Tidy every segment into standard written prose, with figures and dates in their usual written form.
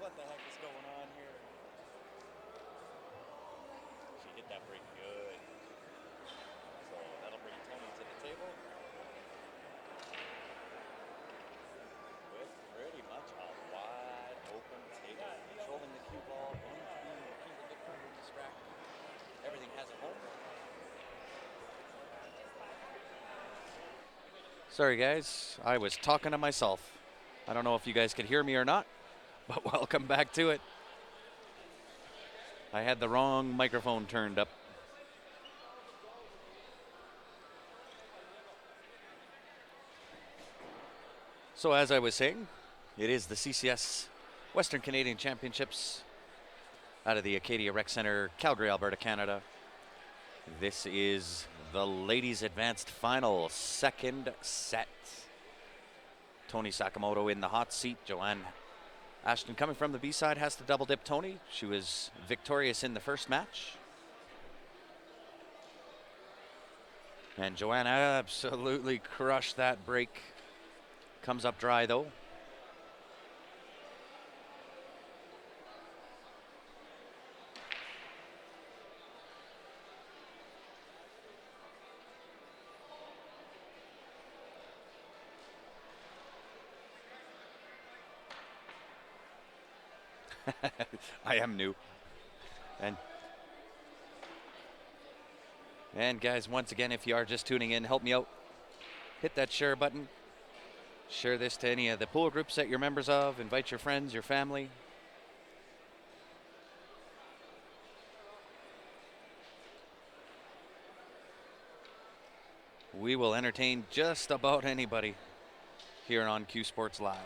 what the heck is going on here? She hit that break good. So that'll bring Tony to the table with pretty much a wide open table. Controlling the cue ball, going to be the key to victory in this rack. Everything has a home run. Sorry guys, I was talking to myself. I don't know if you guys could hear me or not, but welcome back to it. I had the wrong microphone turned up. So as I was saying, it is the CCS Western Canadian Championships out of the Acadia Rec Center, Calgary, Alberta, Canada. This is the ladies advanced final, second set. Tony Sakamoto in the hot seat. Joanne Ashton coming from the B side has to double dip Tony. She was victorious in the first match. And Joanne absolutely crushed that break. Comes up dry though. I am new. And guys, once again, if you are just tuning in, help me out. Hit that share button. Share this to any of the pool groups that you're members of. Invite your friends, your family. We will entertain just about anybody here on Q Sports Live.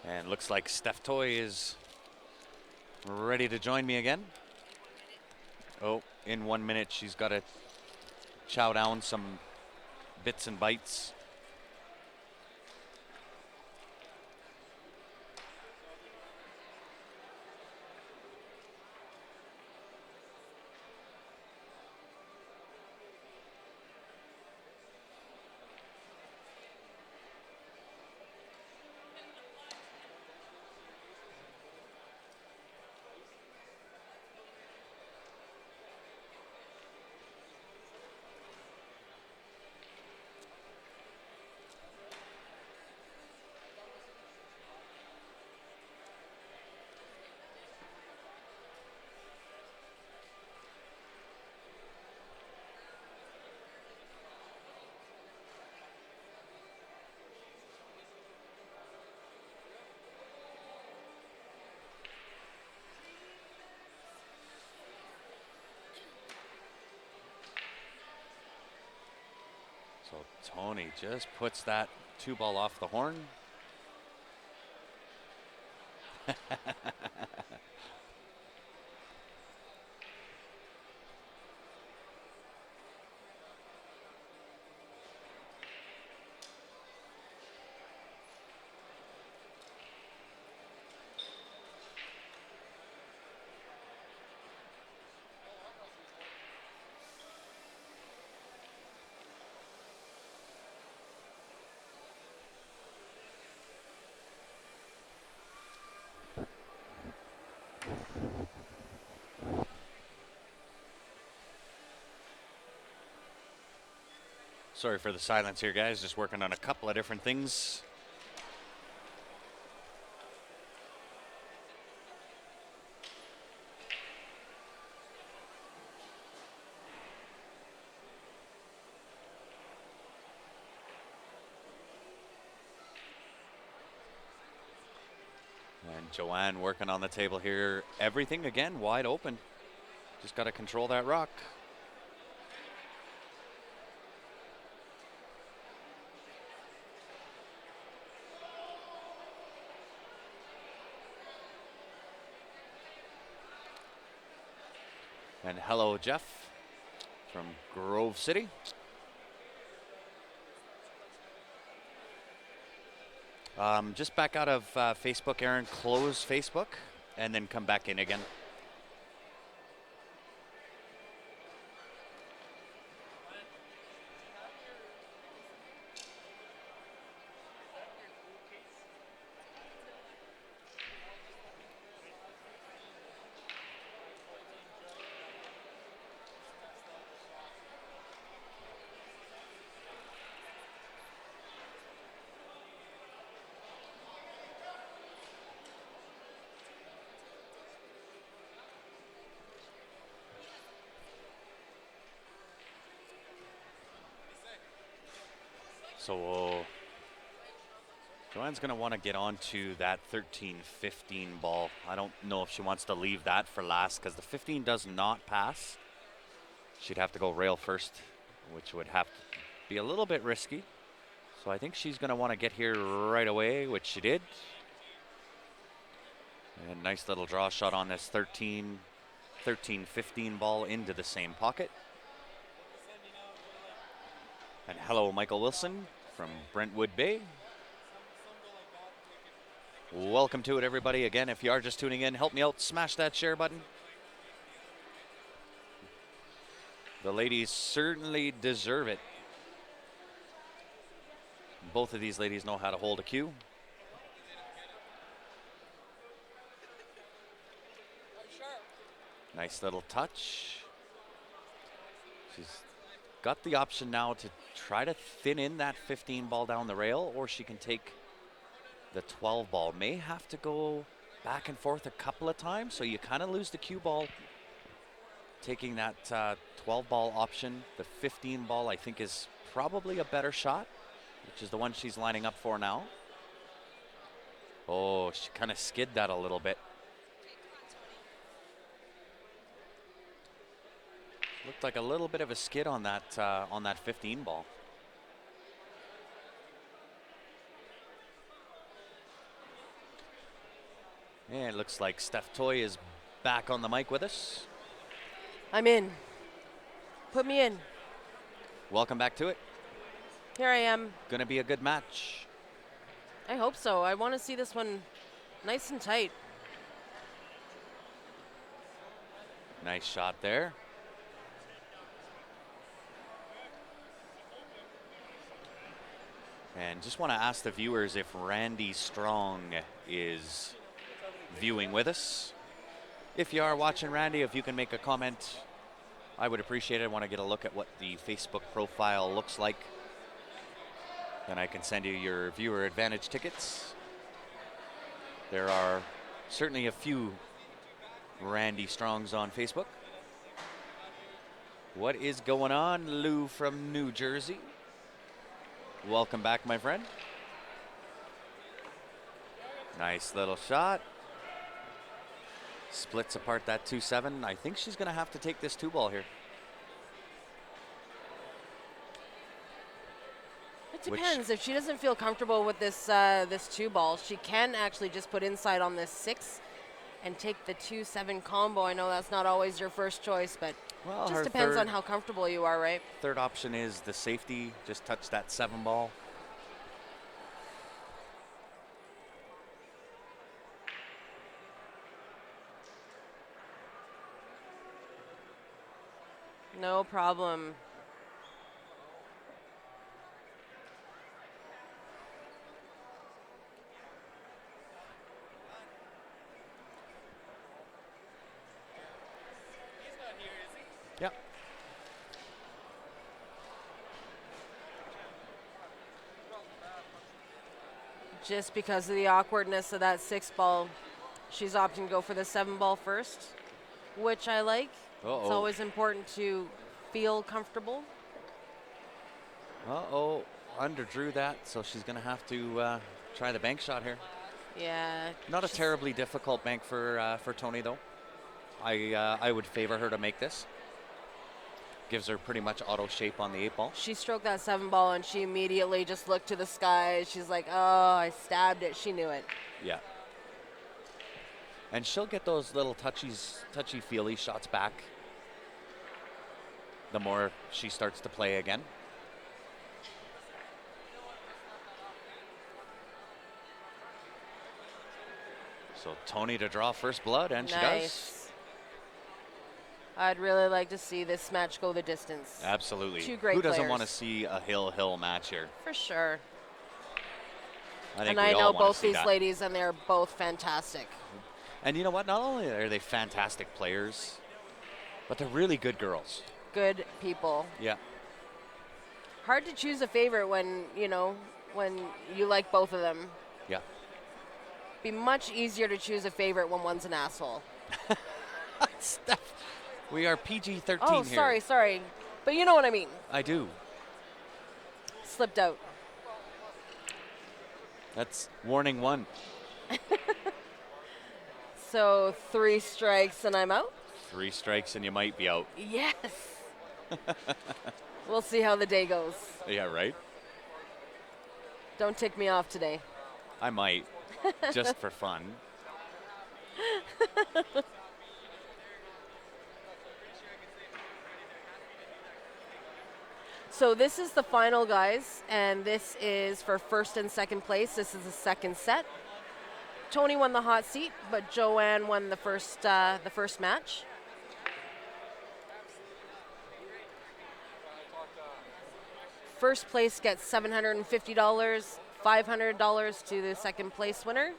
And looks like Steph Toy is ready to join me again. Oh, in 1 minute, she's got to chow down some bits and bites. So Tony just puts that two ball off the horn. Sorry for the silence here, guys. Just working on a couple of different things. And Joanne working on the table here. Everything, again, wide open. Just got to control that rock. And hello, Jeff from Grove City. Just back out of Facebook, Aaron. Close Facebook and then come back in again. So Joanne's going to want to get onto that 13-15 ball. I don't know if she wants to leave that for last because the 15 does not pass. She'd have to go rail first, which would have to be a little bit risky. So I think she's going to want to get here right away, which she did. And nice little draw shot on this 13-15 ball into the same pocket. And hello, Michael Wilson from Brentwood Bay. Welcome to it, everybody. Again, if you are just tuning in, help me out, smash that share button. The ladies certainly deserve it. Both of these ladies know how to hold a cue. Nice little touch. She's got the option now to try to thin in that 15 ball down the rail, or she can take the 12 ball. May have to go back and forth a couple of times, so you kind of lose the cue ball taking that 12 ball option. The 15 ball I think is probably a better shot, which is the one she's lining up for now. Oh, she kind of skid that a little bit. Looked like a little bit of a skid on that 15 ball. And it looks like Steph Toy is back on the mic with us. I'm in. Put me in. Welcome back to it. Here I am. Gonna be a good match. I hope so. I want to see this one nice and tight. Nice shot there. And just want to ask the viewers if Randy Strong is viewing with us. If you are watching, Randy, if you can make a comment, I would appreciate it. I want to get a look at what the Facebook profile looks like. Then I can send you your viewer advantage tickets. There are certainly a few Randy Strongs on Facebook. What is going on, Lou from New Jersey? Welcome back, my friend. Nice little shot. Splits apart that 2-7. I think she's going to have to take this 2 ball here. It depends. If she doesn't feel comfortable with this 2 ball, she can actually just put inside on this 6 and take the 2-7 combo. I know that's not always your first choice, but well, just depends on how comfortable you are, right? Third option is the safety. Just touch that 7 ball. No problem. Yep. Just because of the awkwardness of that 6 ball, she's opting to go for the 7 ball first, which I like. It's always important to feel comfortable. Underdrew that, so she's going to have to try the bank shot here. Yeah. Not a terribly difficult bank for Tony, though. I would favor her to make this. Gives her pretty much auto shape on the 8 ball. She stroked that 7 ball and she immediately just looked to the sky. She's like, oh, I stabbed it. She knew it. Yeah. And she'll get those little touchy-feely shots back the more she starts to play again. So Tony to draw first blood, and nice. She does. I'd really like to see this match go the distance. Absolutely. 2 great Who doesn't players. want to see a hill match here? For sure. I think and we I all know want both to see these that. ladies, and they're both fantastic. And you know what? Not only are they fantastic players, but they're really good girls. Good people. Yeah. Hard to choose a favorite when you like both of them. Yeah. Be much easier to choose a favorite when one's an asshole. Steph, we are PG-13 oh, here. sorry. But you know what I mean. I do. Slipped out. That's warning one. So 3 strikes and I'm out? 3 strikes and you might be out. Yes. We'll see how the day goes. Yeah, right? Don't tick me off today. I might, just for fun. So this is the final, guys, and this is for first and second place. This is the second set. Tony won the hot seat, but Joanne won the first match. First place gets $750, $500 to the second place winner.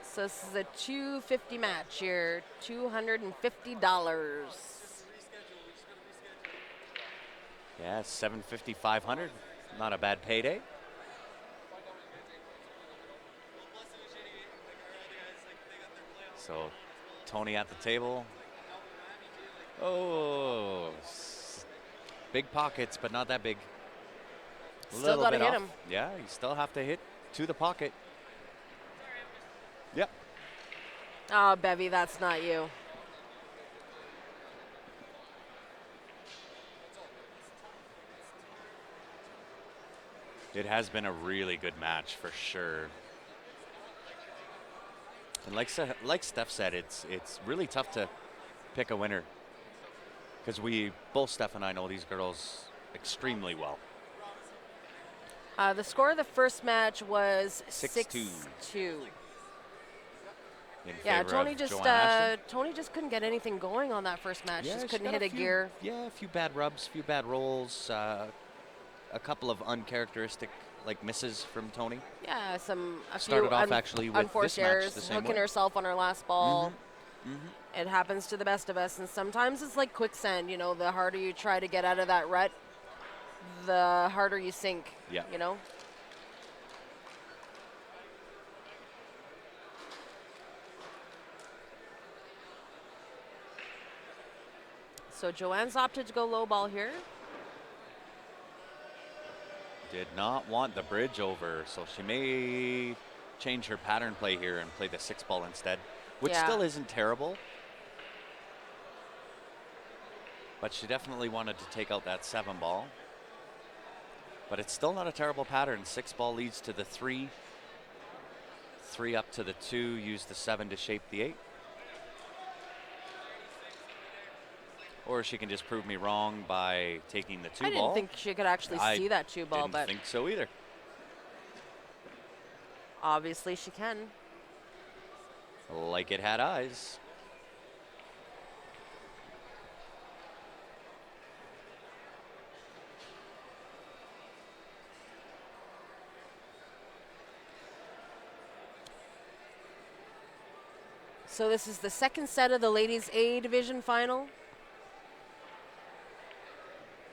So this is a $250 match here, $250. Yeah, 750, 500. Not a bad payday. So, Tony at the table. Oh, big pockets, but not that big. Still got to hit him. Yeah, you still have to hit to the pocket. Yep. Oh, Bevy, that's not you. It has been a really good match for sure. And like Steph said, it's really tough to pick a winner because both Steph and I know these girls extremely well. The score of the first match was 6-2. 6-2. Yeah, Tony just couldn't get anything going on that first match. Yeah, just couldn't hit a gear. Yeah, a few bad rubs, a few bad rolls, a couple of uncharacteristic misses from Tony. Yeah, Started off actually with unforced this match errors, the same hooking way. herself on her last ball. Mm-hmm. It happens to the best of us, and sometimes it's like quicksand. The harder you try to get out of that rut, the harder you sink. Yeah. So Joanne's opted to go low ball here. Did not want the bridge over, so she may change her pattern play here and play the 6-ball instead, which still isn't terrible. But she definitely wanted to take out that 7-ball. But it's still not a terrible pattern. 6-ball leads to the 3. 3 up to the 2, use the 7 to shape the 8. Or she can just prove me wrong by taking the 2-ball. I didn't think she could actually see that 2-ball, but I didn't think so either. Obviously she can. Like it had eyes. So this is the second set of the ladies A division final.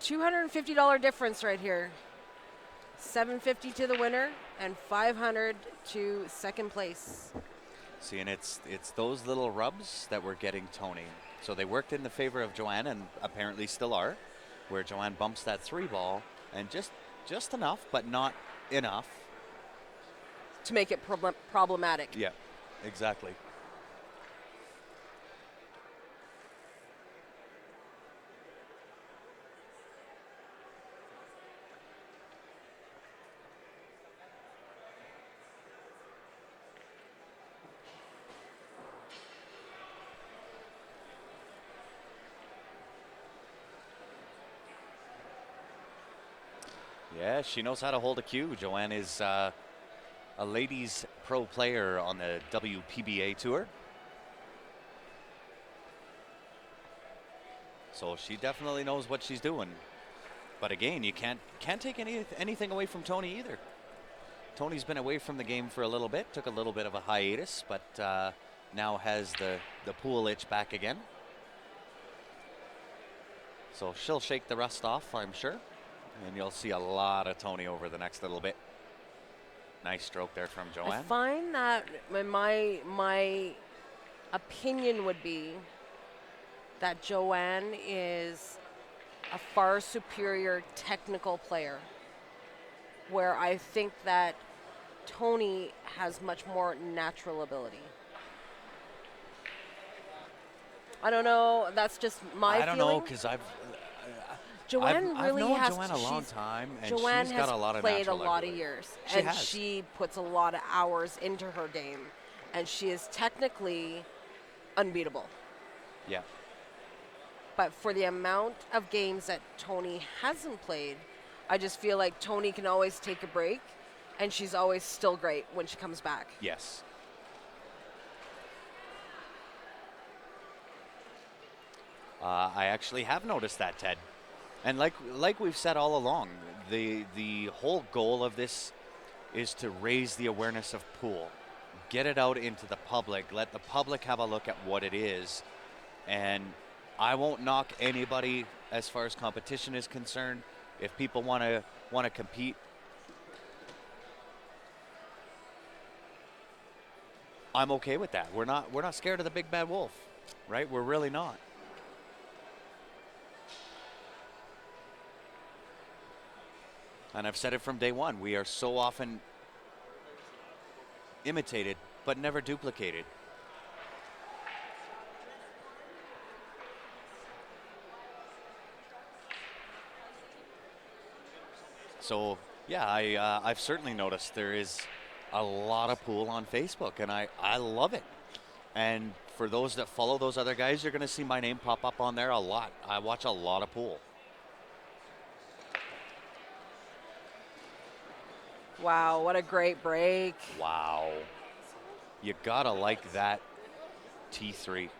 $250 difference right here. $750 to the winner and $500 to second place. See, and it's those little rubs that were getting Tony. So they worked in the favor of Joanne and apparently still are, where Joanne bumps that 3-ball and just enough, but not enough. To make it problematic. Yeah, exactly. Yeah, she knows how to hold a cue. Joanne is a ladies pro player on the WPBA tour. So she definitely knows what she's doing. But again, you can't take anything away from Tony either. Tony's been away from the game for a little bit, took a little bit of a hiatus, but now has the pool itch back again. So she'll shake the rust off, I'm sure. And you'll see a lot of Tony over the next little bit. Nice stroke there from Joanne. I find that my opinion would be that Joanne is a far superior technical player. where I think that Tony has much more natural ability. I don't know. That's just my feeling. I don't know, because Joanne I've really known has Joanne a long time, and Joanne she's has got a lot of played natural a lot of ability. years, She and has. she puts a lot of hours into her game, and she is technically unbeatable. Yeah. But for the amount of games that Tony hasn't played, I just feel like Tony can always take a break, and she's always still great when she comes back. Yes. I actually have noticed that, Ted. And like we've said all along, the whole goal of this is to raise the awareness of pool. Get it out into the public. Let the public have a look at what it is. And I won't knock anybody as far as competition is concerned. If people want to compete, I'm okay with that. We're not scared of the big bad wolf, right? We're really not. And I've said it from day one. We are so often imitated, but never duplicated. So, yeah, I've certainly noticed there is a lot of pool on Facebook, and I love it. And for those that follow those other guys, you're going to see my name pop up on there a lot. I watch a lot of pool. Wow, what a great break. Wow. You got to like that T3.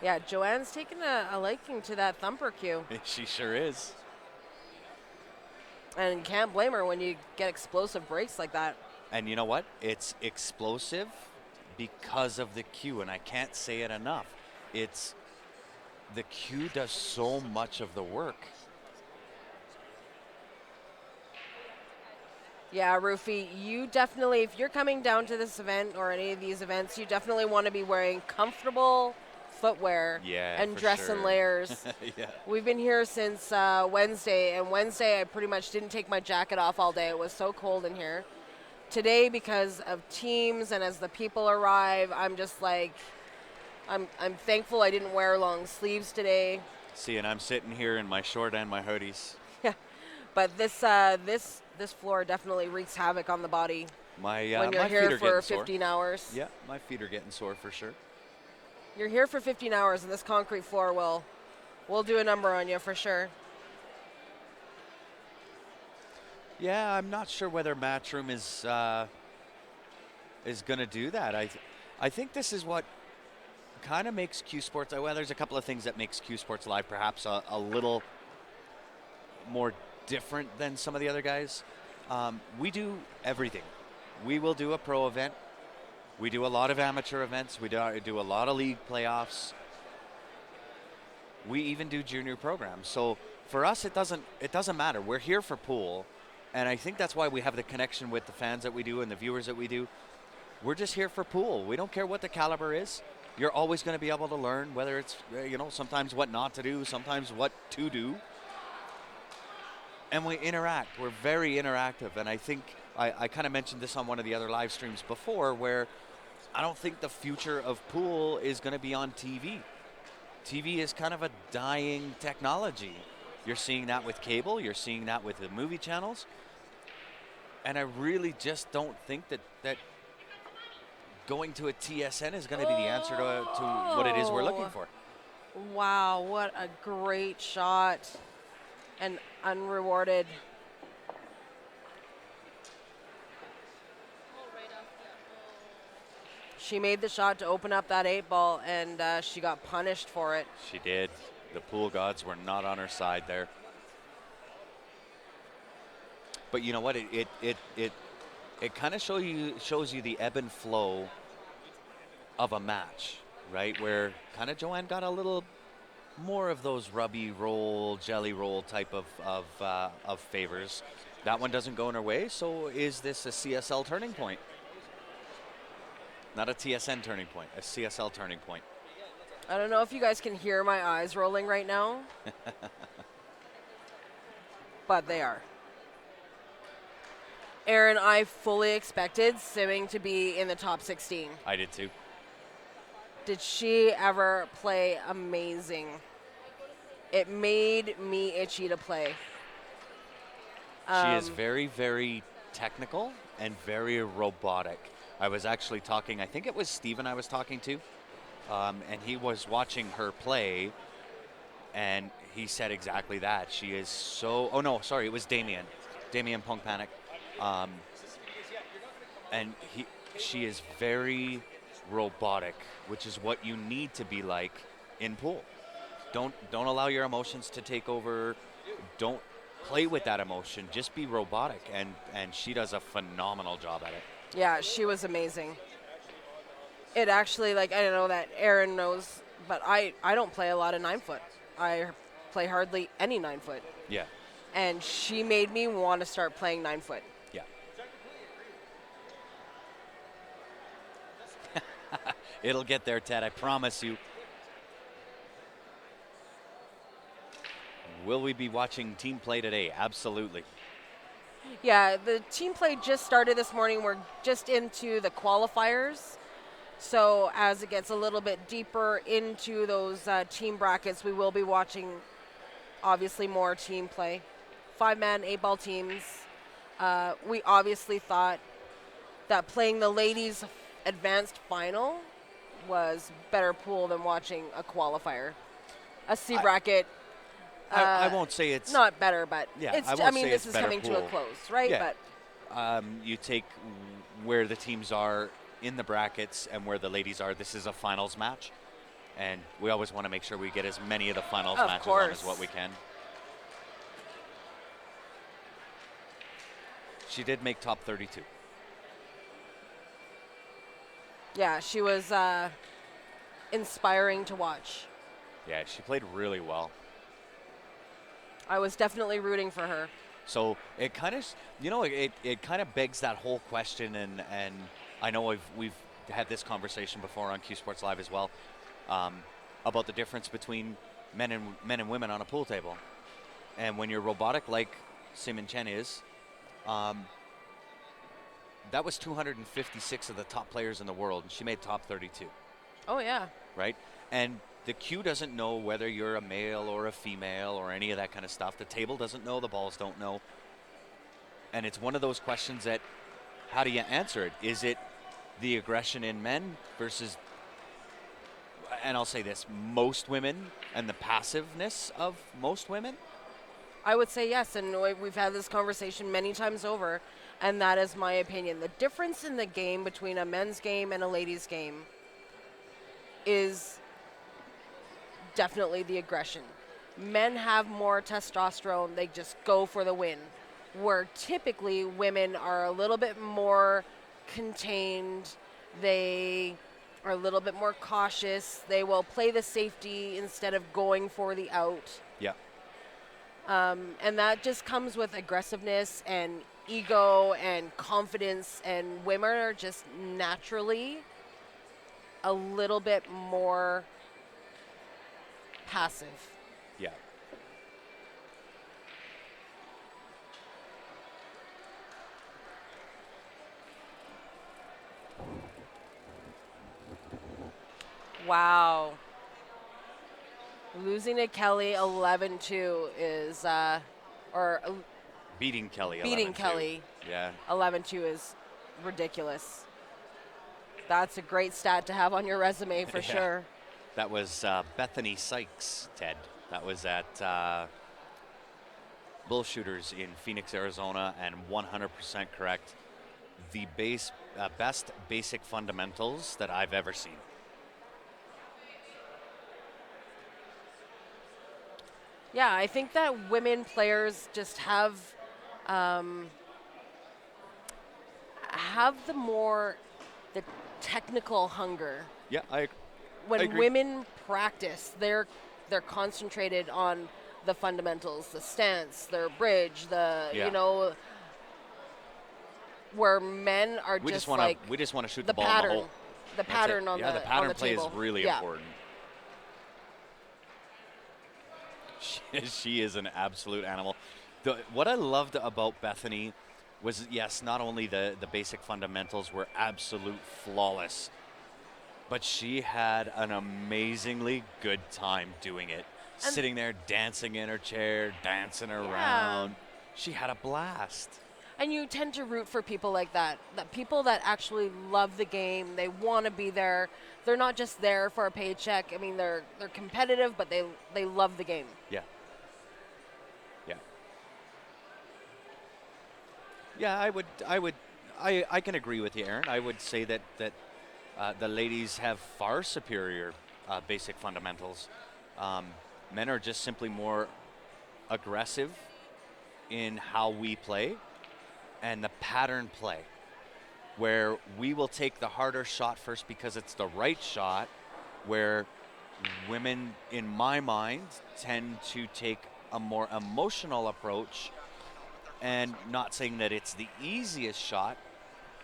Yeah, Joanne's taken a liking to that thumper cue. She sure is. And you can't blame her when you get explosive breaks like that. And you know what? It's explosive because of the cue, and I can't say it enough. It's the cue does so much of the work. Yeah, Rufy, you definitely, if you're coming down to this event or any of these events, you definitely want to be wearing comfortable footwear and dress in layers. Yeah. We've been here since Wednesday, and Wednesday I pretty much didn't take my jacket off all day. It was so cold in here. Today, because of teams and as the people arrive, I'm just like, I'm thankful I didn't wear long sleeves today. See, and I'm sitting here in my short and my hoodies. Yeah, but this floor definitely wreaks havoc on the body My when you're my here feet are for getting 15 sore. hours. Yeah, my feet are getting sore for sure. You're here for 15 hours, and this concrete floor will do a number on you for sure. Yeah, I'm not sure whether Matchroom is going to do that. I think this is what kind of makes Q Sports. Well, there's a couple of things that makes Q Sports Live perhaps a little more different than some of the other guys. We do everything. We will do a pro event. We do a lot of amateur events. We do a lot of league playoffs. We even do junior programs. So for us, it doesn't matter. We're here for pool, and I think that's why we have the connection with the fans that we do and the viewers that we do. We're just here for pool. We don't care what the caliber is. You're always going to be able to learn, whether it's sometimes what not to do, sometimes what to do. And we interact. We're very interactive. And I think I kind of mentioned this on one of the other live streams before, where I don't think the future of pool is going to be on TV. TV is kind of a dying technology. You're seeing that with cable. You're seeing that with the movie channels. And I really just don't think that going to a TSN is going to be the answer to what it is we're looking for. Wow, what a great shot. And unrewarded. She made the shot to open up that 8-ball, and she got punished for it. She did. The pool gods were not on her side there. But you know what? It kind of shows you the ebb and flow of a match, right? Where kind of Joanne got a little more of those rubby roll, jelly roll type of favors. That one doesn't go in her way. So is this a CSL turning point? Not a TSN turning point, a CSL turning point. I don't know if you guys can hear my eyes rolling right now, but they are. Aaron, I fully expected Simming to be in the top 16. I did too. Did she ever play amazing? It made me itchy to play. She is very, very technical and very robotic. I was actually talking, I think it was Steven I was talking to, and he was watching her play, and he said exactly that. She is so, oh no, sorry, it was Damien Pongpanic. And she is very robotic, which is what you need to be like in pool. Don't allow your emotions to take over. Don't play with that emotion. Just be robotic, and she does a phenomenal job at it. Yeah, she was amazing. It actually, like, I don't know that Aaron knows, but I don't play a lot of 9-foot. I play hardly any 9-foot. Yeah. And she made me want to start playing 9-foot. Yeah. It'll get there, Ted, I promise you. Will we be watching team play today? Absolutely. Yeah, the team play just started this morning. We're just into the qualifiers. So as it gets a little bit deeper into those team brackets, we will be watching, obviously, more team play. 5-man, 8-ball teams. We obviously thought that playing the ladies' advanced final was better pool than watching a qualifier. A C bracket. I won't say it's not better, but yeah, it's, I mean, this is coming pool. to a close, right? Yeah. But you take where the teams are in the brackets and where the ladies are. This is a finals match, and we always want to make sure we get as many of the finals matches on as what we can. She did make top 32. Yeah, she was inspiring to watch. Yeah, she played really well. I was definitely rooting for her. So it kind of, it kind of begs that whole question, and I know we've had this conversation before on Q Sports Live as well, about the difference between men and women on a pool table. And when you're robotic like Simon Chen is, that was 256 of the top players in the world, and she made top 32. Oh, yeah. Right? And the Q doesn't know whether you're a male or a female or any of that kind of stuff. The table doesn't know, the balls don't know. And it's one of those questions that, how do you answer it? Is it the aggression in men versus, and I'll say this, most women, and the passiveness of most women? I would say yes, and we've had this conversation many times over, and that is my opinion. The difference in the game between a men's game and a ladies' game is definitely the aggression. Men have more testosterone, they just go for the win. Where typically women are a little bit more contained, they are a little bit more cautious, they will play the safety instead of going for the out. Yeah. And that just comes with aggressiveness and ego and confidence, and women are just naturally a little bit more passive. Yeah. Wow. Losing to Kelly 11-2 is, Beating Kelly 11-2. Beating Kelly Yeah. 11-2 is ridiculous. That's a great stat to have on your resume for sure. That was Bethany Sykes, Ted. That was at Bull Shooters in Phoenix, Arizona, and 100% correct. The best basic fundamentals that I've ever seen. Yeah, I think that women players just have the technical hunger. Yeah, I agree. When women practice, they're concentrated on the fundamentals, the stance, their bridge, where men are we just we just want to shoot the the ball pattern. in the hole. The pattern on the pattern on the play table. is really important. She is an absolute animal. What I loved about Bethany was, yes, not only the basic fundamentals were absolute flawless, but she had an amazingly good time doing it. And Sitting there, dancing in her chair, dancing yeah. around. She had a blast. And you tend to root for people like that, that people that actually love the game. They want to be there. They're not just there for a paycheck. I mean, they're competitive, but they love the game. Yeah. Yeah. Yeah, I can agree with you, Aaron. I would say that the ladies have far superior basic fundamentals. Men are just simply more aggressive in how we play and the pattern play, where we will take the harder shot first because it's the right shot, where women, in my mind, tend to take a more emotional approach, and not saying that it's the easiest shot,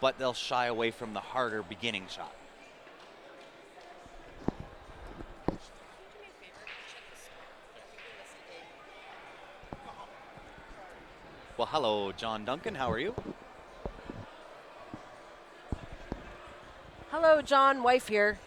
but they'll shy away from the harder beginning shot. Well, hello, John Duncan. How are you? Hello, John. Wife here.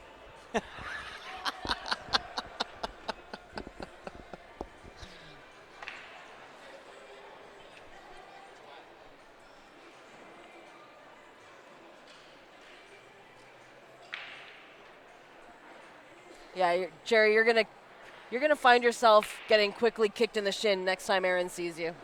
Yeah, Jerry, you're gonna find yourself getting quickly kicked in the shin next time Aaron sees you.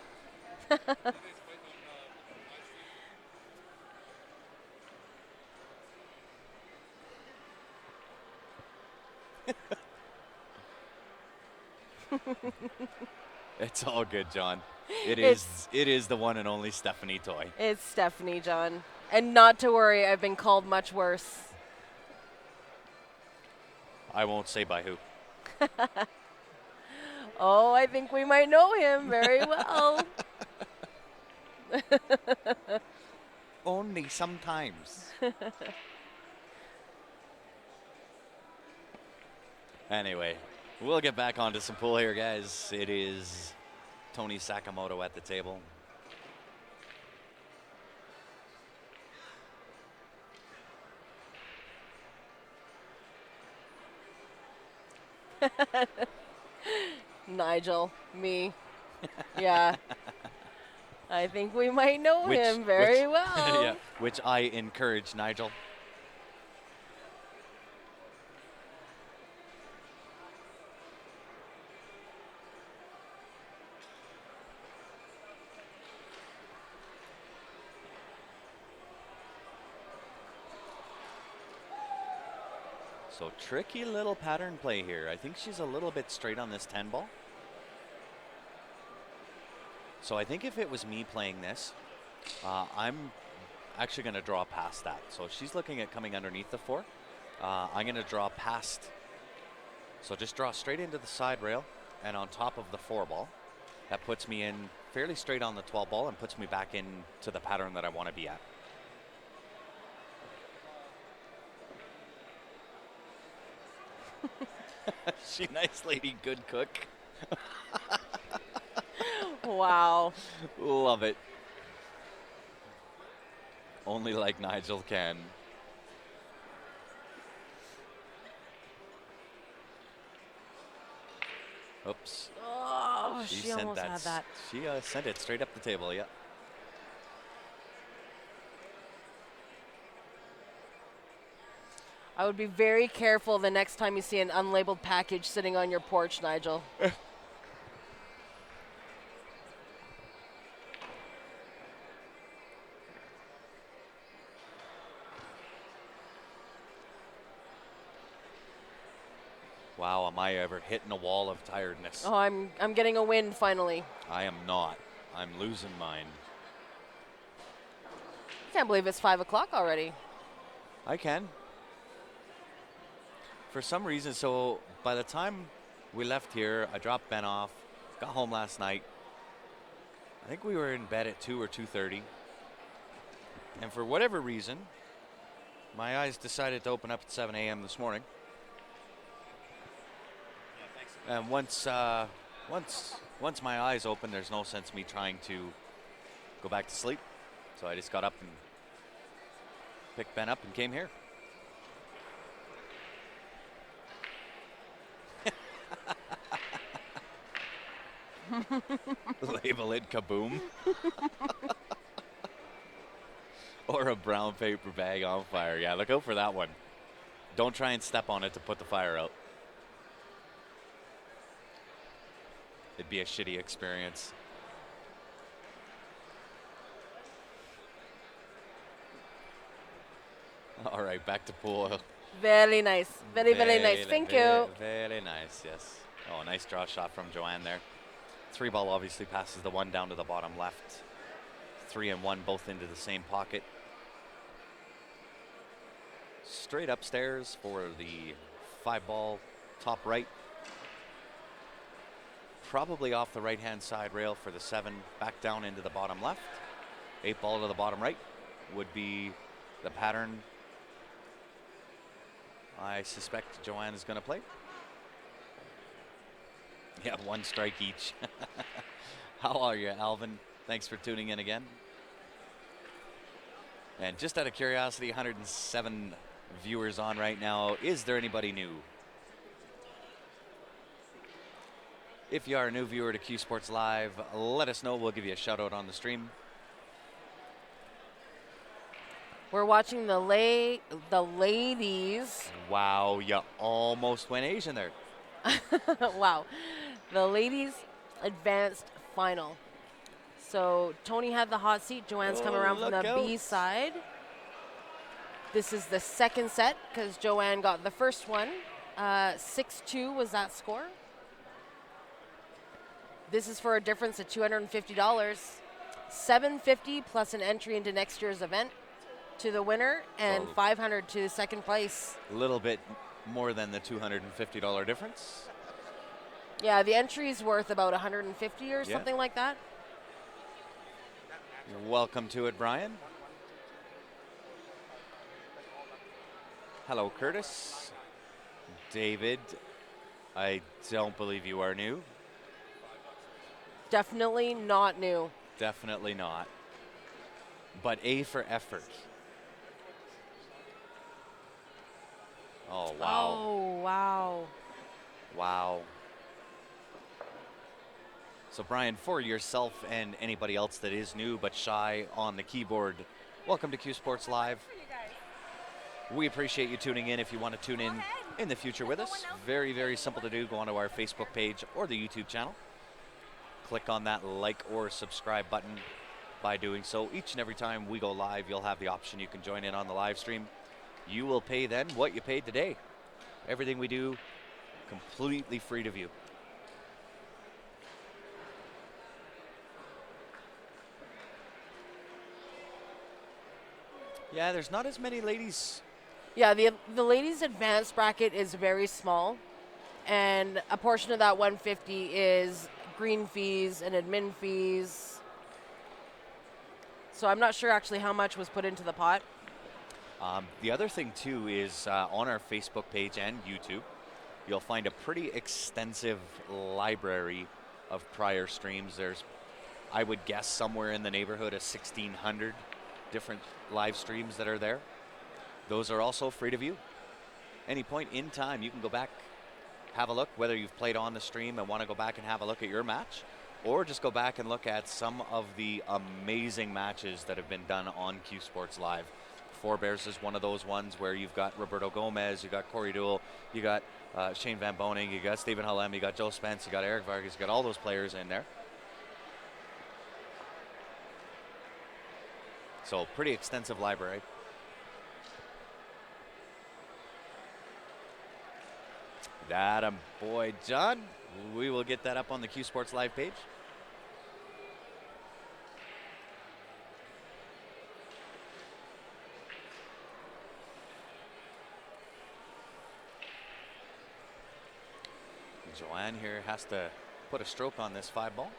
It's all good, John. It It's is the one and only Stephanie Toy. it's Stephanie, John, and not to worry. I've been called much worse. I won't say by who. Oh, I think we might know him very well. Only sometimes. Anyway, we'll get back onto some pool here, guys. It is Tony Sakamoto at the table. Nigel, me. Yeah. I think we might know him very well. Yeah, which I encourage, Nigel. So tricky little pattern play here. I think she's a little bit straight on this 10 ball. So I think if it was me playing this, I'm actually going to draw past that. So if she's looking at coming underneath the 4, I'm going to draw past. So just draw straight into the side rail and on top of the 4 ball. That puts me in fairly straight on the 12 ball and puts me back into the pattern that I want to be at. She nice lady, good cook. Wow. Love it. Only like Nigel can. Oops. Oh, she sent almost had that. She sent it straight up the table, yeah. I would be very careful the next time you see an unlabeled package sitting on your porch, Nigel. Wow, am I ever hitting a wall of tiredness? Oh, I'm getting a win finally. I am not. I'm losing mine. Can't believe it's 5 o'clock already. I can. For some reason, so by the time we left here, I dropped Ben off, got home last night. I think we were in bed at 2 or 2:30. And for whatever reason, my eyes decided to open up at 7 a.m. this morning. And once my eyes open, there's no sense me trying to go back to sleep. So I just got up and picked Ben up and came here. Label it kaboom. Or a brown paper bag on fire. Yeah, look out for that one. Don't try and step on it to put the fire out. It'd be a shitty experience. All right, back to pool. Very nice. Very, very nice. Thank you. Very nice, yes. Oh, nice draw shot from Joanne there. 3 ball obviously passes the 1 down to the bottom left. 3 and 1 both into the same pocket. Straight upstairs for the 5 ball top right. Probably off the right-hand side rail for the 7, back down into the bottom left. 8 ball to the bottom right would be the pattern I suspect Joanne is going to play. Yeah, 1 strike each. How are you, Alvin? Thanks for tuning in again. And just out of curiosity, 107 viewers on right now. Is there anybody new? If you are a new viewer to Q Sports Live, let us know. We'll give you a shout out on the stream. We're watching the ladies. Wow, you almost went Asian there. Wow. The ladies advanced final. So Tony had the hot seat. Joanne's coming around from the B side. This is the second set because Joanne got the first one. 6-2 was that score. This is for a difference of $250. $750 plus an entry into next year's event to the winner, and $500 to second place. A little bit more than the $250 difference. Yeah, the entry's worth about $150 or something like that. Welcome to it, Brian. Hello, Curtis. David, I don't believe you are new. Definitely not new. Definitely not. But A for effort. Oh, wow. Oh, wow. Wow. So, Brian, for yourself and anybody else that is new but shy on the keyboard, welcome to Q Sports Live. We appreciate you tuning in. If you want to tune in the future with us, very, very simple to do. Go onto our Facebook page or the YouTube channel. Click on that like or subscribe button. By doing so, each and every time we go live, you'll have the option you can join in on the live stream. You will pay then what you paid today. Everything we do, completely free to view. Yeah, there's not as many ladies. Yeah, the ladies' advanced bracket is very small, and a portion of that 150 is green fees and admin fees. So I'm not sure actually how much was put into the pot. The other thing too is on our Facebook page and YouTube, you'll find a pretty extensive library of prior streams. There's, I would guess, somewhere in the neighborhood of 1,600 different live streams that are there. Those are also free to view. Any point in time, you can go back, have a look, whether you've played on the stream and want to go back and have a look at your match, or just go back and look at some of the amazing matches that have been done on Q Sports Live. Four Bears is one of those ones where you've got Roberto Gomez, you got Corey Deuel, you got Shane Van Boning, you got Stephen Halem, you got Joe Spence, you got Eric Vargas, you got all those players in there. So pretty extensive library. That boy, John. We will get that up on the Q Sports Live page. Joanne here has to put a stroke on this 5-ball.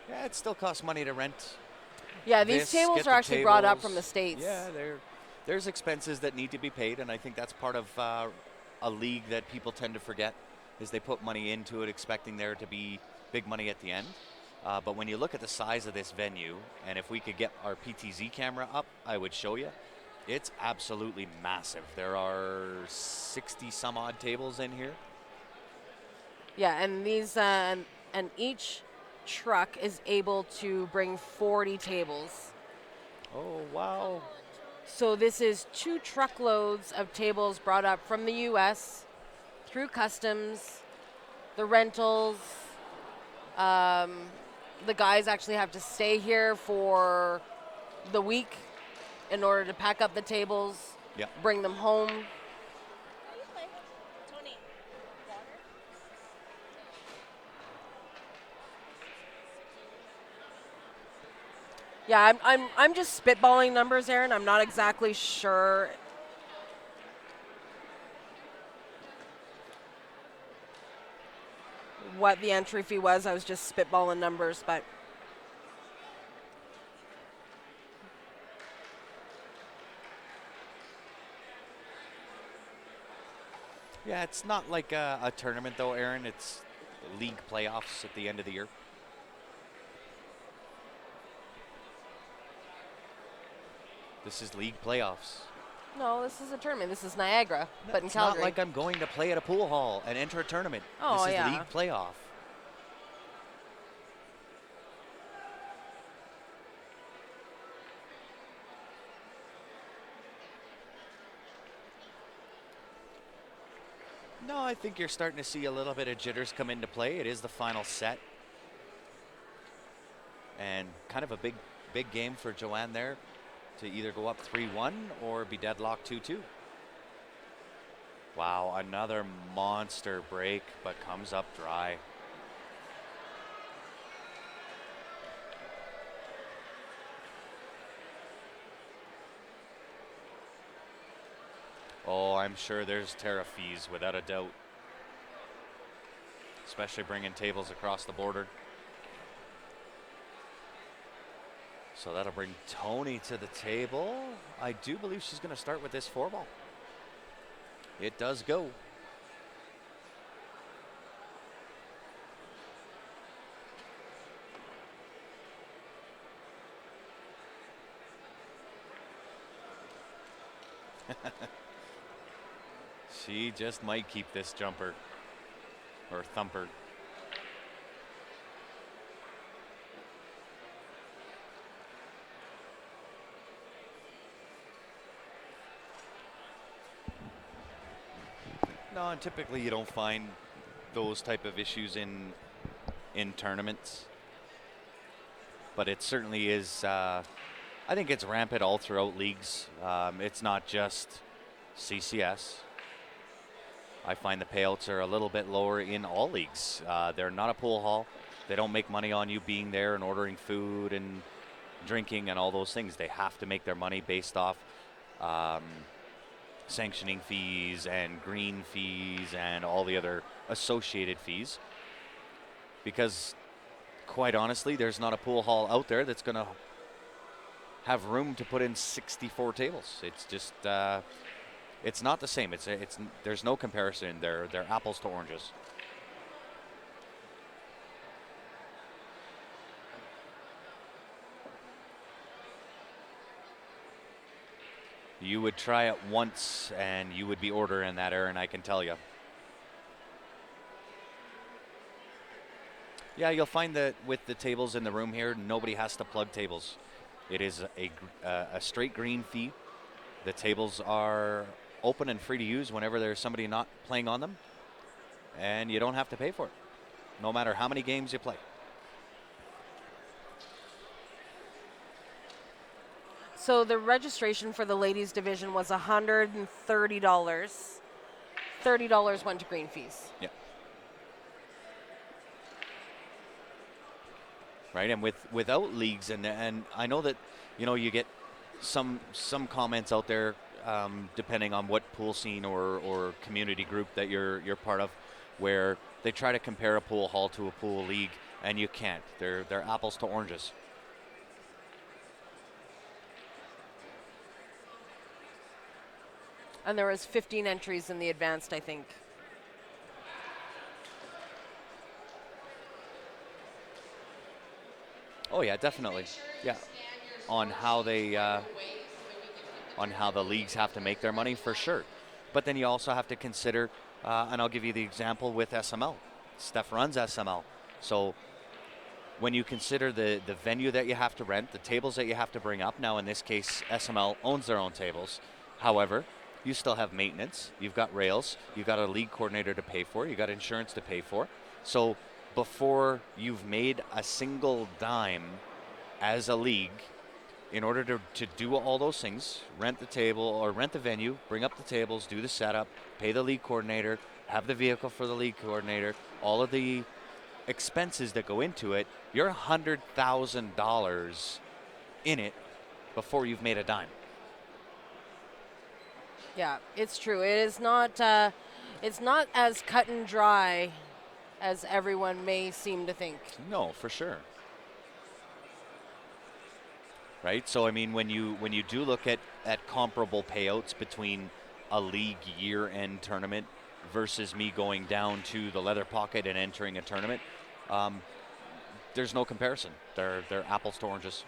Yeah, it still costs money to rent. Yeah, these tables Get are the actually brought up from the tables. States. Yeah, there's expenses that need to be paid, and I think that's part of a league that people tend to forget, is they put money into it expecting there to be big money at the end. But when you look at the size of this venue, and if we could get our PTZ camera up, I would show you. It's absolutely massive. There are 60 some odd tables in here. Yeah, and these and each truck is able to bring 40 tables. Oh, wow. So this is 2 truckloads of tables brought up from the U.S. through customs, the rentals. The guys actually have to stay here for the week in order to pack up the tables, Yeah. bring them home. Yeah, I'm just spitballing numbers, Aaron. I'm not exactly sure what the entry fee was. I was just spitballing numbers, but Yeah, it's not like a tournament, though, Aaron. It's league playoffs at the end of the year. This is league playoffs. no, this is a tournament. This is Niagara, but in It's Calgary. not like I'm going to play at a pool hall and enter a tournament. Oh, This is yeah. league playoff. No, I think you're starting to see a little bit of jitters come into play. It is the final set. And kind of a big game for Joanne there to either go up 3-1 or be deadlocked 2-2. Wow, another monster break, but comes up dry. Oh, I'm sure there's tariff fees without a doubt. Especially bringing tables across the border. So that'll bring Tony to the table. I do believe she's going to start with this 4-ball. It does go. She just might keep this jumper or thumper. No, and typically you don't find those type of issues in tournaments. But it certainly is. I think it's rampant all throughout leagues. It's not just CCS. I find the payouts are a little bit lower in all leagues. They're not a pool hall. They don't make money on you being there and ordering food and drinking and all those things. They have to make their money based off sanctioning fees and green fees and all the other associated fees. Because quite honestly, there's not a pool hall out there that's going to have room to put in 64 tables. It's just it's not the same. It's there's no comparison. They're apples to oranges. You would try it once and you would be ordering that, Aaron, I can tell you. Yeah, you'll find that with the tables in the room here, nobody has to plug tables. It is a straight green fee. The tables are open and free to use whenever there's somebody not playing on them. And you don't have to pay for it, no matter how many games you play. So the registration for the ladies division was $130. $30 went to green fees. Yeah. Right, and without leagues, and I know that, you know, you get some comments out there, depending on what pool scene or community group that you're part of, where they try to compare a pool hall to a pool league, and you can't. They're apples to oranges. And there was 15 entries in the advanced, I think. Oh yeah, definitely. Yeah, on how they on how the leagues have to make their money for sure. But then you also have to consider, and I'll give you the example with SML. Steph runs SML, so when you consider the venue that you have to rent, the tables that you have to bring up. Now in this case, SML owns their own tables. However, you still have maintenance. You've got rails. You've got a league coordinator to pay for. You've got insurance to pay for. So before you've made a single dime as a league, in order to do all those things, rent the table or rent the venue, bring up the tables, do the setup, pay the league coordinator, have the vehicle for the league coordinator, all of the expenses that go into it, you're $100,000 in it before you've made a dime. Yeah, it's true. It is not. It's not as cut and dry as everyone may seem to think. No, for sure. Right? So I mean, when you do look at comparable payouts between a league year-end tournament versus me going down to the leather pocket and entering a tournament, there's no comparison. They're apples to oranges.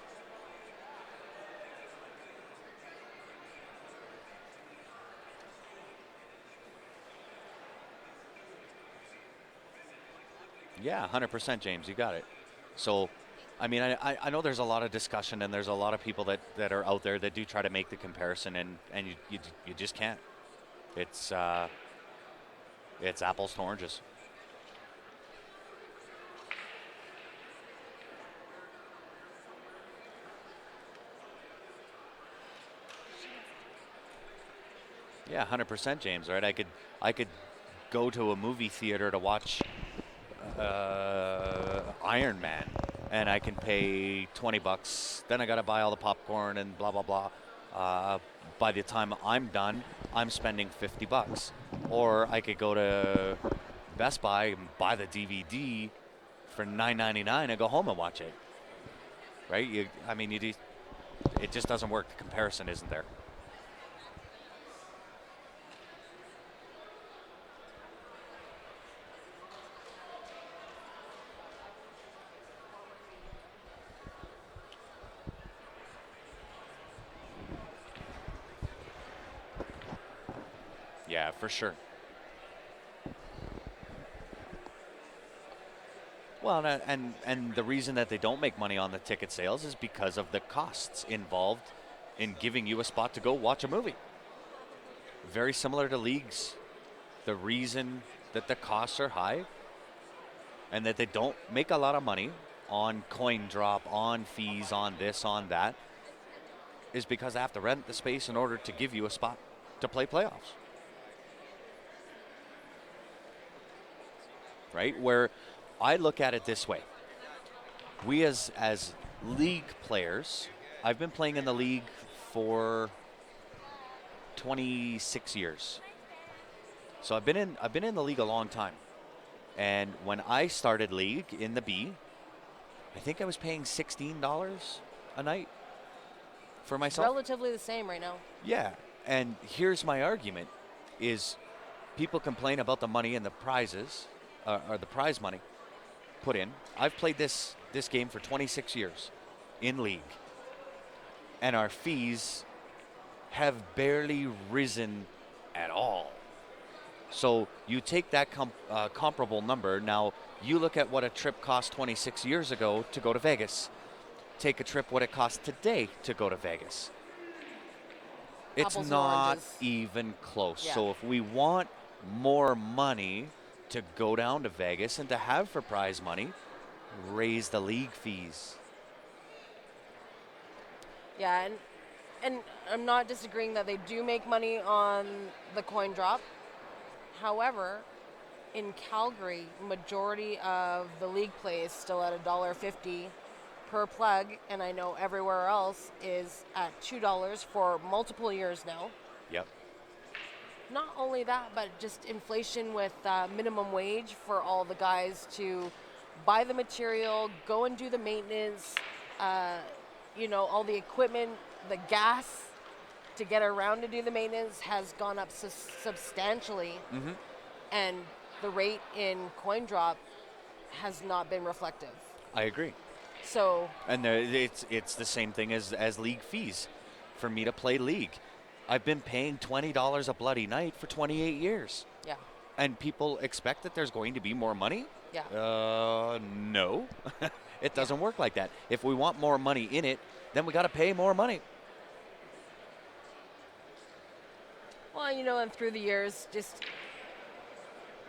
Yeah, 100%, James. You got it. So, I mean, I know there's a lot of discussion and there's a lot of people that are out there that do try to make the comparison, and you just can't. It's apples to oranges. Yeah, 100%, James. Right? I could go to a movie theater to watch Iron Man, and I can pay $20. Then I got to buy all the popcorn and blah blah blah. By the time I'm done, I'm spending $50. Or I could go to Best Buy and buy the DVD for $9.99 and go home and watch it. Right? It just doesn't work. The comparison isn't there. Yeah, for sure. Well, and the reason that they don't make money on the ticket sales is because of the costs involved in giving you a spot to go watch a movie. Very similar to leagues. The reason that the costs are high and that they don't make a lot of money on coin drop, on fees, on this, on that, is because they have to rent the space in order to give you a spot to play playoffs. Right? Where I look at it this way. We as league players, I've been playing in the league for 26 years. So I've been in the league a long time. And when I started league in the B, I think I was paying $16 a night for myself. Relatively the same right now. Yeah. And here's my argument is people complain about the money and the prizes, or the prize money put in. I've played this game for 26 years in league, and our fees have barely risen at all. So you take that comparable number. Now you look at what a trip cost 26 years ago to go to Vegas. Take a trip what it costs today to go to Vegas. It's Apples and not oranges. even close. Yeah. So if we want more money to go down to Vegas and to have for prize money, raise the league fees. Yeah, and I'm not disagreeing that they do make money on the coin drop. However, in Calgary, majority of the league play is still at $1.50 per plug, and I know everywhere else is at $2 for multiple years now. Yep. Not only that, but just inflation with minimum wage for all the guys to buy the material, go and do the maintenance, all the equipment, the gas to get around to do the maintenance has gone up substantially, and the rate in coin drop has not been reflective. I agree. So, And it's the same thing as league fees. For me to play league, I've been paying $20 a bloody night for 28 years. yeah, And people expect that there's going to be more money? yeah. No. It doesn't work like that. If we want more money in it, then we got to pay more money. Well, and through the years, just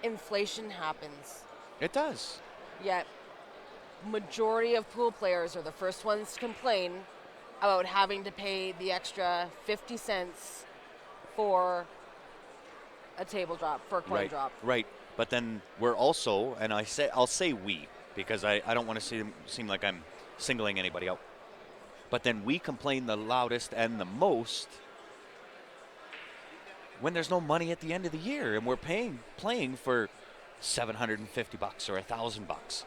inflation happens. It does. Yet, majority of pool players are the first ones to complain about having to pay the extra 50 cents for a table drop, for a coin drop. Right. But then we're also, and I'll say we, because I don't want to seem like I'm singling anybody out. But then we complain the loudest and the most when there's no money at the end of the year and we're playing for $750 or $1,000,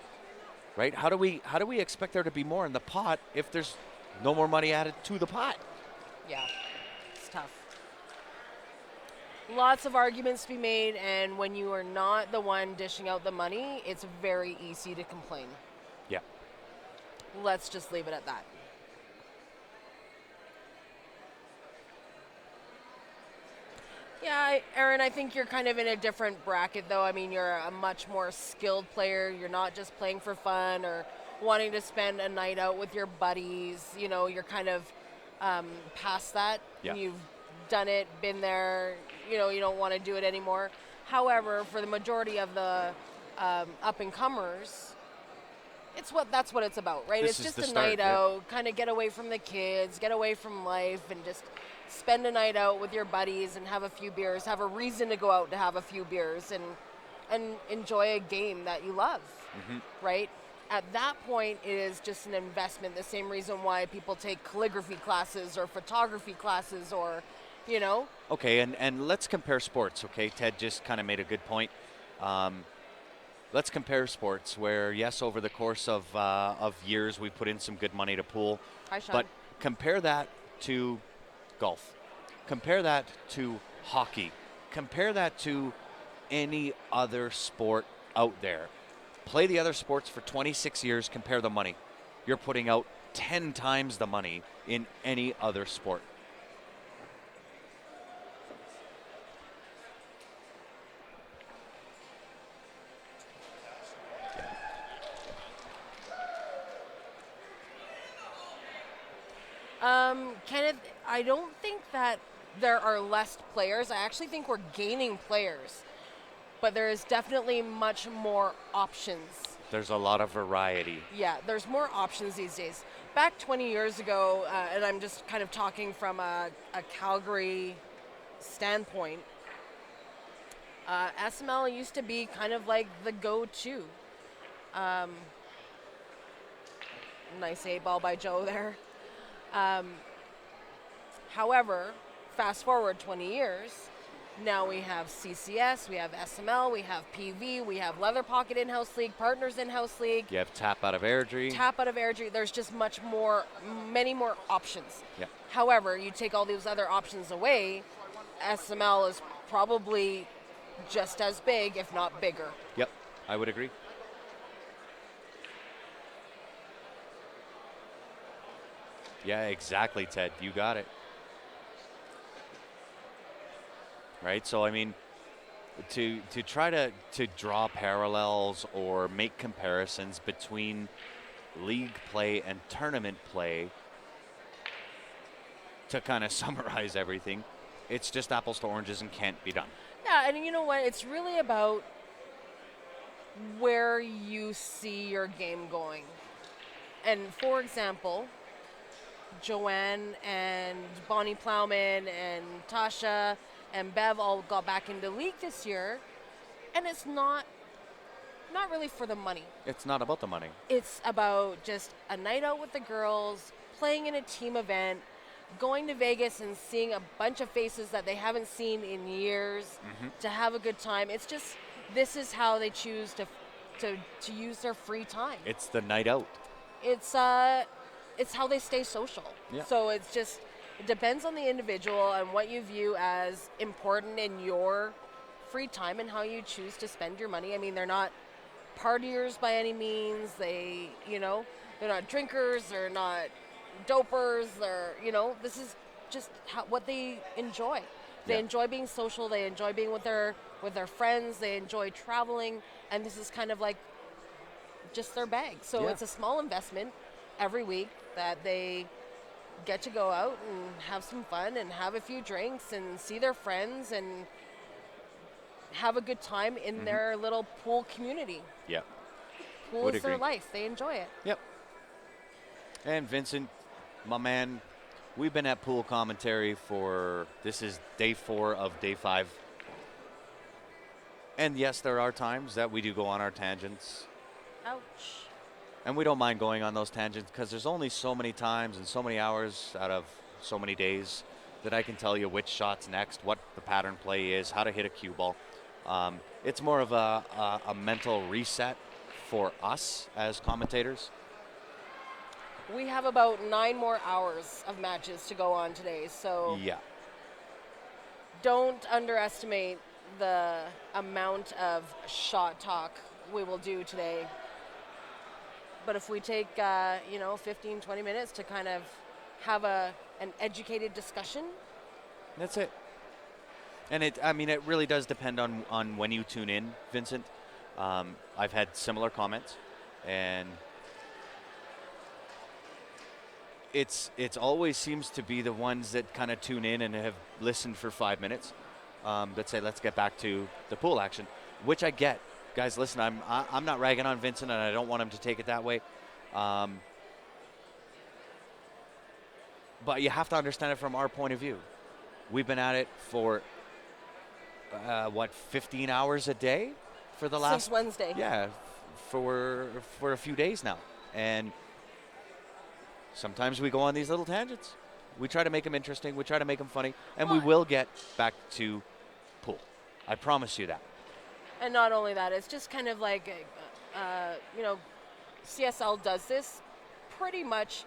right? How do we expect there to be more in the pot if there's no more money added to the pot? Yeah, it's tough. Lots of arguments to be made, and when you are not the one dishing out the money, it's very easy to complain. Yeah. Let's just leave it at that. Yeah, Aaron, I think you're kind of in a different bracket, though. I mean, you're a much more skilled player. You're not just playing for fun or wanting to spend a night out with your buddies. You're kind of past that. Yeah. You've done it, been there. You don't want to do it anymore. However, for the majority of the up-and-comers, that's what it's about, right? This it's is just the a start, night yeah. out, kind of get away from the kids, get away from life, and just spend a night out with your buddies and have a few beers, have a reason to go out to have a few beers and enjoy a game that you love, right? At that point, it is just an investment, the same reason why people take calligraphy classes or photography classes or, Okay, and let's compare sports, okay? Ted just kind of made a good point. Let's compare sports where, yes, over the course of years, we put in some good money to pool. Hi, Sean. But compare that to golf. Compare that to hockey. Compare that to any other sport out there. Play the other sports for 26 years, compare the money. You're putting out 10 times the money in any other sport. Kenneth, I don't think that there are less players. I actually think we're gaining players, but there is definitely much more options. There's a lot of variety. Yeah, there's more options these days. Back 20 years ago, and I'm just kind of talking from a Calgary standpoint, SML used to be kind of like the go-to. Nice 8-ball by Joe there. However, fast forward 20 years, now we have CCS, we have SML, we have PV, we have Leather Pocket in-house league, Partners in-house league. You have tap out of Airdrie. Tap out of Airdrie. There's just many more options. Yeah. However, you take all these other options away, SML is probably just as big, if not bigger. Yep, I would agree. Yeah, exactly, Ted. You got it. Right? So, I mean, to try to draw parallels or make comparisons between league play and tournament play, to kind of summarize everything, it's just apples to oranges and can't be done. Yeah, and you know what? It's really about where you see your game going. And for example, Joanne and Bonnie Plowman and Tasha and Bev all got back into league this year, and it's not really for the money. It's not about the money. It's about just a night out with the girls, playing in a team event, going to Vegas and seeing a bunch of faces that they haven't seen in years to have a good time. It's just, this is how they choose to to use their free time. It's the night out. It's how they stay social. Yeah. So it depends on the individual and what you view as important in your free time and how you choose to spend your money. I mean, they're not partiers by any means. They're not drinkers, they're not dopers, this is just what they enjoy. They enjoy being social, they enjoy being with their friends, they enjoy traveling, and this is kind of like just their bag. So it's a small investment every week that they get to go out and have some fun and have a few drinks and see their friends and have a good time in their little pool community. Yeah. Pool Would is their agree. life. They enjoy it. Yep. And Vincent, my man, we've been at pool commentary this is day 4 of day 5. And yes, there are times that we do go on our tangents. Ouch. And we don't mind going on those tangents because there's only so many times and so many hours out of so many days that I can tell you which shot's next, what the pattern play is, how to hit a cue ball. It's more of a mental reset for us as commentators. We have about 9 more hours of matches to go on today, so Yeah. don't underestimate the amount of shot talk we will do today. But if we take 15, 20 minutes to kind of have an educated discussion. That's it. And it really does depend on when you tune in, Vincent. I've had similar comments, and it's always seems to be the ones that kind of tune in and have listened for 5 minutes that say, let's get back to the pool action, which I get. Guys, listen, I'm not ragging on Vincent, and I don't want him to take it that way. But you have to understand it from our point of view. We've been at it for 15 hours a day for the last since Wednesday. Yeah, for a few days now, and sometimes we go on these little tangents. We try to make them interesting. We try to make them funny, and we will get back to pool. I promise you that. And not only that, it's just kind of like, CSL does this pretty much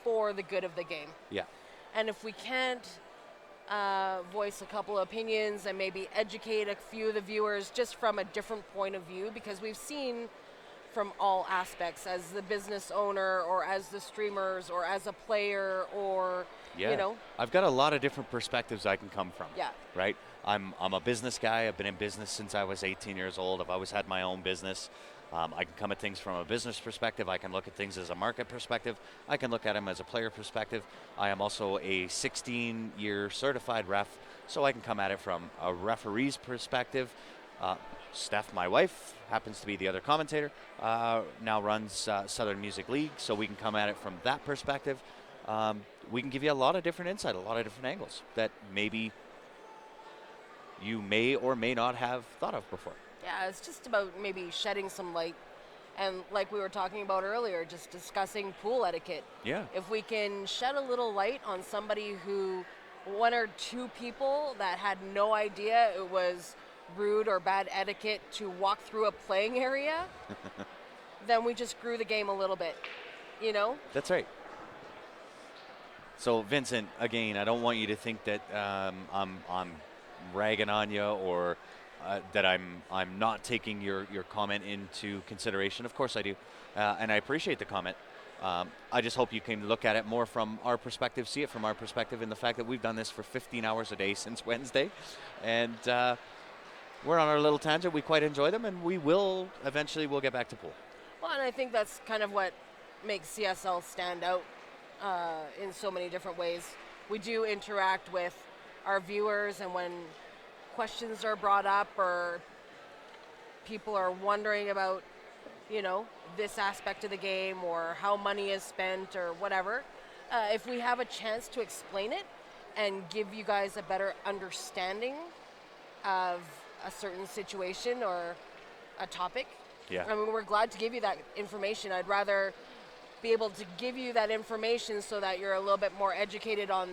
for the good of the game. Yeah. And if we can't voice a couple of opinions and maybe educate a few of the viewers just from a different point of view, because we've seen from all aspects, as the business owner or as the streamers or as a player or, I've got a lot of different perspectives I can come from. Yeah. Right? I'm a business guy. I've been in business since I was 18 years old. I've always had my own business. I can come at things from a business perspective. I can look at things as a market perspective. I can look at them as a player perspective. I am also a 16-year certified ref, so I can come at it from a referee's perspective. Steph, my wife, happens to be the other commentator, now runs Southern Music League, so we can come at it from that perspective. We can give you a lot of different insight, a lot of different angles that maybe you may or may not have thought of before. Yeah, it's just about maybe shedding some light. And like we were talking about earlier, just discussing pool etiquette. Yeah. If we can shed a little light on somebody one or two people that had no idea it was rude or bad etiquette to walk through a playing area, then we just grew the game a little bit, That's right. So, Vincent, again, I don't want you to think that I'm ragging on you or that I'm not taking your comment into consideration. Of course I do, and I appreciate the comment. I just hope you can look at it more from our perspective, see it from our perspective, in the fact that we've done this for 15 hours a day since Wednesday, and we're on our little tangent. We quite enjoy them, and we'll get back to pool. Well, and I think that's kind of what makes CSL stand out in so many different ways. We do interact with our viewers, and when questions are brought up or people are wondering about, this aspect of the game or how money is spent or whatever, if we have a chance to explain it and give you guys a better understanding of a certain situation or a topic, I mean, we're glad to give you that information. I'd rather be able to give you that information so that you're a little bit more educated on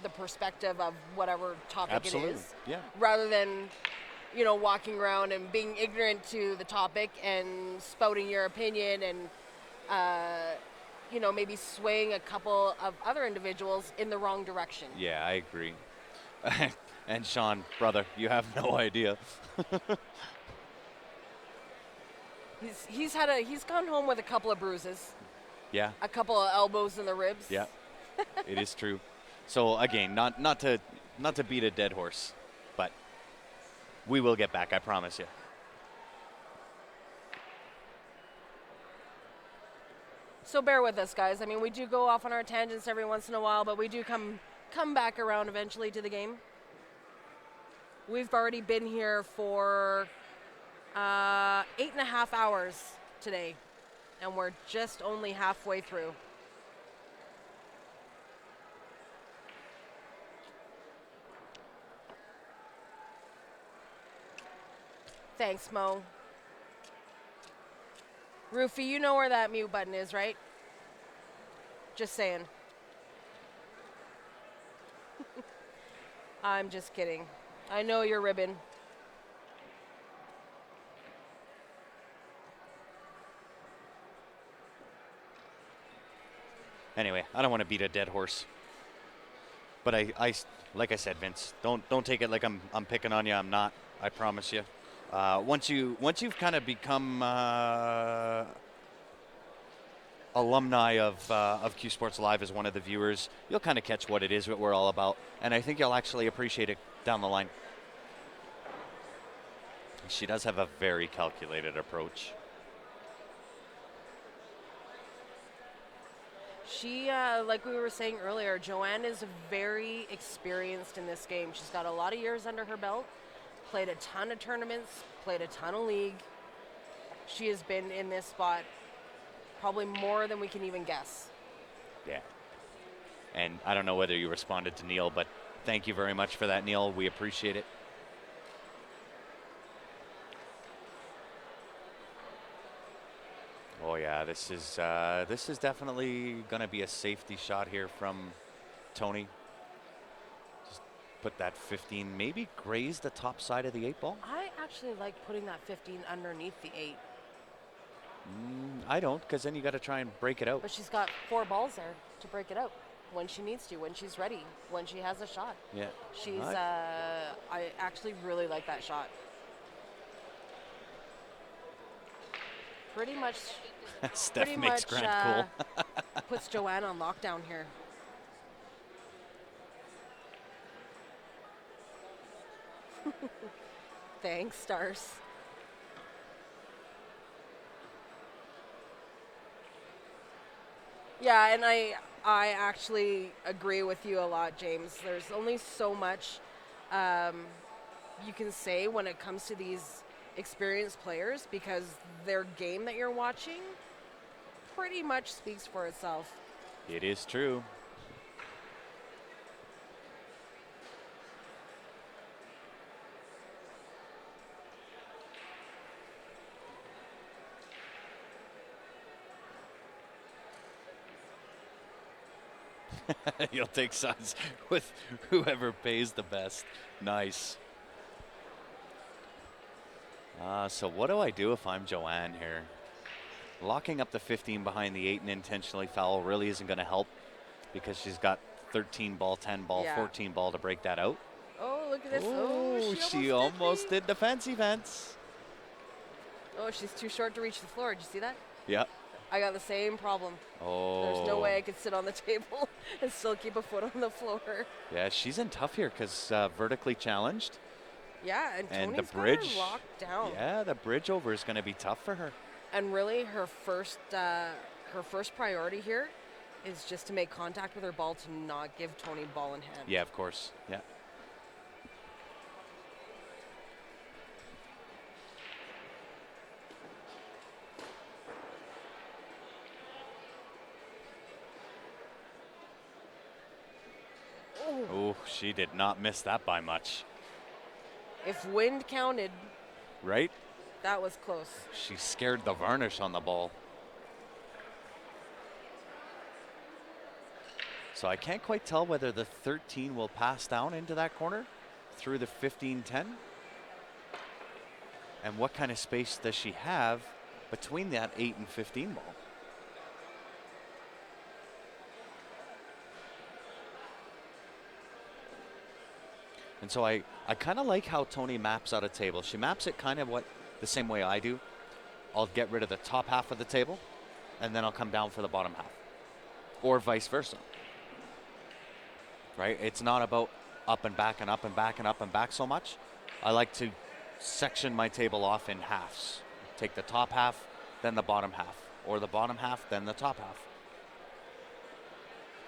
the perspective of whatever topic Absolutely. it is, Yeah. rather than walking around and being ignorant to the topic and spouting your opinion and, maybe swaying a couple of other individuals in the wrong direction. Yeah, I agree. And Sean, brother, you have no idea. He's gone home with a couple of bruises, Yeah, a couple of elbows in the ribs. yeah, it is true. So again, not to beat a dead horse, but we will get back, I promise you. So bear with us, guys. I mean, we do go off on our tangents every once in a while, but we do come back around eventually to the game. We've already been here for 8.5 hours today, and we're just only halfway through. Thanks, Mo. Roofy, you know where that mute button is, right? Just saying. I'm just kidding. I know you're ribbing. Anyway, I don't want to beat a dead horse. But I like I said, Vince, don't take it like I'm picking on you. I'm not. I promise you. Once you've kind of become alumni of Q Sports Live as one of the viewers, you'll kind of catch what it is, what we're all about, and I think you'll actually appreciate it down the line. She does have a very calculated approach. She, like we were saying earlier, Joanne is very experienced in this game. She's got a lot of years under her belt, played a ton of tournaments, played a ton of league. She has been in this spot probably more than we can even guess. Yeah. And I don't know whether you responded to Neil, but thank you very much for that, Neil. We appreciate it. Oh yeah, this is definitely going to be a safety shot here from Tony. Just put that 15, maybe graze the top side of the 8 ball. I actually like putting that 15 underneath the 8. I don't, because then you got to try and break it out. But she's got 4 balls there to break it out when she needs to, when she's ready, when she has a shot. Yeah. She's. I actually really like that shot. Pretty much. Steph pretty makes much, Grant cool. puts Joanne on lockdown here. Thanks, Stars. Yeah, and I actually agree with you a lot, James. There's only so much you can say when it comes to these experienced players because their game that you're watching pretty much speaks for itself. It is true. You'll take sides with whoever pays the best. Nice. So what do I do if I'm Joanne here? Locking up the 15 behind the 8 and intentionally foul really isn't going to help because she's got 13 ball, 10 ball, 14 ball to break that out. Oh, look at this. Oh, she almost did the fancy fence. Oh, she's too short to reach the floor. Did you see that? Yeah. I got the same problem. Oh. There's no way I could sit on the table and still keep a foot on the floor. Yeah, she's in tough here because vertically challenged. Yeah, and Tony's the bridge locked down. Yeah, the bridge over is going to be tough for her. And really, her first priority here is just to make contact with her ball to not give Tony ball in hand. Yeah, of course. Yeah. Oh, she did not miss that by much. If wind counted, right? That was close. She scared the varnish on the ball. So I can't quite tell whether the 13 will pass down into that corner through the 15-10. And what kind of space does she have between that 8 and 15 ball? And so I kind of like how Tony maps out a table. She maps it kind of the same way I do. I'll get rid of the top half of the table, and then I'll come down for the bottom half. Or vice versa. Right? It's not about up and back and up and back and up and back so much. I like to section my table off in halves. Take the top half, then the bottom half. Or the bottom half, then the top half.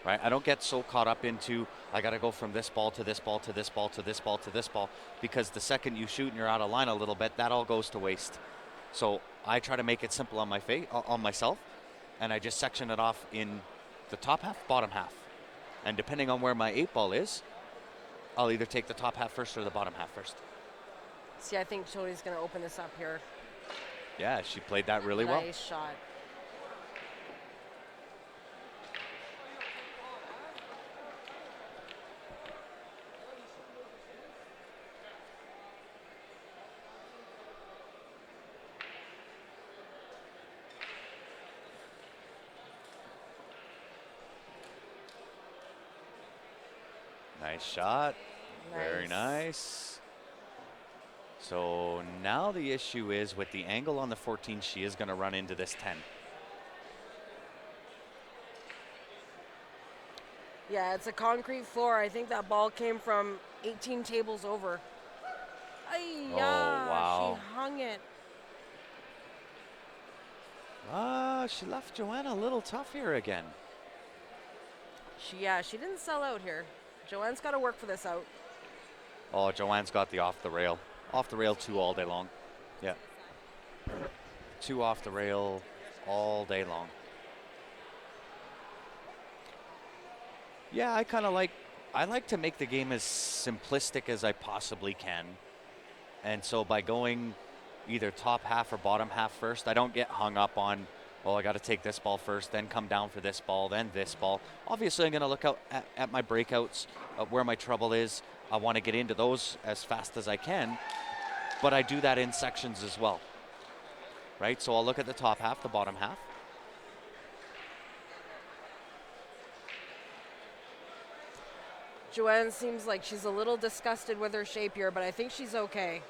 Right? I don't get so caught up into, I got to go from this ball to this ball to this ball to this ball to this ball, because the second you shoot and you're out of line a little bit, that all goes to waste. So I try to make it simple on on myself, and I just section it off in the top half, bottom half. And depending on where my 8 ball is, I'll either take the top half first or the bottom half first. See, I think Tony's going to open this up here. Yeah, she played that really well. Nice shot. Nice shot. Very nice. So now the issue is with the angle on the 14, she is going to run into this 10. Yeah, it's a concrete floor. I think that ball came from 18 tables over. Oh, wow. She hung it. She left Joanna a little tough here again. She didn't sell out here. Joanne's got to work for this out. Oh, Joanne's got the off the rail. Off the rail 2 all day long. Yeah. 2 off the rail all day long. Yeah, I like to make the game as simplistic as I possibly can. And so by going either top half or bottom half first, I don't get hung up on, oh, I got to take this ball first, then come down for this ball, then this ball. Obviously, I'm going to look out at my breakouts, where my trouble is. I want to get into those as fast as I can, but I do that in sections as well, right? So I'll look at the top half, the bottom half. Joanne seems like she's a little disgusted with her shape here, but I think she's okay.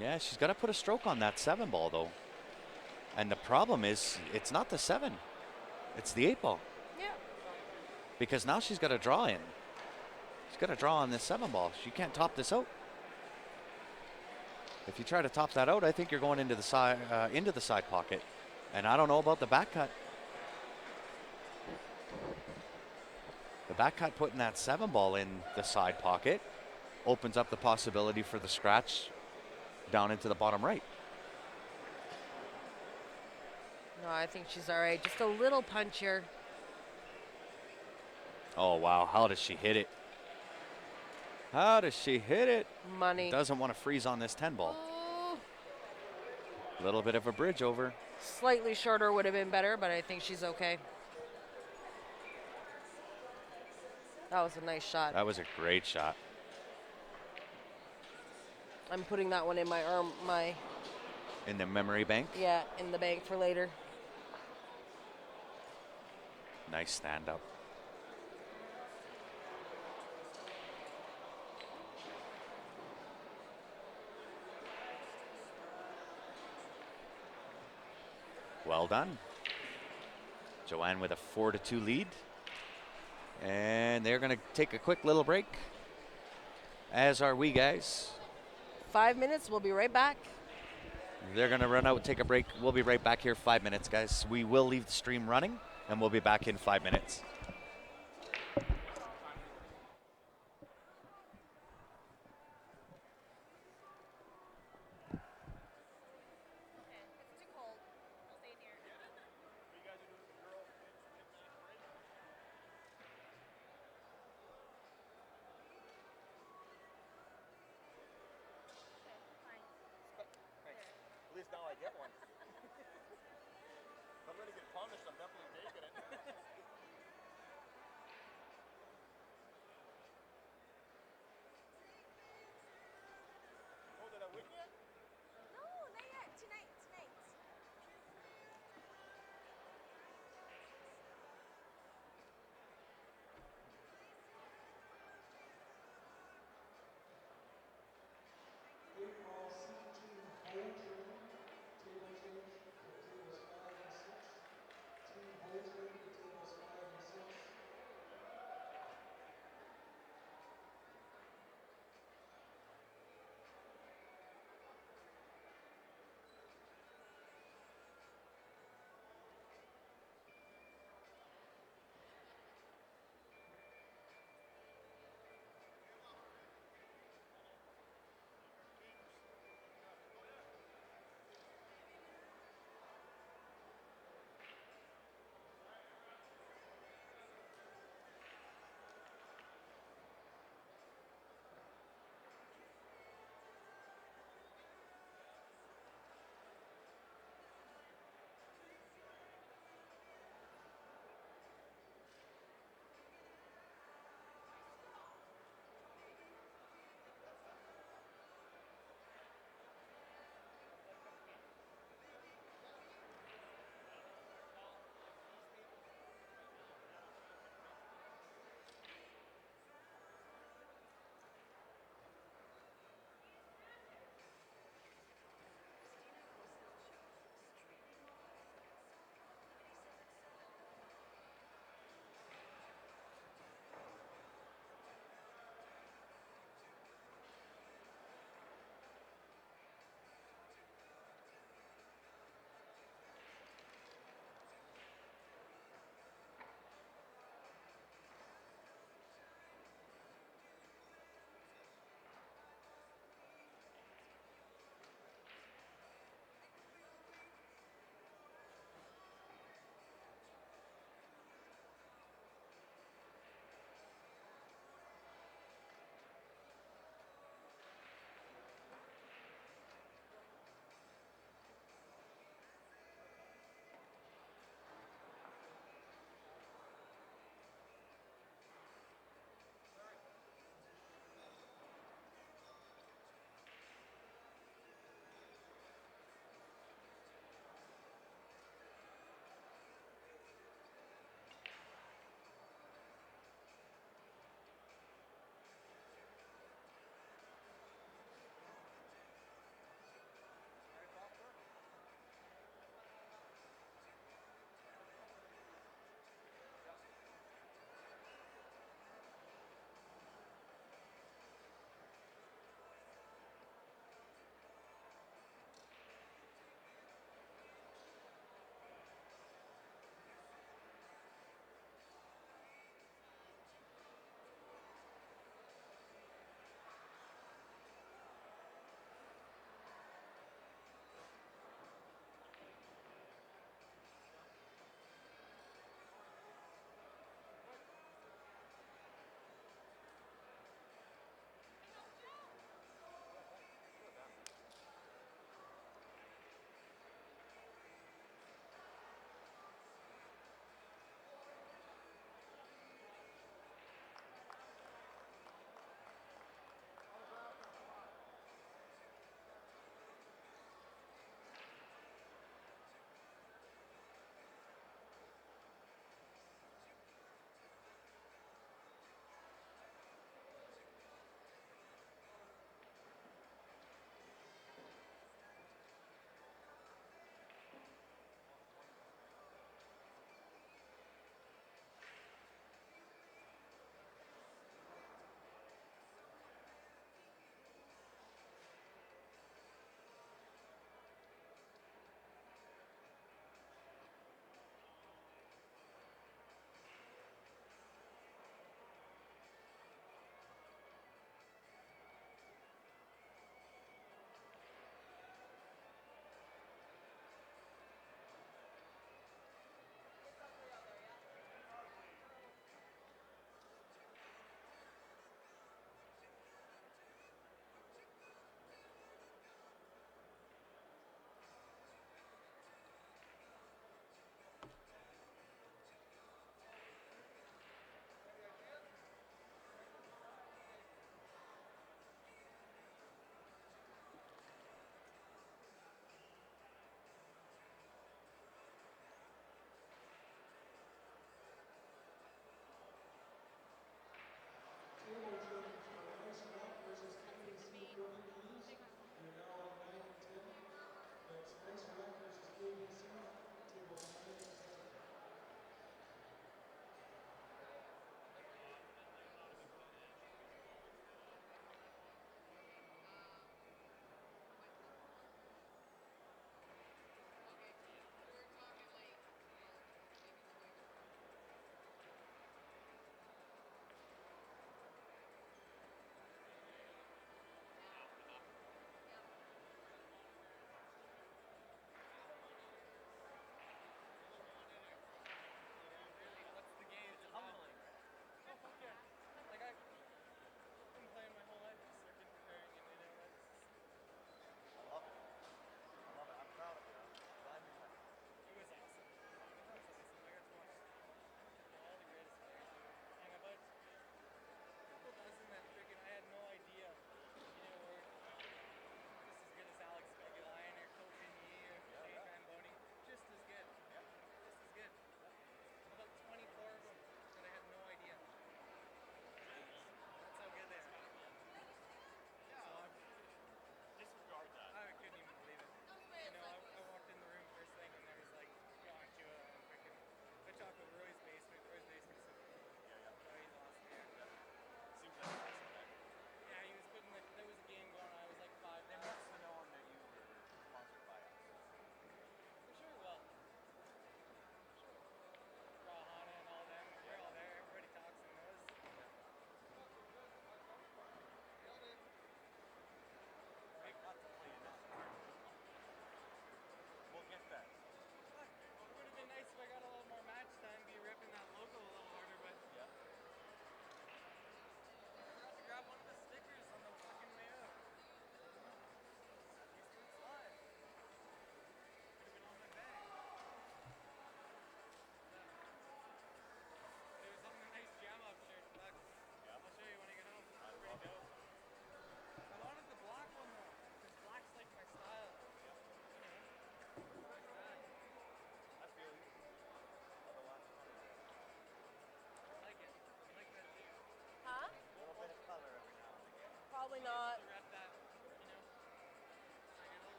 Yeah, she's got to put a stroke on that 7 ball, though. And the problem is, it's not the 7. It's the 8 ball. Yeah. Because now she's got to draw in. She's got to draw on this 7 ball. She can't top this out. If you try to top that out, I think you're going into the side pocket. And I don't know about the back cut. The back cut putting that 7 ball in the side pocket opens up the possibility for the scratch down into the bottom right. No, I think she's all right. Just a little punch here. Oh, wow. How does she hit it? How does she hit it? Money. Doesn't want to freeze on this 10 ball. A little bit of a bridge over. Slightly shorter would have been better, but I think she's okay. That was a nice shot. That was a great shot. I'm putting that one in my arm, in the memory bank. Yeah, in the bank for later. Nice stand up. Well done. Joanne with a 4-2 lead. And they're going to take a quick little break, as are we, guys. 5 minutes, we'll be right back. They're going to run out, take a break. We'll be right back here 5 minutes, guys. We will leave the stream running, and we'll be back in 5 minutes. At least now I get one. I'm going to get punished. I'm definitely taking it.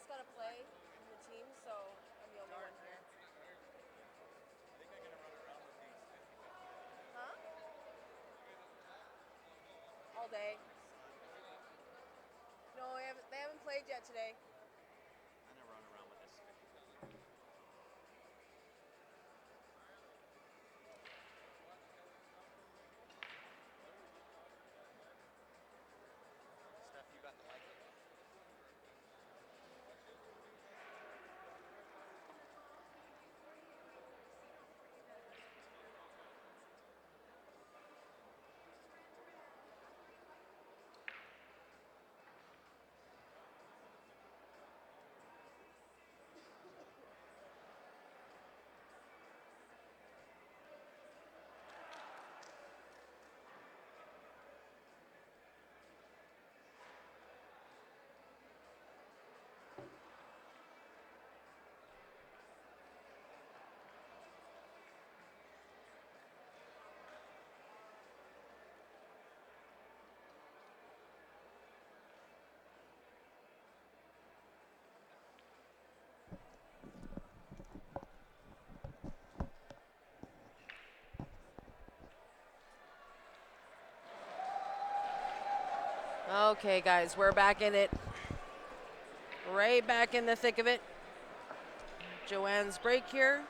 just got to play in the team, so I'm the only one here. Huh? All day. No, they haven't played yet today. I'm gonna run around with this. Steph, you got the mic. Okay, guys, we're back in it. Right back in the thick of it. Joanne's break here.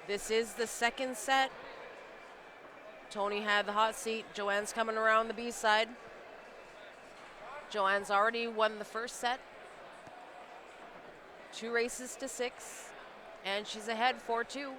This is the second set. Tony had the hot seat. Joanne's coming around the B side. Joanne's already won the first set. 2 races to 6. And she's ahead 4-2.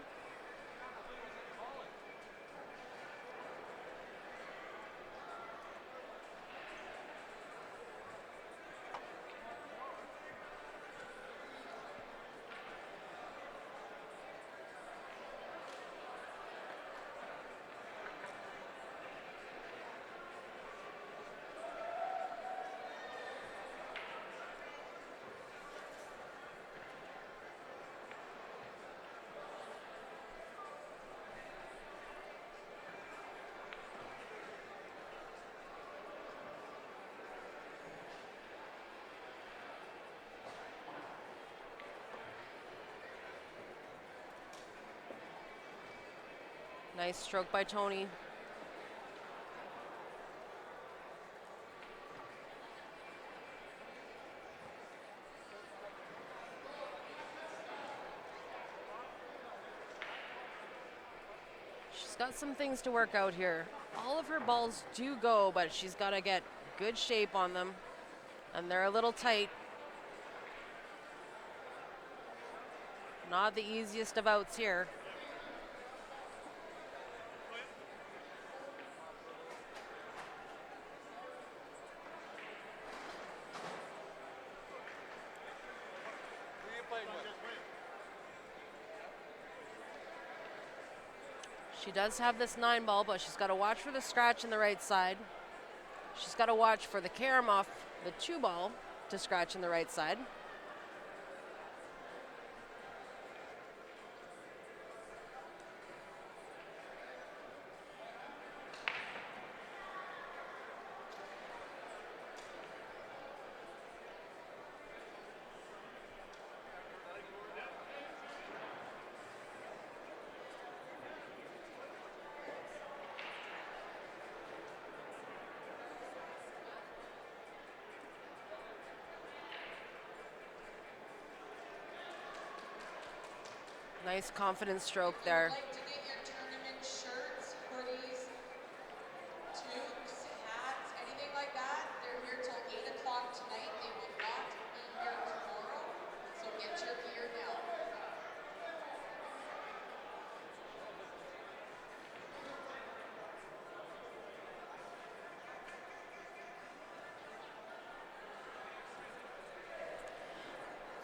Nice stroke by Tony. She's got some things to work out here. All of her balls do go, but she's got to get good shape on them. And they're a little tight. Not the easiest of outs here. She does have this 9 ball, but she's got to watch for the scratch in the right side. She's got to watch for the carom off the 2 ball to scratch in the right side. Nice confident stroke there. If you'd like to get your tournament shirts, hoodies, toques, hats, anything like that, they're here till 8 o'clock tonight. They will not be here tomorrow, so get your gear now.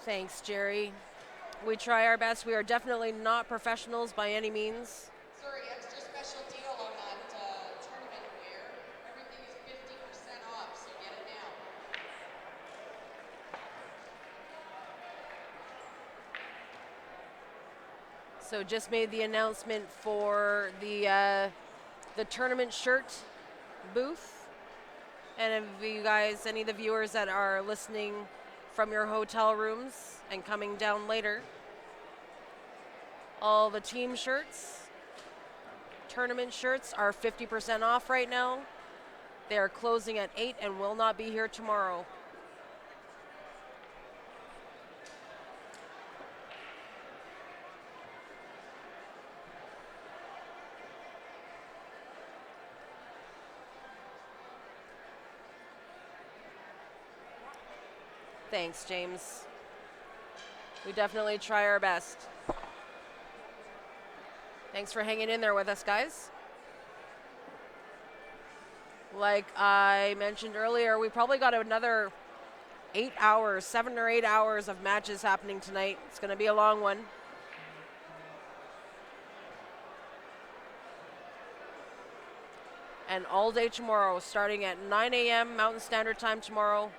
Thanks, Jerry. We try our best. We are definitely not professionals by any means. Sorry, extra special deal on that So just made the announcement for the tournament shirt booth. And if you guys, any of the viewers that are listening from your hotel rooms and coming down later, all the team shirts, tournament shirts are 50% off right now. They are closing at 8 and will not be here tomorrow. Thanks, James. We definitely try our best. Thanks for hanging in there with us, guys. Like I mentioned earlier, we probably got another 8 hours, 7 or 8 hours of matches happening tonight. It's going to be a long one. And all day tomorrow, starting at 9 a.m. Mountain Standard Time tomorrow.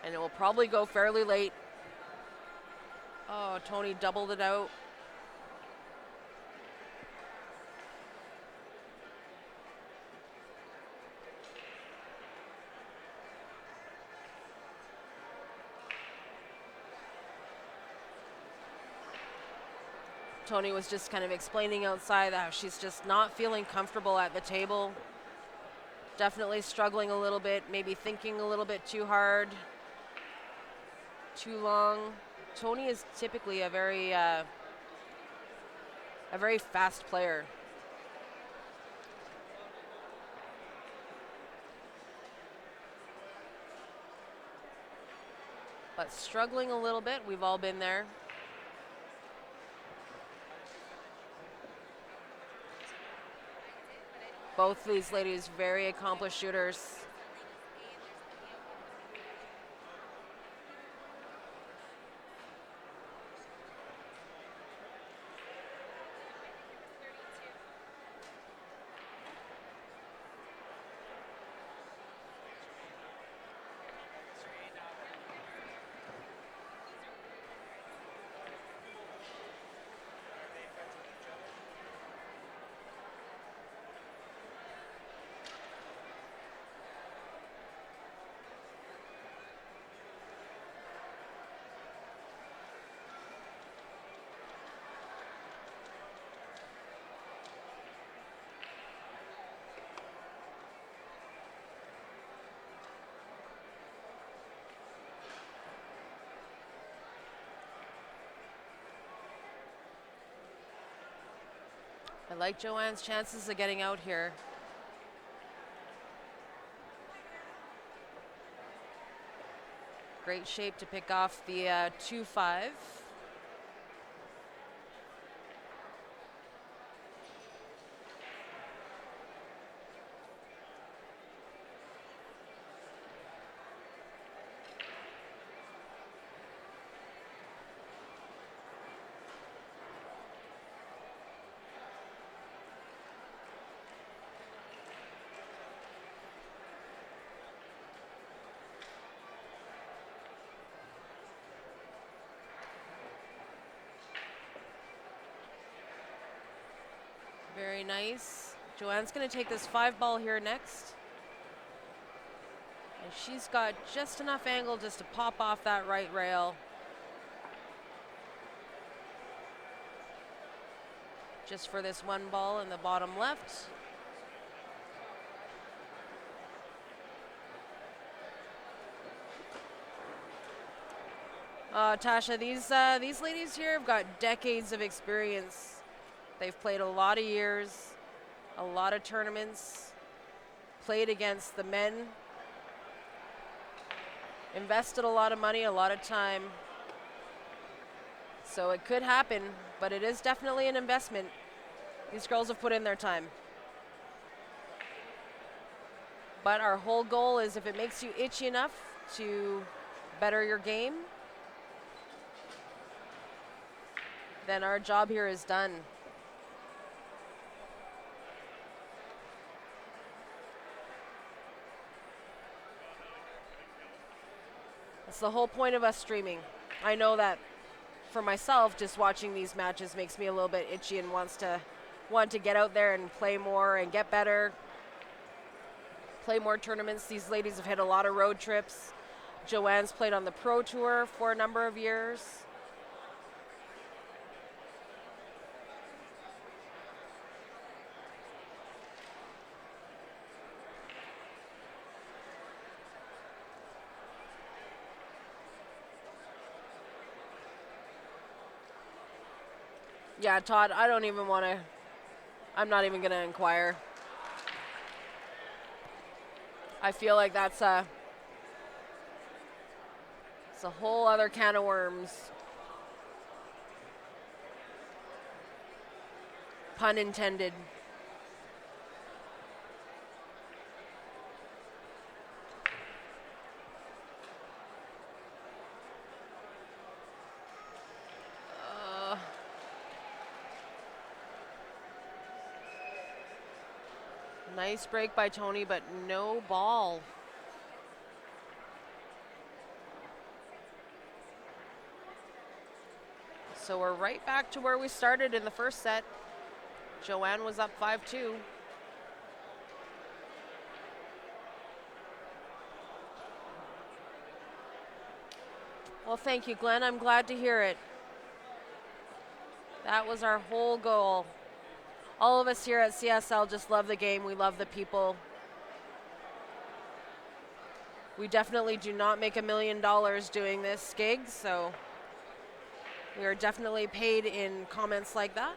And it will probably go fairly late. Oh, Tony doubled it out. Tony was just kind of explaining outside how she's just not feeling comfortable at the table. Definitely struggling a little bit, maybe thinking a little bit too hard, too long. Tony is typically a very fast player. But struggling a little bit, we've all been there. Both these ladies, very accomplished shooters. I like Joanne's chances of getting out here. Great shape to pick off the 2-5. Very nice. Joanne's going to take this 5 ball here next. And she's got just enough angle just to pop off that right rail. Just for this 1 ball in the bottom left. Tasha, these ladies here have got decades of experience. They've played a lot of years, a lot of tournaments, played against the men, invested a lot of money, a lot of time. So it could happen, but it is definitely an investment. These girls have put in their time. But our whole goal is if it makes you itchy enough to better your game, then our job here is done. That's the whole point of us streaming. I know that. for myself, just watching these matches makes me a little bit itchy and want to get out there and play more and get better, play more tournaments. These ladies have hit a lot of road trips. Joanne's played on the Pro Tour for a number of years. Yeah, Todd, I'm not even going to inquire. I feel like it's a whole other can of worms. Pun intended. Nice break by Tony, but no ball. So we're right back to where we started in the first set. Joanne was up 5-2. Well, thank you, Glenn. I'm glad to hear it. That was our whole goal. All of us here at CSL just love the game. We love the people. We definitely do not make $1 million doing this gig, so we are definitely paid in comments like that.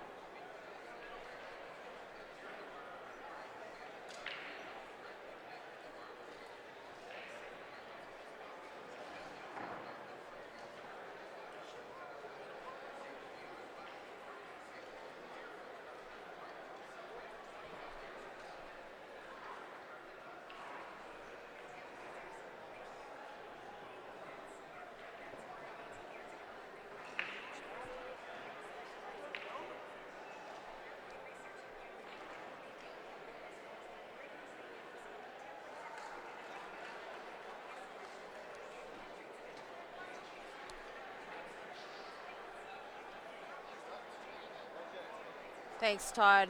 Thanks, Todd.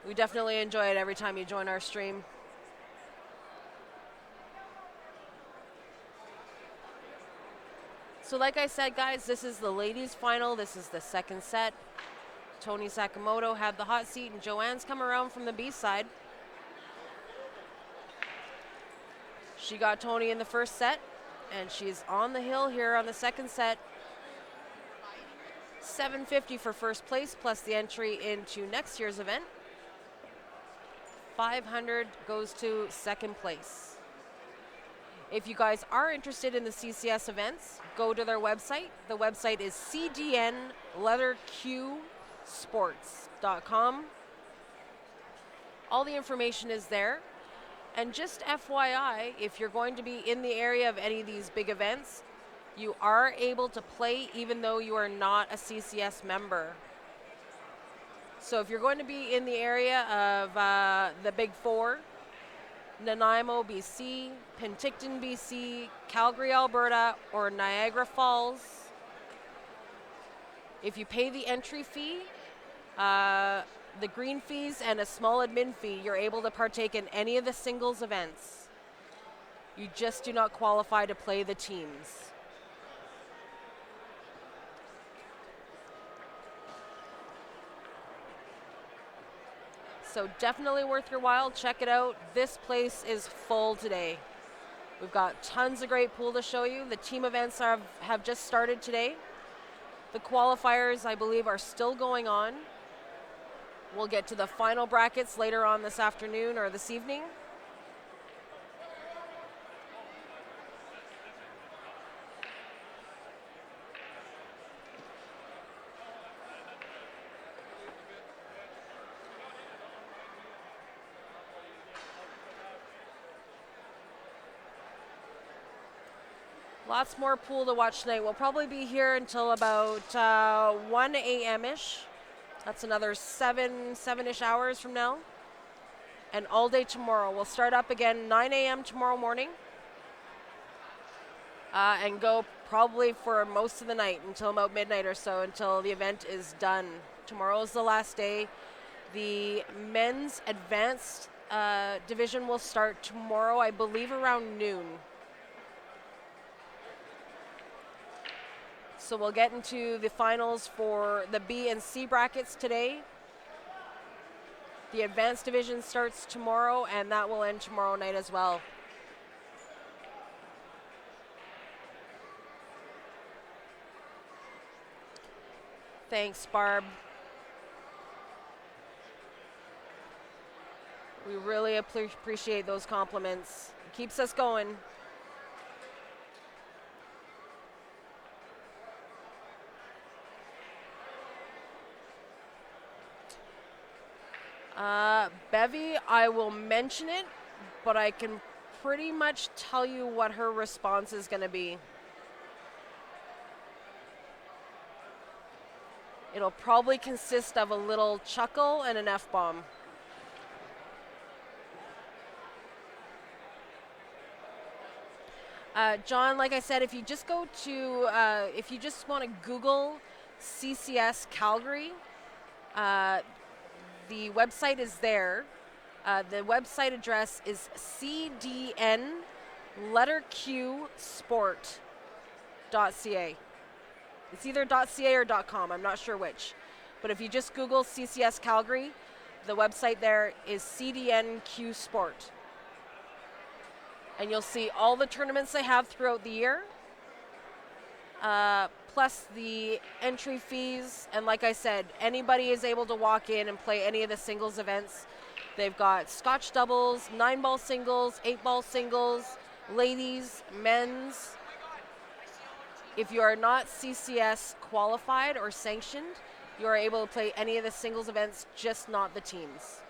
We definitely enjoy it every time you join our stream. So like I said, guys, this is the ladies' final. This is the second set. Tony Sakamoto had the hot seat, and Joanne's come around from the B side. She got Tony in the first set, and she's on the hill here on the second set. $750 for first place, plus the entry into next year's event. $500 goes to second place. If you guys are interested in the CCS events, go to their website. The website is cdnleatherqsports.com. All the information is there. And just FYI, if you're going to be in the area of any of these big events, you are able to play even though you are not a CCS member. So if you're going to be in the area of the Big Four, Nanaimo, BC, Penticton, BC, Calgary, Alberta, or Niagara Falls, if you pay the entry fee, the green fees, and a small admin fee, you're able to partake in any of the singles events. You just do not qualify to play the teams. So definitely worth your while. Check it out. This place is full today. We've got tons of great pool to show you. The team events have just started today. The qualifiers, I believe, are still going on. We'll get to the final brackets later on this afternoon or this evening. Lots more pool to watch tonight. We'll probably be here until about 1 a.m.-ish. That's another seven-ish hours from now. And all day tomorrow. We'll start up again 9 a.m. tomorrow morning. And go probably for most of the night until about midnight or so, until the event is done. Tomorrow is the last day. The men's advanced division will start tomorrow, I believe, around noon. So we'll get into the finals for the B and C brackets today. The advanced division starts tomorrow, and that will end tomorrow night as well. Thanks, Barb. We really appreciate those compliments. It keeps us going. Bevy, I will mention it, but I can pretty much tell you what her response is going to be. It'll probably consist of a little chuckle and an F-bomb. John, like I said, if you just go to, if you just want to Google CCS Calgary, the website is there. The website address is cdn letter Q sport.ca. It's either .ca or .com, I'm not sure which. But if you just Google CCS Calgary, the website there is CDNQ Sport. And you'll see all the tournaments they have throughout the year, plus the entry fees. And like I said, anybody is able to walk in and play any of the singles events. They've got Scotch doubles, 9-ball singles, 8-ball singles, ladies, men's. If you are not CCS qualified or sanctioned, you are able to play any of the singles events, just not the teams.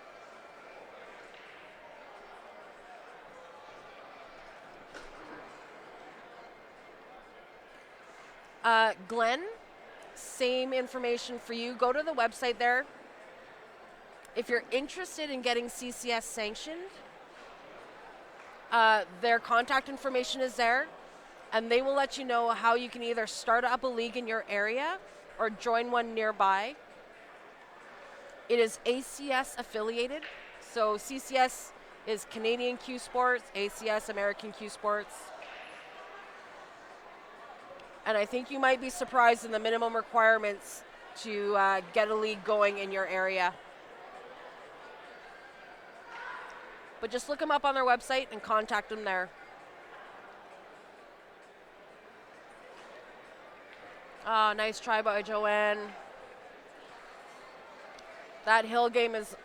Glenn, same information for you. Go to the website there. If you're interested in getting CCS sanctioned, their contact information is there, and they will let you know how you can either start up a league in your area or join one nearby. It is ACS affiliated, so CCS is Canadian Q Sports, ACS American Q Sports. And I think you might be surprised in the minimum requirements to get a league going in your area. But just look them up on their website and contact them there. Oh, nice try by Joanne. That hill game is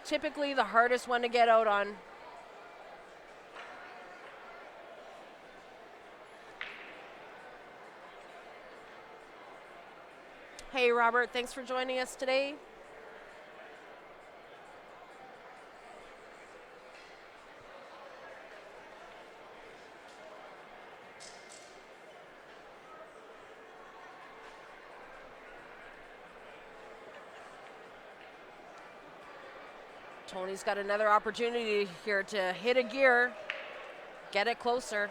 typically the hardest one to get out on. Hey, Robert, thanks for joining us today. Tony's got another opportunity here to hit a gear, get it closer.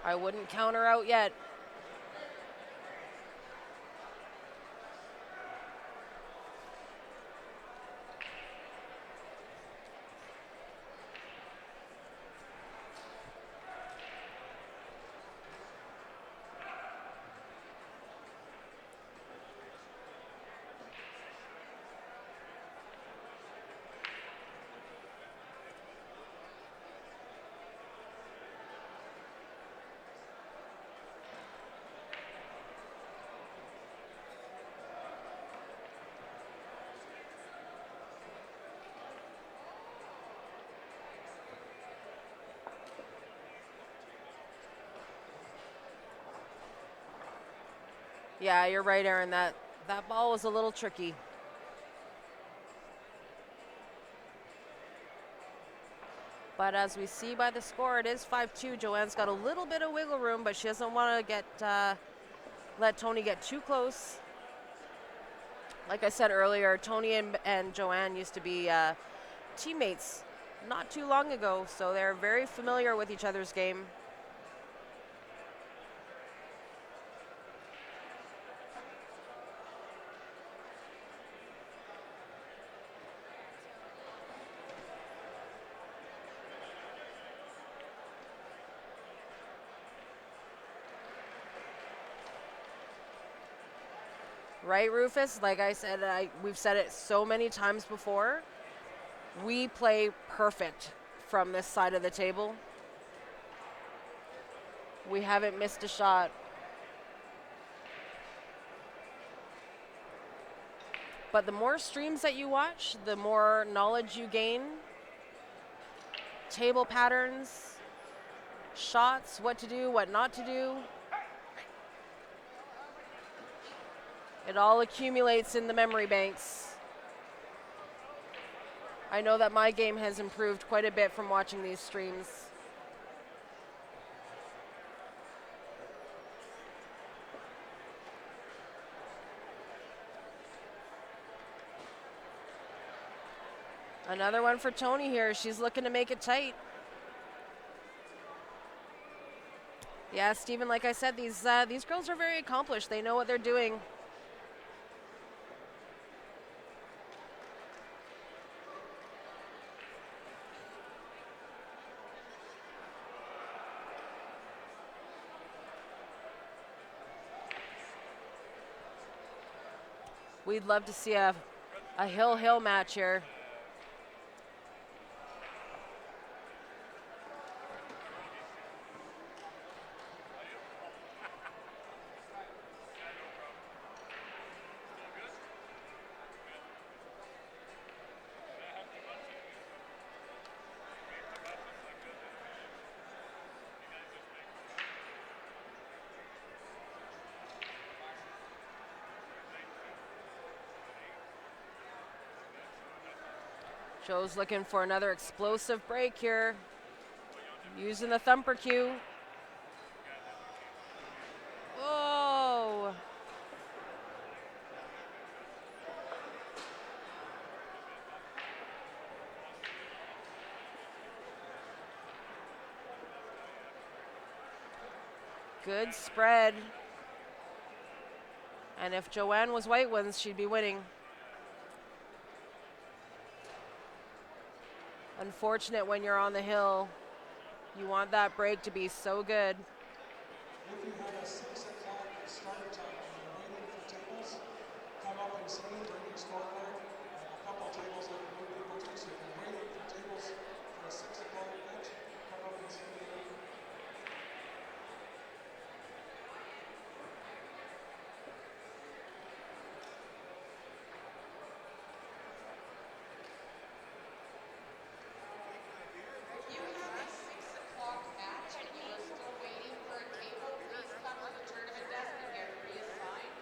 I wouldn't count her out yet. Yeah, you're right, Aaron. That ball was a little tricky. But as we see by the score, it is 5-2. Joanne's got a little bit of wiggle room, but she doesn't want to let Tony get too close. Like I said earlier, Tony and Joanne used to be teammates not too long ago, so they're very familiar with each other's game. Right, Rufus? Like I said, we've said it so many times before. We play perfect from this side of the table. We haven't missed a shot. But the more streams that you watch, the more knowledge you gain. Table patterns, shots, what to do, what not to do. It all accumulates in the memory banks. I know that my game has improved quite a bit from watching these streams. Another one for Tony here. She's looking to make it tight. Yeah, Stephen, like I said, these girls are very accomplished. They know what they're doing. We'd love to see a hill-hill match here. Joe's looking for another explosive break here. Using the thumper cue. Whoa. Good spread. And if Joanne was White Ones, she'd be winning. Unfortunate when you're on the hill. You want that break to be so good. If you have a 6 o'clock start time and you're waiting for tables, come up and see me, bring your scorecard, and a couple tables that we move people to. So if you're waiting for tables for a 6 o'clock match, come up and see me. If you have a 6 o'clock match and you are still waiting for a table, please come to the tournament desk and get reassigned.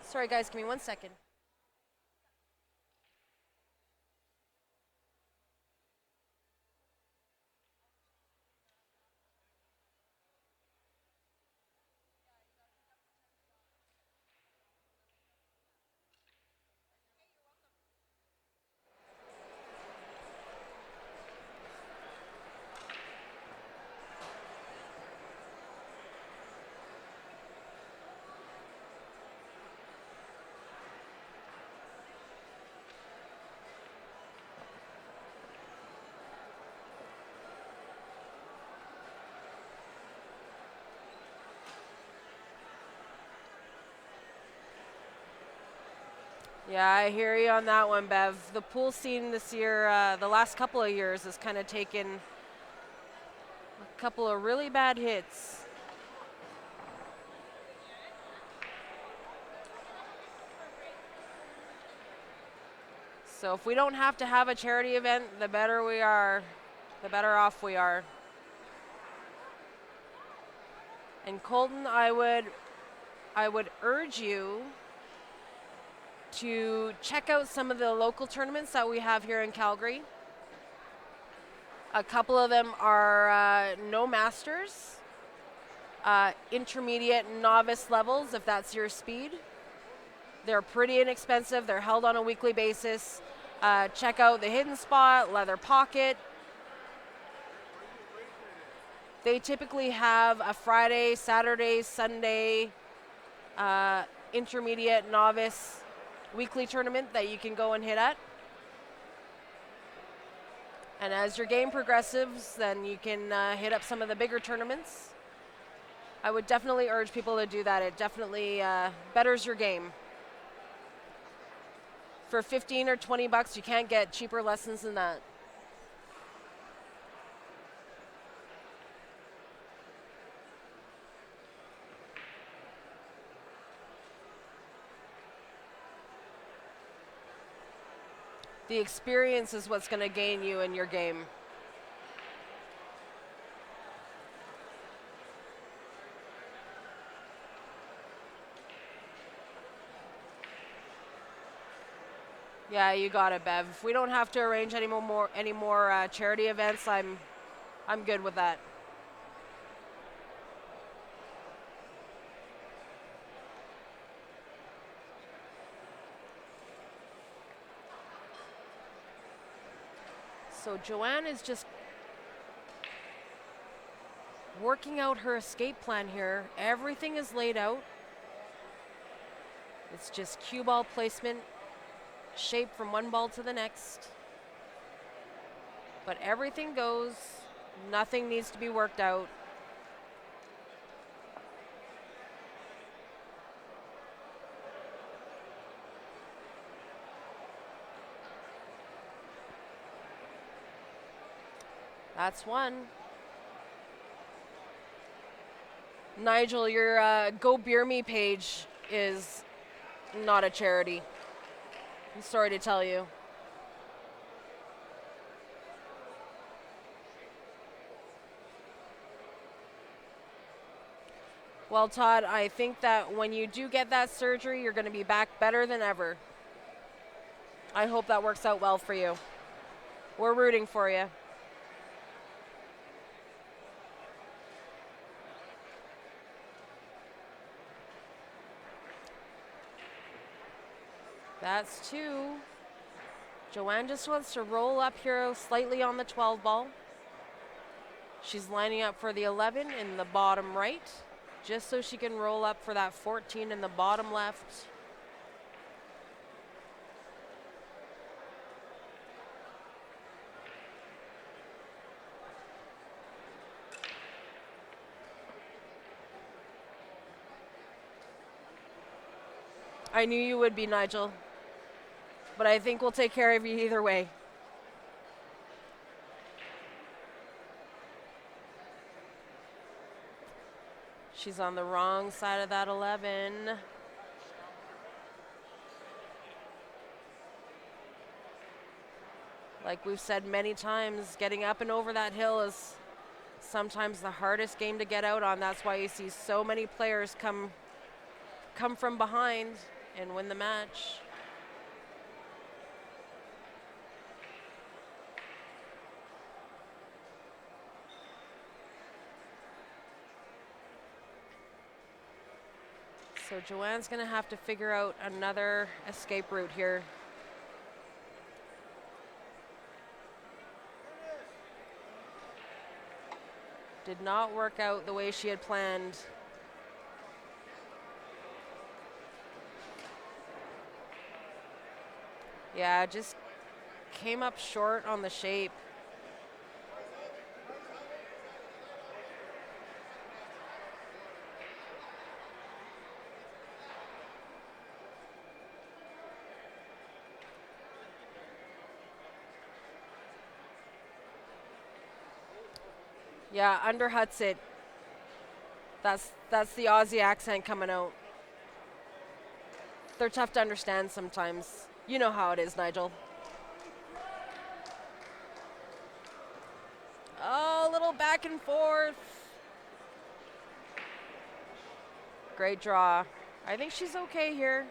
Sorry guys, give me 1 second. Yeah, I hear you on that one, Bev. The pool scene this year, the last couple of years, has kind of taken a couple of really bad hits. So if we don't have to have a charity event, the better we are, the better off we are. And Colton, I would urge you to check out some of the local tournaments that we have here in Calgary. A couple of them are no masters, intermediate novice levels, if that's your speed. They're pretty inexpensive. They're held on a weekly basis. Check out the Hidden Spot, Leather Pocket. They typically have a Friday, Saturday, Sunday, intermediate, novice, weekly tournament that you can go and hit at. And as your game progresses, then you can hit up some of the bigger tournaments. I would definitely urge people to do that. It definitely betters your game. For 15 or 20 bucks, you can't get cheaper lessons than that. The experience is what's going to gain you in your game. Yeah, you got it, Bev. If we don't have to arrange any more charity events, I'm good with that. So Joanne is just working out her escape plan here. Everything is laid out. It's just cue ball placement, shape from one ball to the next. But everything goes. Nothing needs to be worked out. That's one. Nigel, your Go Beer Me page is not a charity. I'm sorry to tell you. Well, Todd, I think that when you do get that surgery, you're going to be back better than ever. I hope that works out well for you. We're rooting for you. That's two. Joanne just wants to roll up here slightly on the 12 ball. She's lining up for the 11 in the bottom right, just so she can roll up for that 14 in the bottom left. I knew you would be, Nigel. But I think we'll take care of you either way. She's on the wrong side of that 11. Like we've said many times, getting up and over that hill is sometimes the hardest game to get out on. That's why you see so many players come from behind and win the match. So Joanne's going to have to figure out another escape route here. Did not work out the way she had planned. Yeah, just came up short on the shape. Yeah, underhuts it. That's the Aussie accent coming out. They're tough to understand sometimes. You know how it is, Nigel. Oh, a little back and forth. Great draw. I think she's okay here.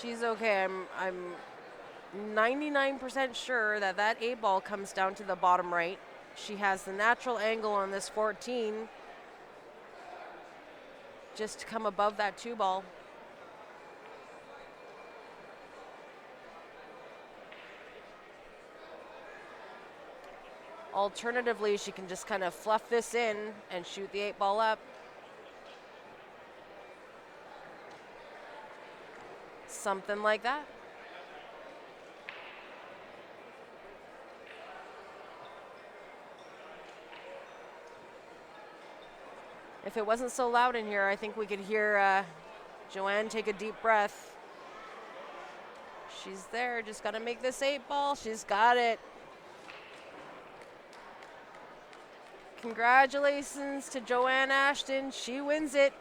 She's okay. I'm 99% sure that that 8 ball comes down to the bottom right. She has the natural angle on this 14 just to come above that 2 ball. Alternatively, she can just kind of fluff this in and shoot the 8 ball up. Something like that. If it wasn't so loud in here, I think we could hear Joanne take a deep breath. She's there, just got to make this 8 ball. She's got it. Congratulations to Joanne Ashton. She wins it.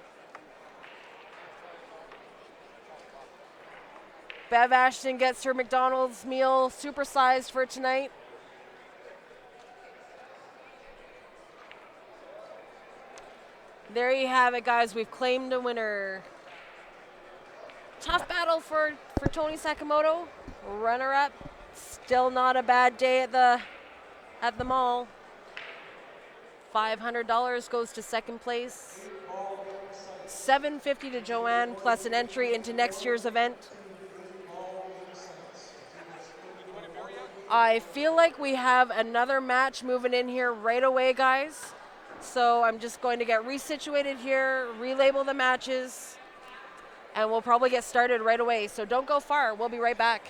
Bev Ashton gets her McDonald's meal supersized for tonight. There you have it, guys. We've claimed a winner. Tough battle for Tony Sakamoto. Runner-up. Still not a bad day at the mall. $500 goes to second place. $750 to Joanne, plus an entry into next year's event. I feel like we have another match moving in here right away, guys. So I'm just going to get resituated here, relabel the matches, and we'll probably get started right away. So don't go far. We'll be right back.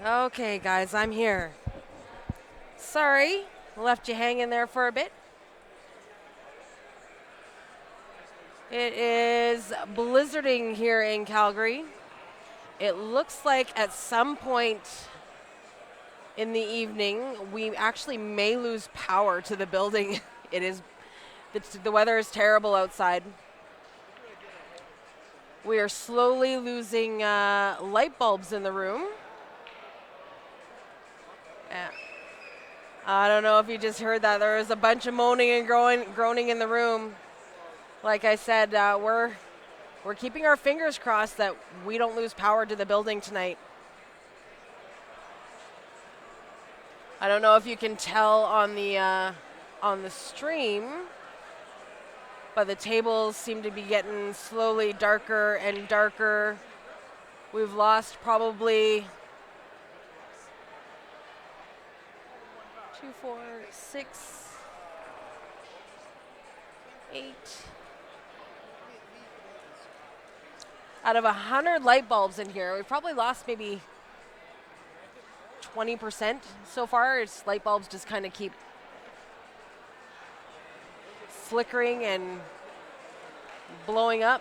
Okay, guys, I'm here. Sorry, left you hanging there for a bit. It is blizzarding here in Calgary. It looks like at some point in the evening, we actually may lose power to the building. It is, the weather is terrible outside. We are slowly losing light bulbs in the room. I don't know if you just heard that. There was a bunch of moaning and groaning in the room. Like I said, we're keeping our fingers crossed that we don't lose power to the building tonight. I don't know if you can tell on the stream, but the tables seem to be getting slowly darker and darker. We've lost probably 2, 4, 6, 8. Out of 100 light bulbs in here, we've probably lost maybe 20% so far. It's light bulbs just kind of keep flickering and blowing up.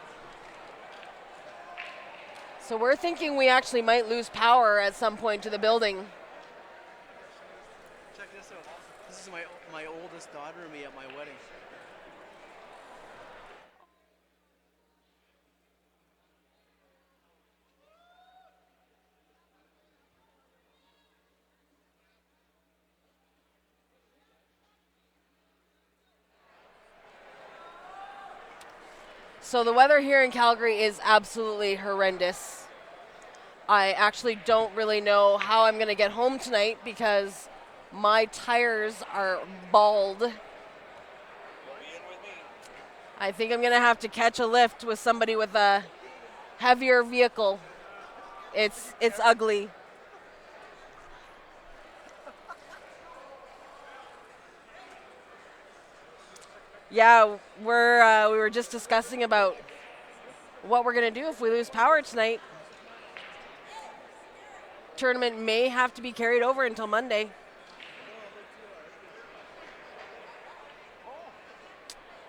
So we're thinking we actually might lose power at some point to the building. Check this out. This is my oldest daughter and me at my wedding. So the weather here in Calgary is absolutely horrendous. I actually don't really know how I'm going to get home tonight because my tires are bald. I think I'm going to have to catch a lift with somebody with a heavier vehicle. It's ugly. Yeah, we were just discussing about what we're going to do if we lose power tonight. Tournament may have to be carried over until Monday.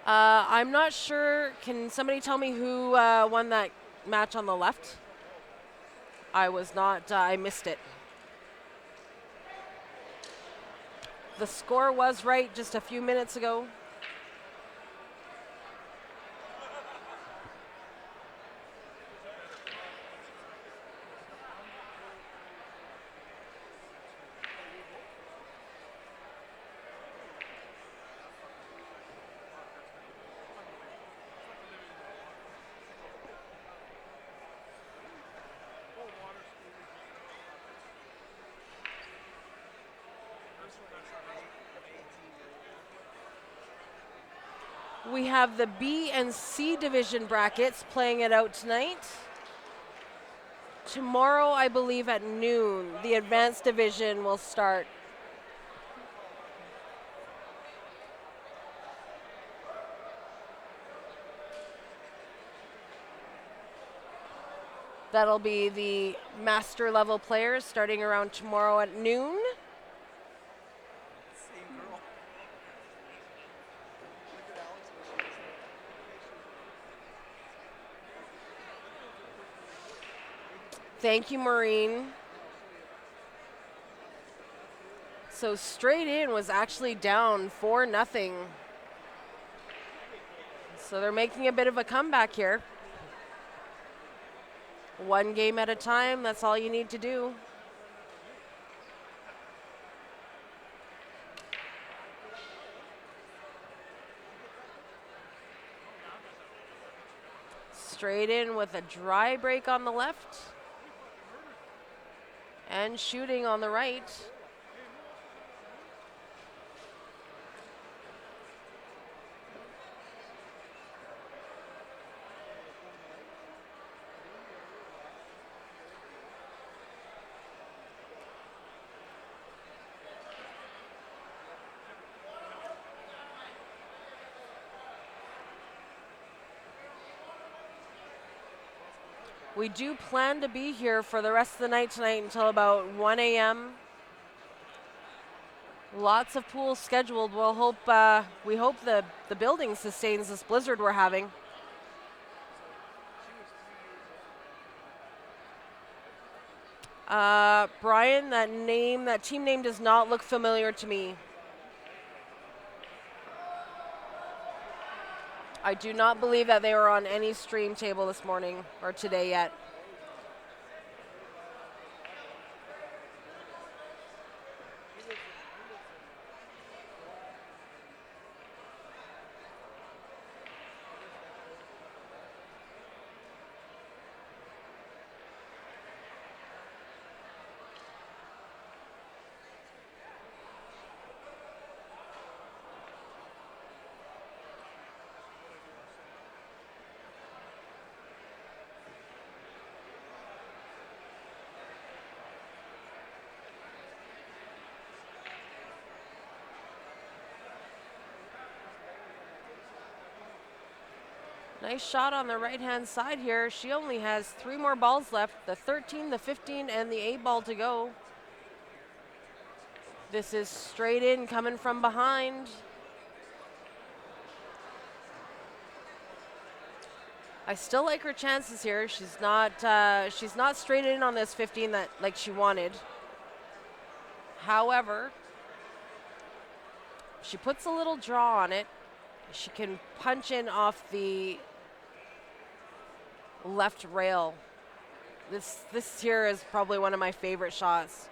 I'm not sure. Can somebody tell me who won that match on the left? I was not, I missed it. The score was right just a few minutes ago. We have the B and C division brackets playing it out tonight. Tomorrow, I believe at noon, the advanced division will start. That'll be the master level players starting around tomorrow at noon. Same girl. Look at Alex. Thank you, Maureen. So straight in was actually down 4-0. So they're making a bit of a comeback here. One game at a time, that's all you need to do. Straight in with a dry break on the left. And shooting on the right. We do plan to be here for the rest of the night tonight until about 1 a.m. Lots of pools scheduled. We hope the building sustains this blizzard we're having. Brian, that team name does not look familiar to me. I do not believe that they were on any stream table this morning or today yet. Nice shot on the right-hand side here. She only has 3 more balls left, the 13, the 15, and the 8 ball to go. This is straight in, coming from behind. I still like her chances here. She's not straight in on this 15 that like she wanted. However, she puts a little draw on it. She can punch in off the left rail. This here is probably one of my favorite shots.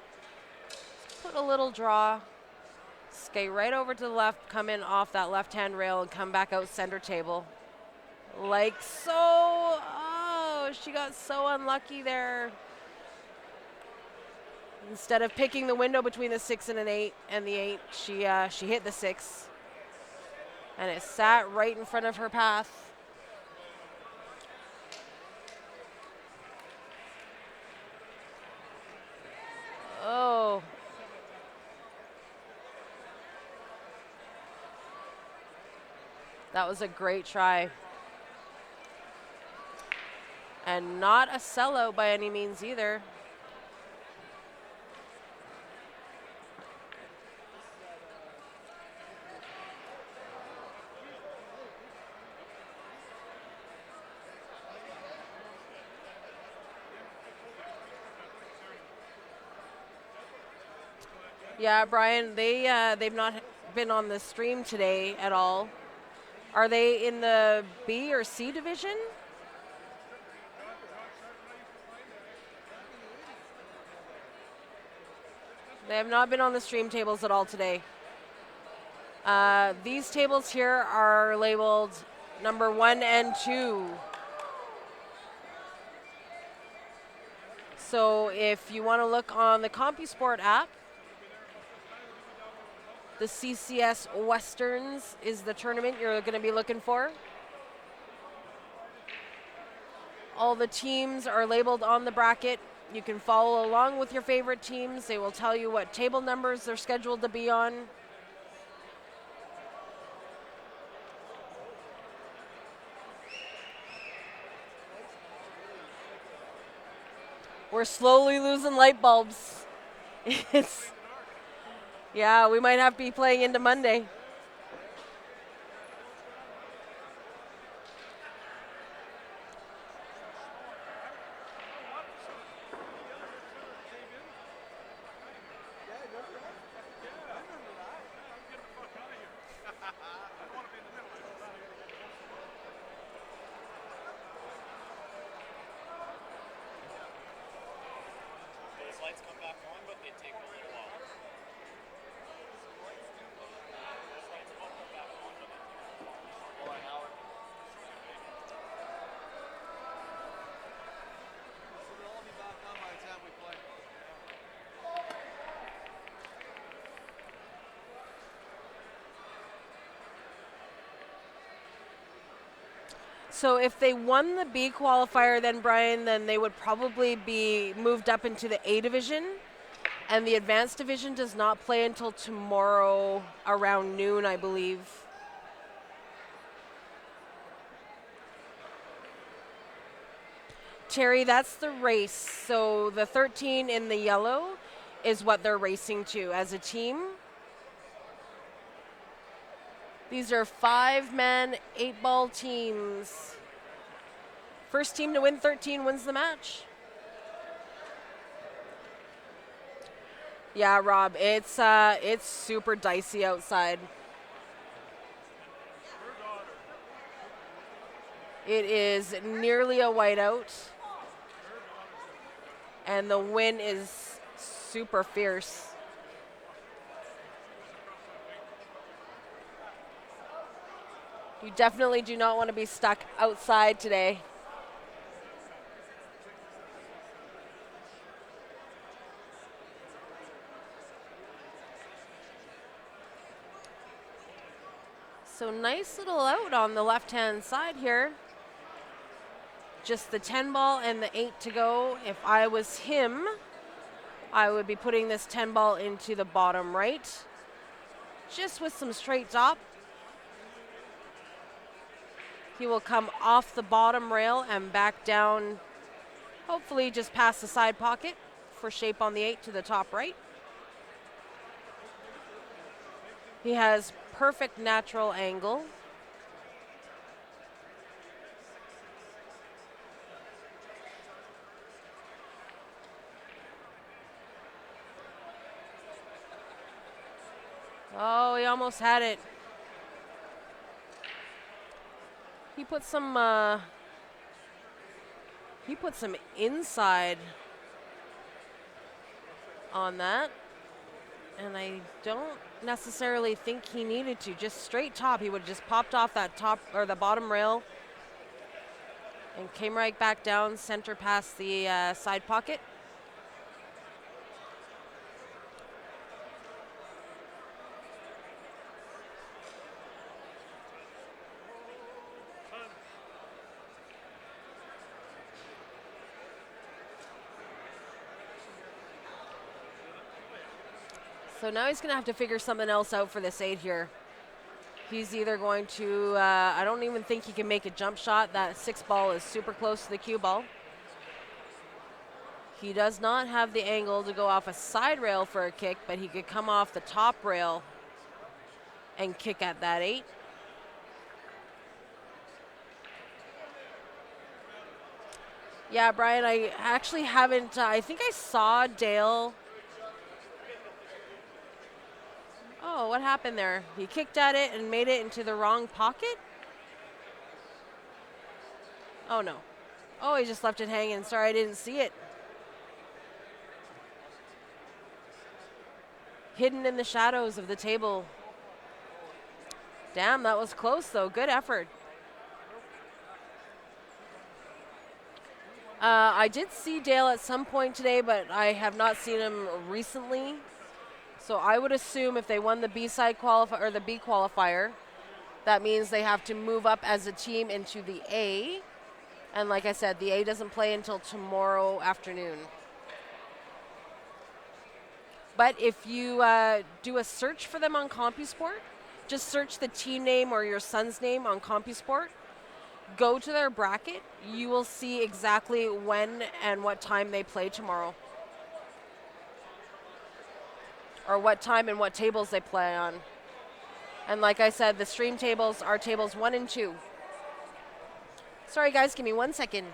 Put a little draw, skate right over to the left, come in off that left-hand rail and come back out center table. Like so. Oh, she got so unlucky there. Instead of picking the window between the 6 and an 8 and the 8, she hit the 6. And it sat right in front of her path. Oh. That was a great try. And not a sellout by any means either. Yeah, Brian, they've not been on the stream today at all. Are they in the B or C division? They have not been on the stream tables at all today. These tables here are labeled number 1 and 2. So if you want to look on the CompuSport app, the CCS Westerns is the tournament you're going to be looking for. All the teams are labeled on the bracket. You can follow along with your favorite teams. They will tell you what table numbers they're scheduled to be on. We're slowly losing light bulbs. Yeah, we might have to be playing into Monday. Those lights come back on, but they take a little while. So if they won the B qualifier, then Brian, then they would probably be moved up into the A division. And the advanced division does not play until tomorrow around noon, I believe. Terry, that's the race. So the 13 in the yellow is what they're racing to as a team. These are 5-man, 8-ball teams. First team to win 13 wins the match. Yeah, Rob, it's super dicey outside. It is nearly a whiteout. And the wind is super fierce. You definitely do not want to be stuck outside today. So nice little out on the left-hand side here. Just the 10 ball and the 8 to go. If I was him, I would be putting this 10 ball into the bottom right. Just with some straight top. He will come off the bottom rail and back down, hopefully just past the side pocket for shape on the 8 to the top right. He has perfect natural angle. Oh, he almost had it. He put some inside on that. And I don't necessarily think he needed to. Just straight top, he would have just popped off that top or the bottom rail and came right back down, center past the side pocket. So now he's going to have to figure something else out for this 8 here. He's either going to, I don't even think he can make a jump shot. That 6 ball is super close to the cue ball. He does not have the angle to go off a side rail for a kick, but he could come off the top rail and kick at that 8. Yeah, Brian, I actually haven't, I think I saw Dale. Oh, what happened there? He kicked at it and made it into the wrong pocket? Oh, no. Oh, he just left it hanging. Sorry, I didn't see it. Hidden in the shadows of the table. Damn, that was close, though. Good effort. I did see Dale at some point today, but I have not seen him recently. So I would assume if they won the B-side qualifier or the B qualifier, that means they have to move up as a team into the A. And like I said, the A doesn't play until tomorrow afternoon. But if you do a search for them on CompuSport, just search the team name or your son's name on CompuSport, go to their bracket, you will see exactly when and what time they play tomorrow. Or what time and what tables they play on. And like I said, the stream tables are tables 1 and 2. Sorry guys, give me 1 second.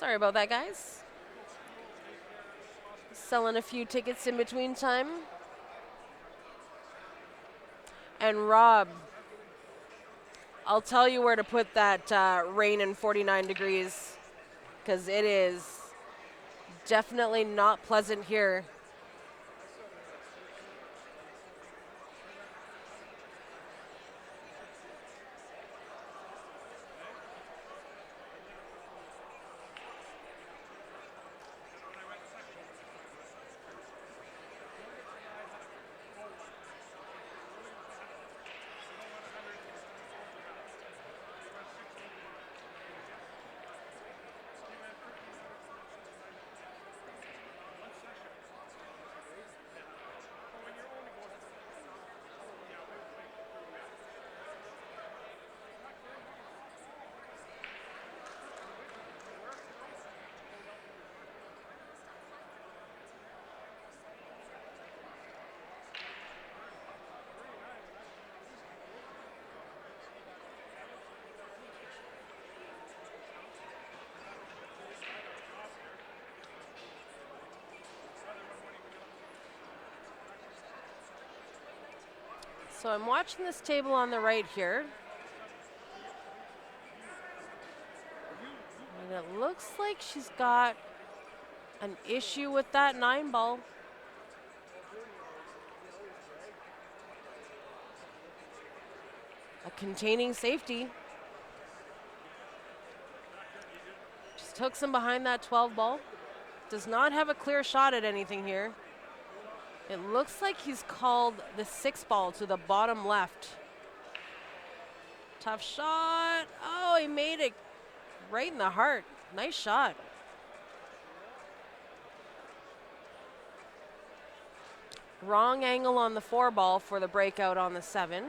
Sorry about that, guys. Selling a few tickets in between time. And Rob, I'll tell you where to put that rain and 49 degrees, because it is definitely not pleasant here. So I'm watching this table on the right here. And it looks like she's got an issue with that 9 ball. A containing safety. Just hooks him behind that 12 ball. Does not have a clear shot at anything here. It looks like he's called the 6 ball to the bottom left. Tough shot. Oh, he made it right in the heart. Nice shot. Wrong angle on the 4 ball for the breakout on the 7.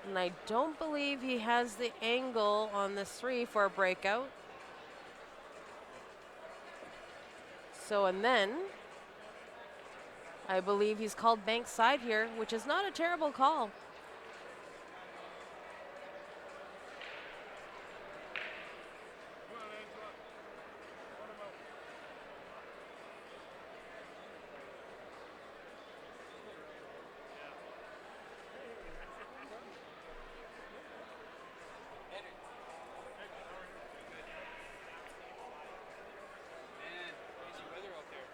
And I don't believe he has the angle on the 3 for a breakout. So, and then I believe he's called bank side here, which is not a terrible call. Man, crazy weather out there.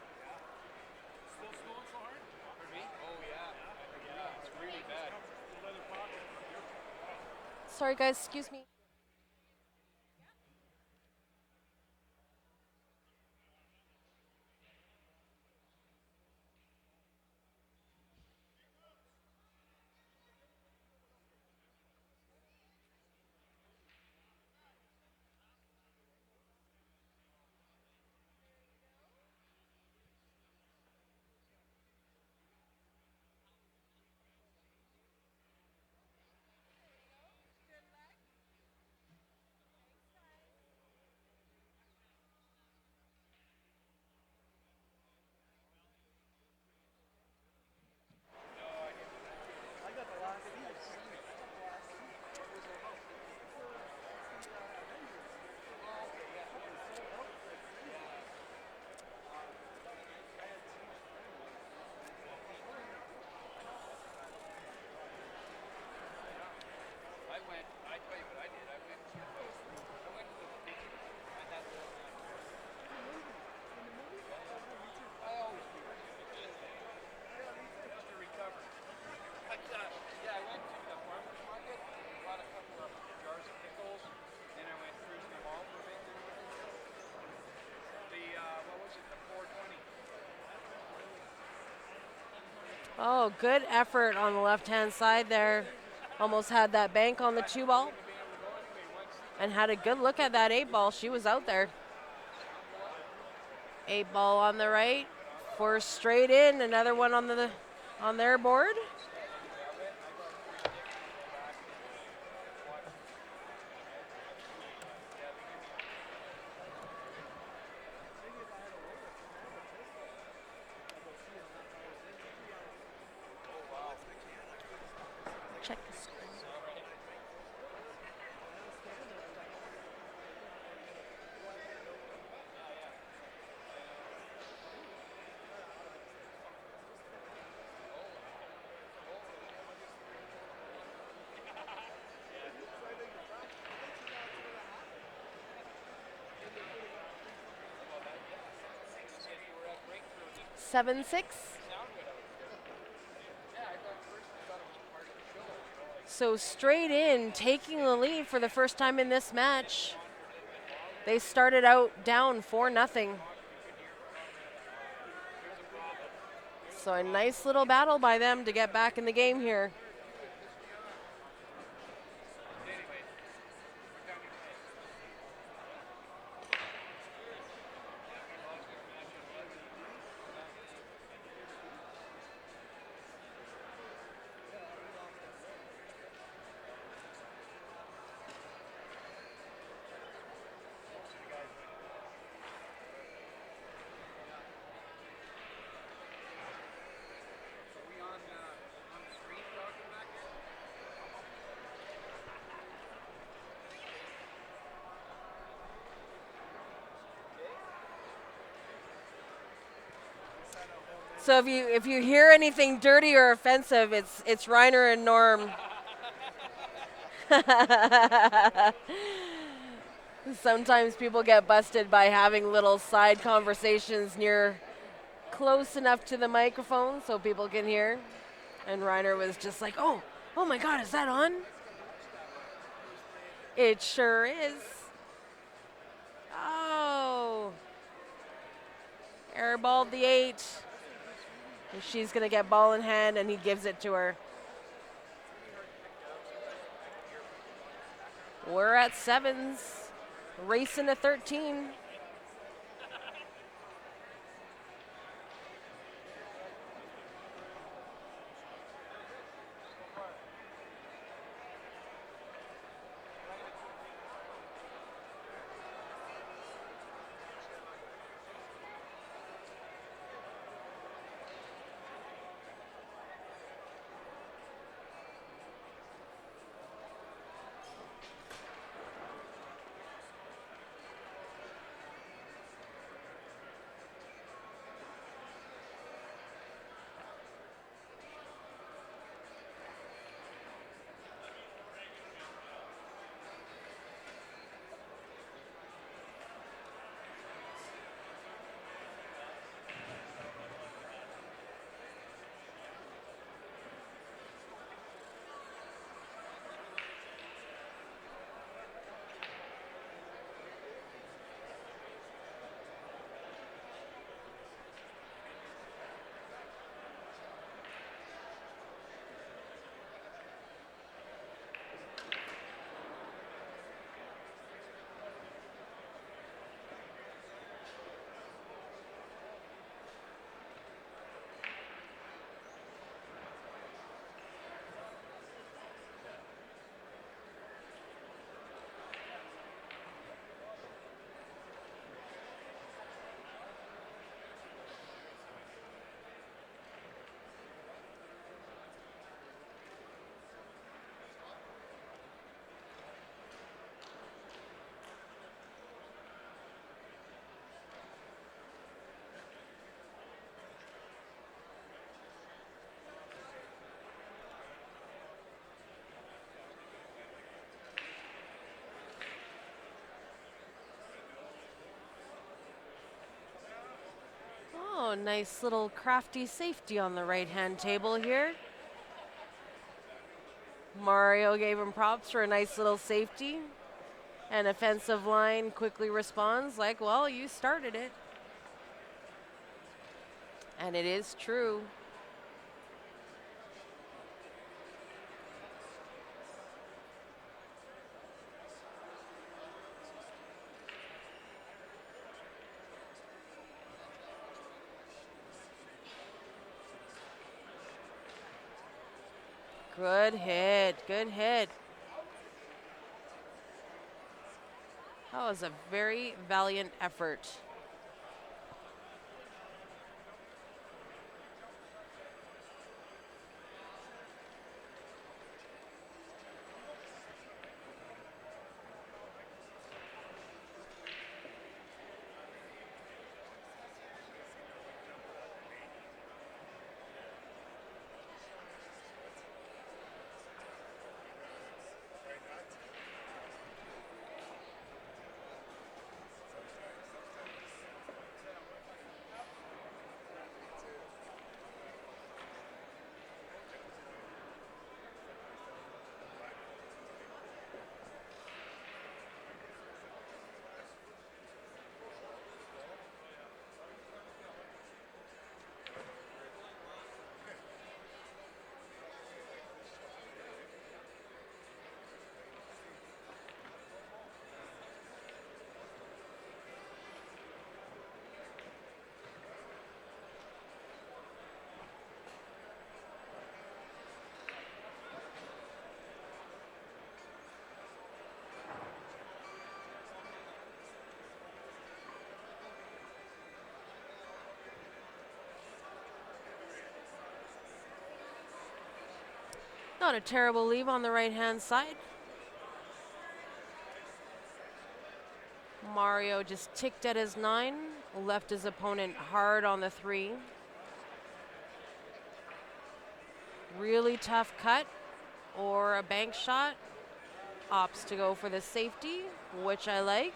Still snowing so hard? For me? Oh yeah. Yeah, it's really bad. Sorry, guys, excuse me. I tell you what I did. I went to the beach. I had the I always do it. Just to recover. Yeah, I went to the farmer's market, bought a couple of jars of pickles, then I went cruising the mall for a bit. What was it, the 420? Oh, good effort on the left-hand side there. Almost had that bank on the 2 ball. And had a good look at that 8 ball. She was out there. 8 ball on the right. 4 straight in. Another one on their board. 7-6. So straight in, taking the lead for the first time in this match. They started out down 4-0. So a nice little battle by them to get back in the game here. So if you hear anything dirty or offensive, it's Reiner and Norm. Sometimes people get busted by having little side conversations near close enough to the microphone so people can hear. And Reiner was just like, oh my God, is that on? It sure is. Oh. Airballed the 8. And she's going to get ball in hand, and he gives it to her. We're at 7s, racing to 13. Oh, nice little crafty safety on the right-hand table here. Mario gave him props for a nice little safety. And offensive line quickly responds like, well, you started it. And it is true. Good hit, good hit. That was a very valiant effort. Not a terrible leave on the right-hand side. Mario just ticked at his 9, left his opponent hard on the 3. Really tough cut or a bank shot. Opts to go for the safety, which I like.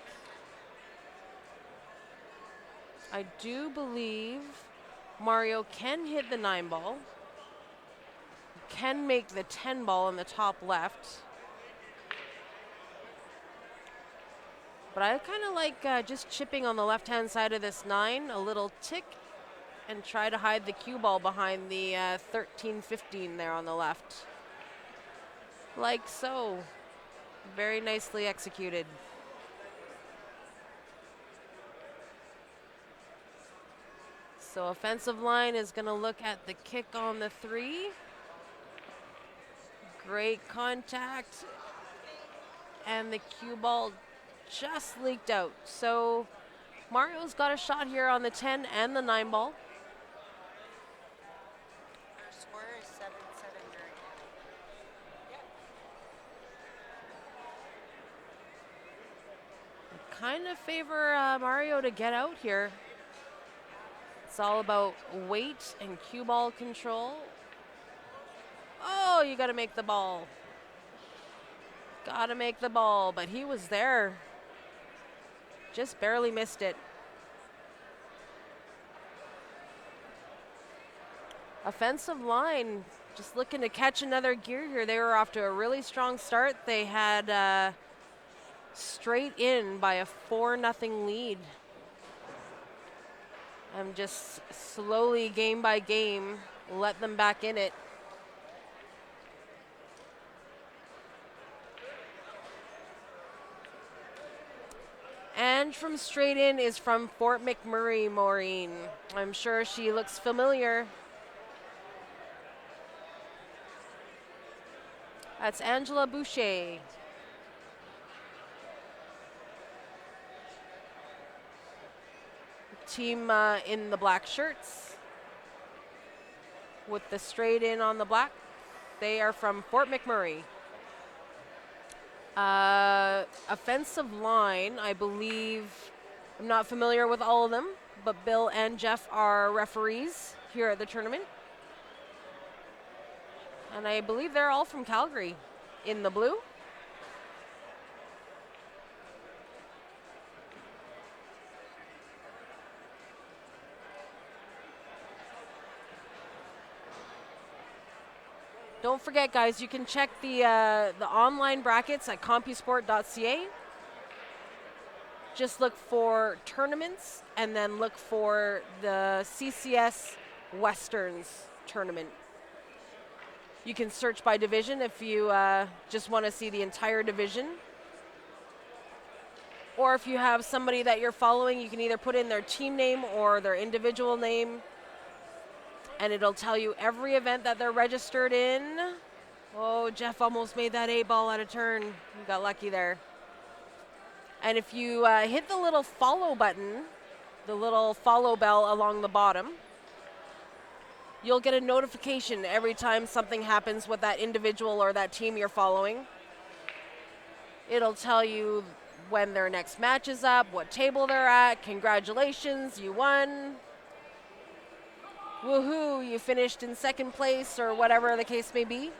I do believe Mario can hit the 9 ball, can make the 10 ball in the top left. But I kind of like just chipping on the left-hand side of this 9, a little tick, and try to hide the cue ball behind the 13-15 there on the left. Like so. Very nicely executed. So offensive line is going to look at the kick on the 3. Great contact. And the cue ball just leaked out. So Mario's got a shot here on the 10 and the 9 ball. Our score is 7-7 right now. Kind of favor Mario to get out here. It's all about weight and cue ball control. Oh, you got to make the ball. Got to make the ball, but he was there. Just barely missed it. Offensive line just looking to catch another gear here. They were off to a really strong start. They had straight in by a 4-0 lead. And just slowly, game by game, let them back in it. And from straight in is from Fort McMurray, Maureen. I'm sure she looks familiar. That's Angela Boucher. Team in the black shirts with the straight in on the black. They are from Fort McMurray. Offensive line, I believe, I'm not familiar with all of them, but Bill and Jeff are referees here at the tournament. And I believe they're all from Calgary in the blue. Don't forget, guys, you can check the online brackets at compusport.ca. Just look for tournaments and then look for the CCS Westerns tournament. You can search by division if you just want to see the entire division. Or if you have somebody that you're following, you can either put in their team name or their individual name. And it'll tell you every event that they're registered in. Oh, Jeff almost made that 8 ball out of turn. You got lucky there. And if you hit the little follow button, the little follow bell along the bottom, you'll get a notification every time something happens with that individual or that team you're following. It'll tell you when their next match is up, what table they're at. Congratulations, you won. Woohoo, you finished in second place, or whatever the case may be.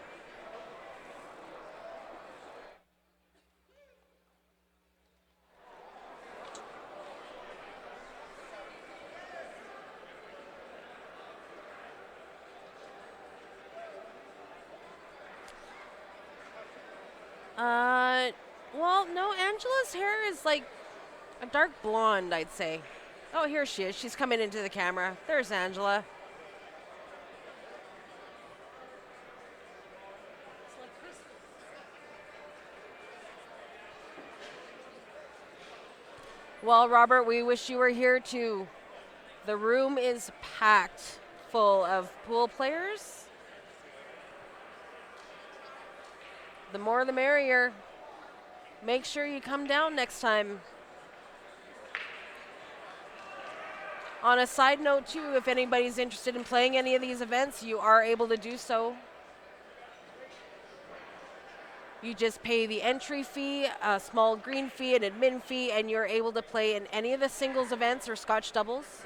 Well, no, Angela's hair is like a dark blonde, I'd say. Oh, here she is. She's coming into the camera. There's Angela. Well, Robert, we wish you were here too. The room is packed full of pool players. The more the merrier. Make sure you come down next time. On a side note too, if anybody's interested in playing any of these events, you are able to do so. You just pay the entry fee, a small green fee, an admin fee, and you're able to play in any of the singles events or Scotch doubles.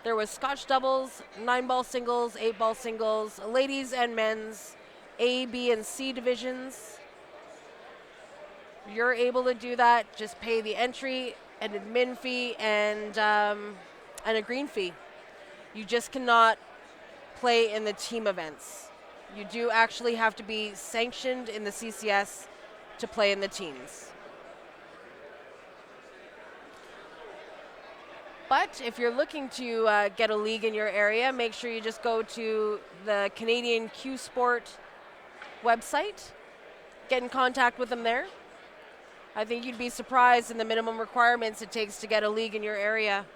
There was Scotch doubles, 9-ball singles, 8-ball singles, ladies and men's, A, B, and C divisions. You're able to do that. Just pay the entry, an admin fee, and a green fee. You just cannot play in the team events. You do actually have to be sanctioned in the CCS to play in the teams. But if you're looking to get a league in your area, make sure you just go to the Canadian Q Sport website, get in contact with them there. I think you'd be surprised in the minimum requirements it takes to get a league in your area.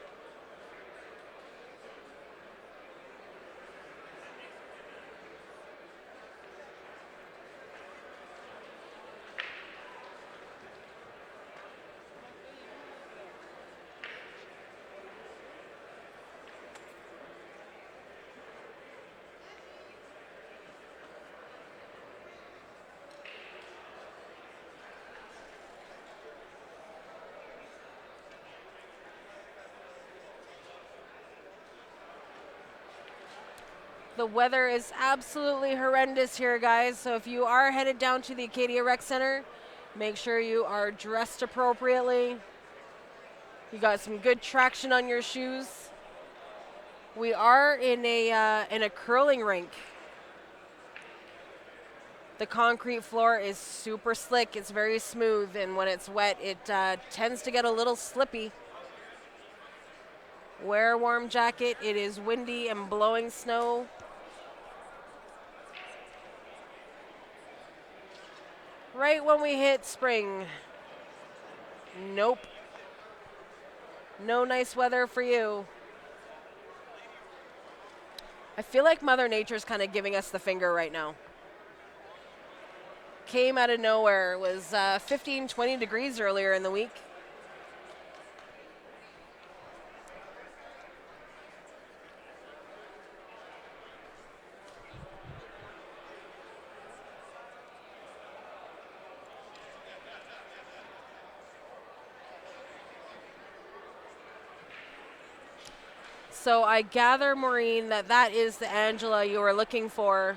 The weather is absolutely horrendous here, guys. So if you are headed down to the Acadia Rec Center, make sure you are dressed appropriately. You got some good traction on your shoes. We are in a curling rink. The concrete floor is super slick. It's very smooth, and when it's wet, it tends to get a little slippy. Wear a warm jacket. It is windy and blowing snow. Right when we hit spring. Nope. No nice weather for you. I feel like Mother Nature's kind of giving us the finger right now. Came out of nowhere. It was 15, 20 degrees earlier in the week. So I gather, Maureen, that is the Angela you were looking for.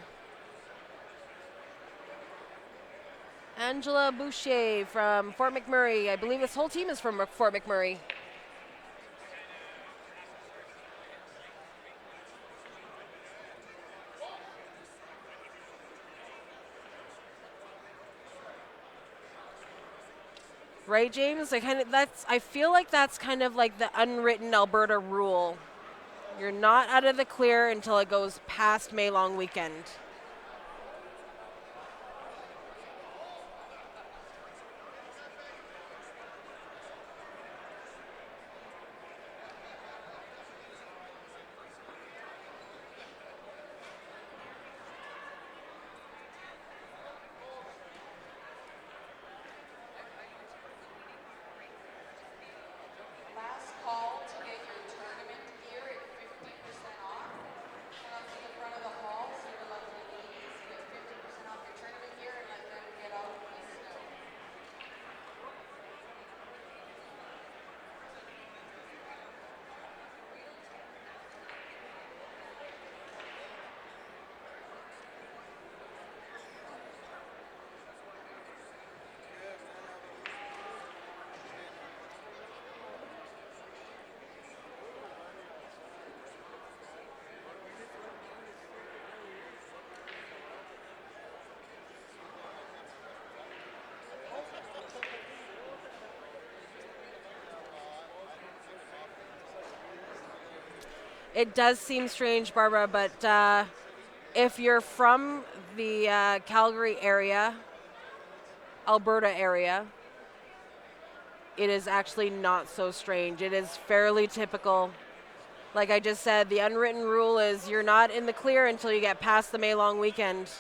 Angela Boucher from Fort McMurray. I believe this whole team is from Fort McMurray. Right, James? I feel like that's kind of like the unwritten Alberta rule. You're not out of the clear until it goes past May long weekend. Last call to get your tournament gear at 50% off. Come up to the front of the hall, see the lovely ladies, get 50% off your tournament gear and let them get out in the snow. It does seem strange, Barbara, but if you're from the Calgary area, Alberta area, it is actually not so strange. It is fairly typical. Like I just said, the unwritten rule is you're not in the clear until you get past the May long weekend.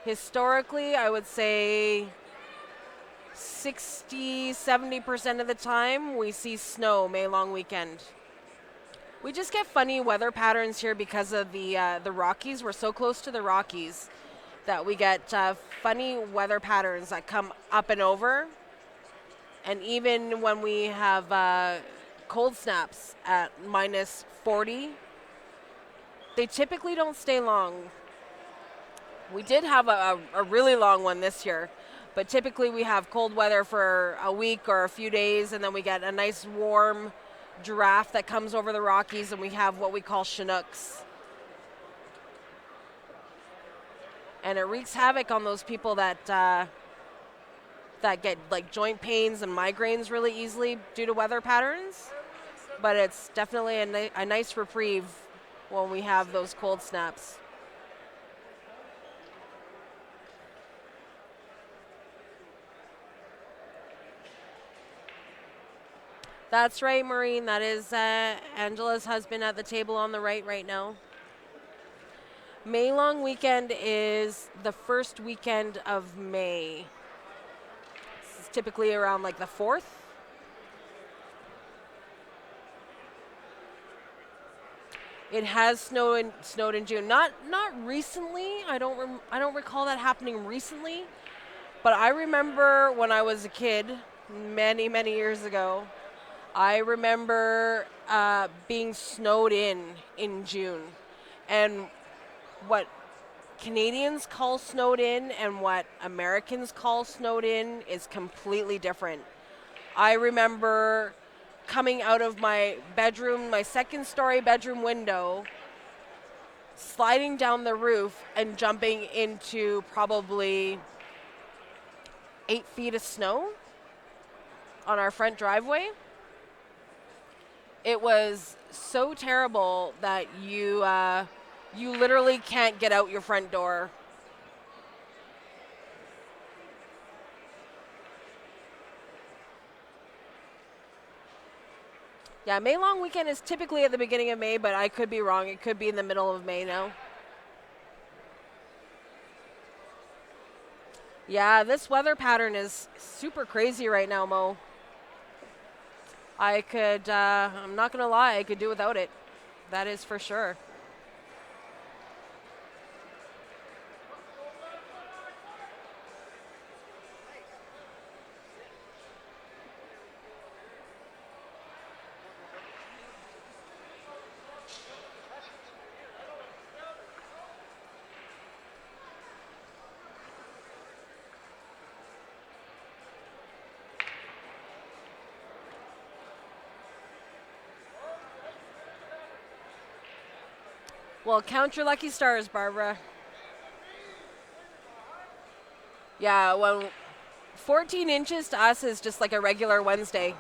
Historically, I would say 60, 70% of the time we see snow May long weekend. We just get funny weather patterns here because of the Rockies. We're so close to the Rockies that we get funny weather patterns that come up and over. And even when we have cold snaps at minus 40, they typically don't stay long. We did have a really long one this year, but typically we have cold weather for a week or a few days, and then we get a nice warm draft that comes over the Rockies, and we have what we call Chinooks. And it wreaks havoc on those people that get like joint pains and migraines really easily due to weather patterns. But it's definitely a nice reprieve when we have those cold snaps. That's right, Maureen. That is Angela's husband at the table on the right now. May long weekend is the first weekend of May. It's typically around like the 4th. It has snowed in June. Not recently. I don't recall that happening recently. But I remember when I was a kid, many years ago, I remember being snowed in June. And what Canadians call snowed in and what Americans call snowed in is completely different. I remember coming out of my bedroom, my second-story bedroom window, sliding down the roof and jumping into probably 8 feet of snow on our front driveway. It was so terrible that you literally can't get out your front door. Yeah, May long weekend is typically at the beginning of May, but I could be wrong. It could be in the middle of May now. Yeah, this weather pattern is super crazy right now, Mo. I'm not going to lie, I could do without it. That is for sure. Well, count your lucky stars, Barbara. Yeah, well, 14 inches to us is just like a regular Wednesday.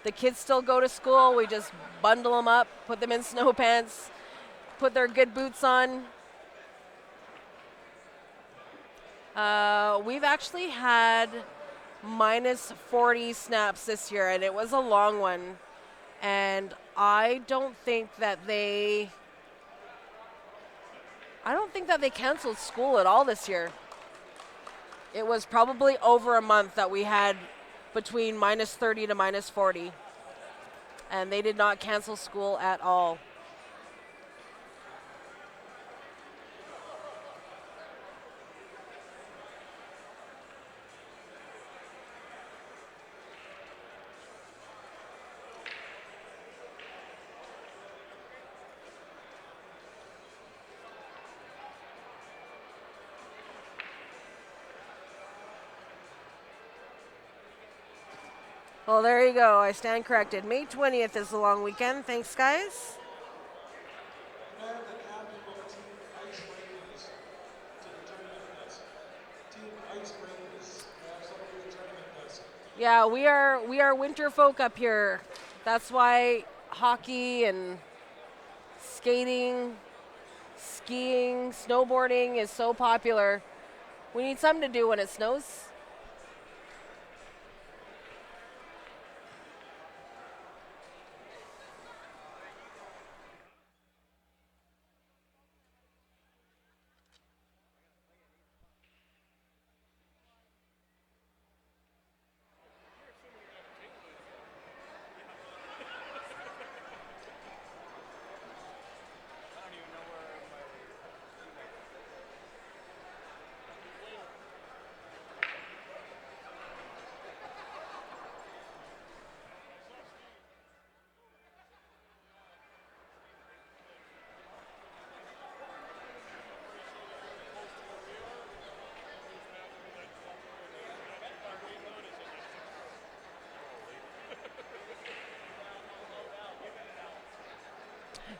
The kids still go to school. We just bundle them up, put them in snow pants, put their good boots on. We've actually had minus 40 snaps this year, and it was a long one. And I don't think that they canceled school at all this year. It was probably over a month that we had between minus 30 to minus 40. And they did not cancel school at all. Well, there you go. I stand corrected. May 20th is the long weekend. Thanks, guys. And the captain of Team Ice Rangers to the tournament desk. Team Ice Rangers. Have somebody at the tournament desk. Yeah, we are winter folk up here. That's why hockey and skating, skiing, snowboarding is so popular. We need something to do when it snows.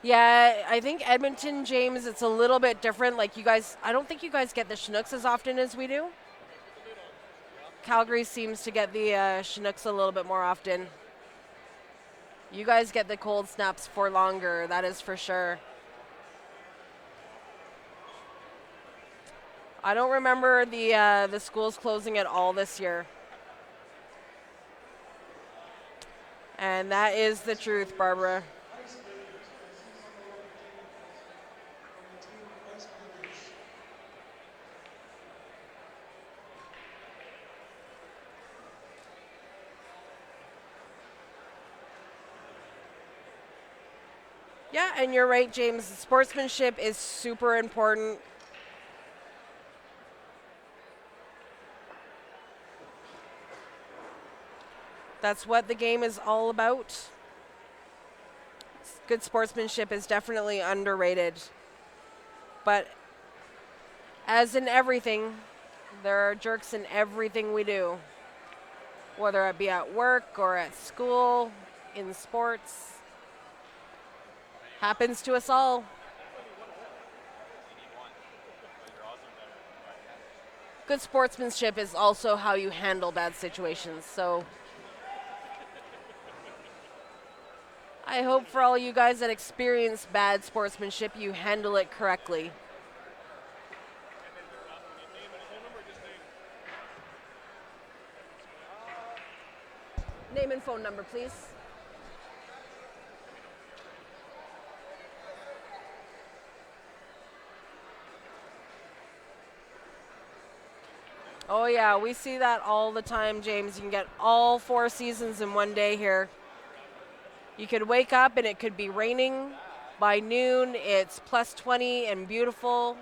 Yeah, I think Edmonton, James, it's a little bit different. Like you guys, I don't think you guys get the Chinooks as often as we do. Calgary seems to get the Chinooks a little bit more often. You guys get the cold snaps for longer, that is for sure. I don't remember the schools closing at all this year. And that is the truth, Barbara. Yeah, and you're right, James. Sportsmanship is super important. That's what the game is all about. Good sportsmanship is definitely underrated. But as in everything, there are jerks in everything we do, whether it be at work or at school, in sports. Happens to us all. Good sportsmanship is also how you handle bad situations. So I hope for all you guys that experience bad sportsmanship, you handle it correctly. Name and phone number, please. Oh yeah, we see that all the time, James. You can get all 4 seasons in one day here. You could wake up and it could be raining. By noon, it's plus 20 and beautiful.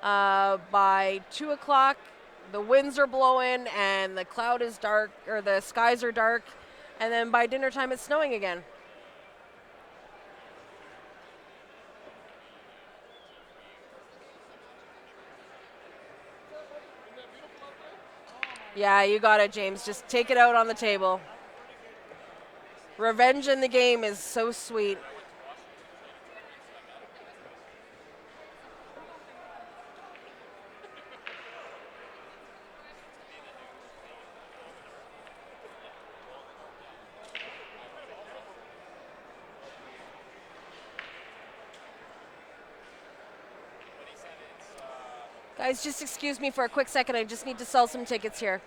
By 2 o'clock, the winds are blowing and the cloud is dark, or the skies are dark. And then by dinner time, it's snowing again. Yeah, you got it, James. Just take it out on the table. Revenge in the game is so sweet. Guys, just excuse me for a quick second. I just need to sell some tickets here.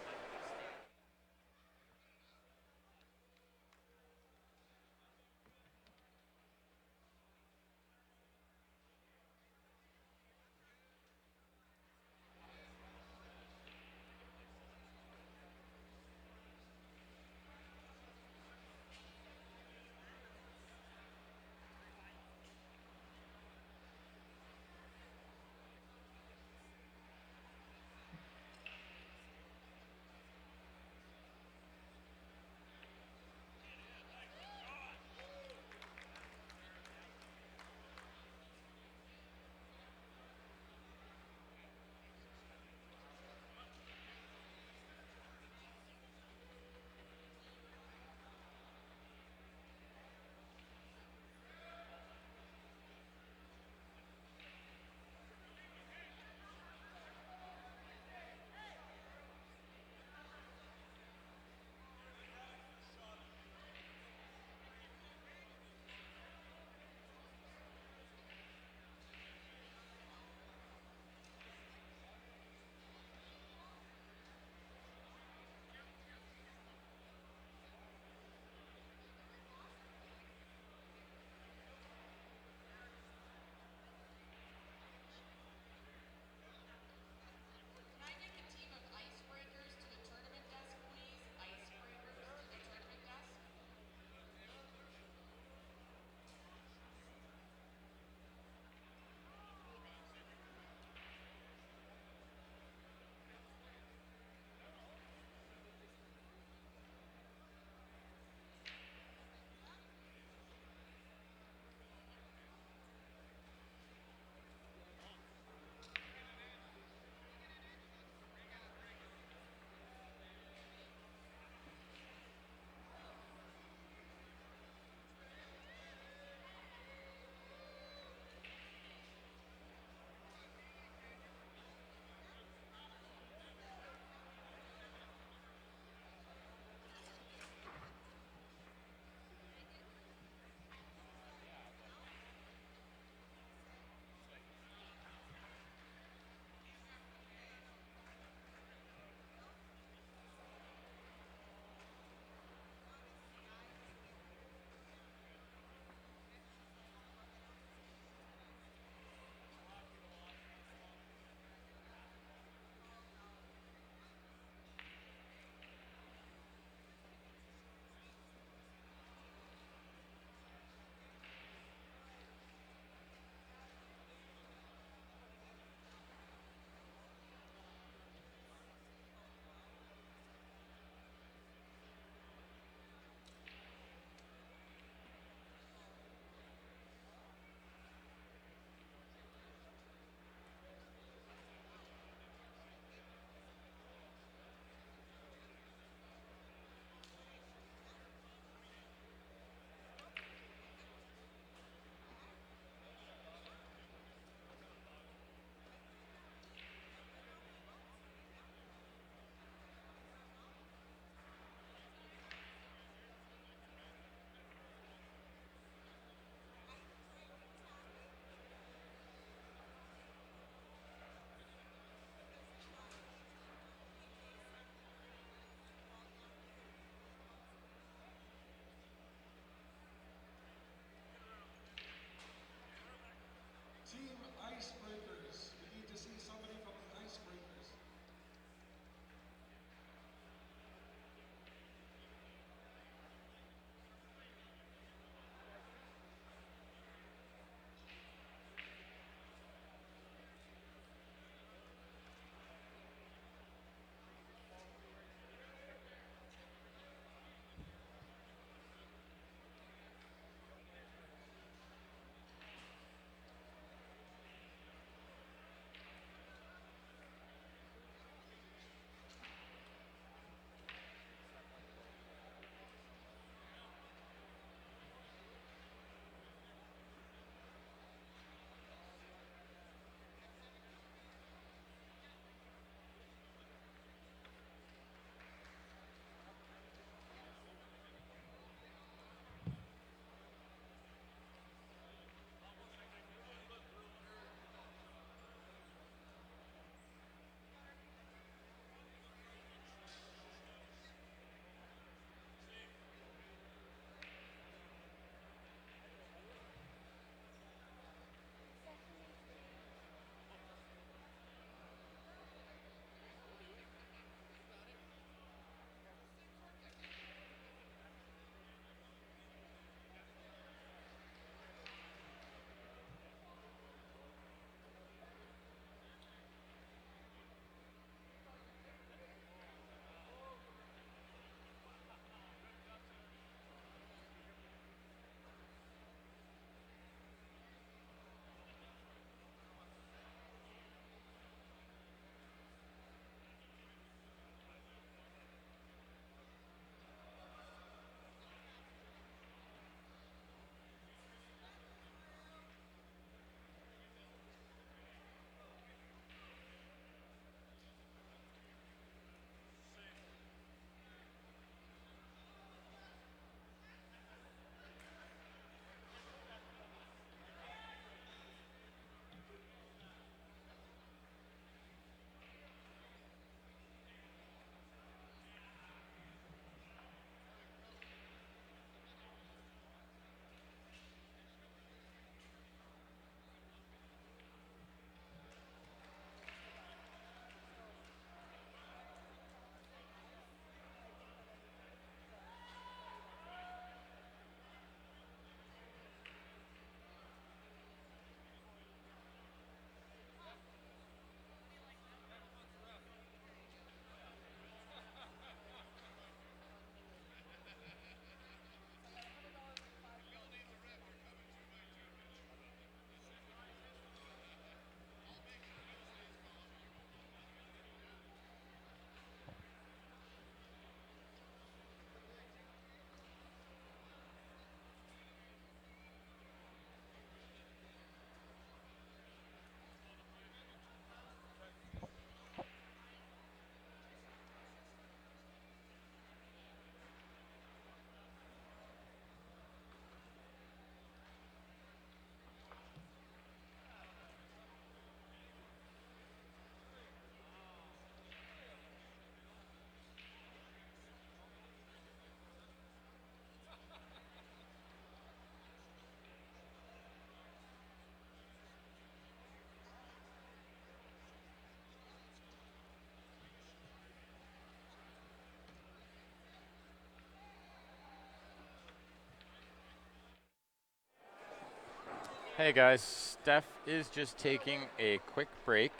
Hey guys, Steph is just taking a quick break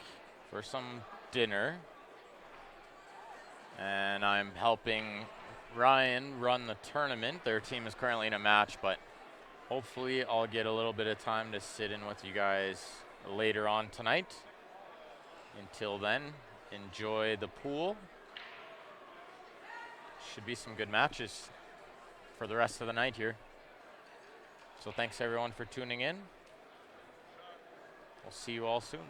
for some dinner. And I'm helping Ryan run the tournament. Their team is currently in a match, but hopefully I'll get a little bit of time to sit in with you guys later on tonight. Until then, enjoy the pool. Should be some good matches for the rest of the night here. So thanks everyone for tuning in. We'll see you all soon.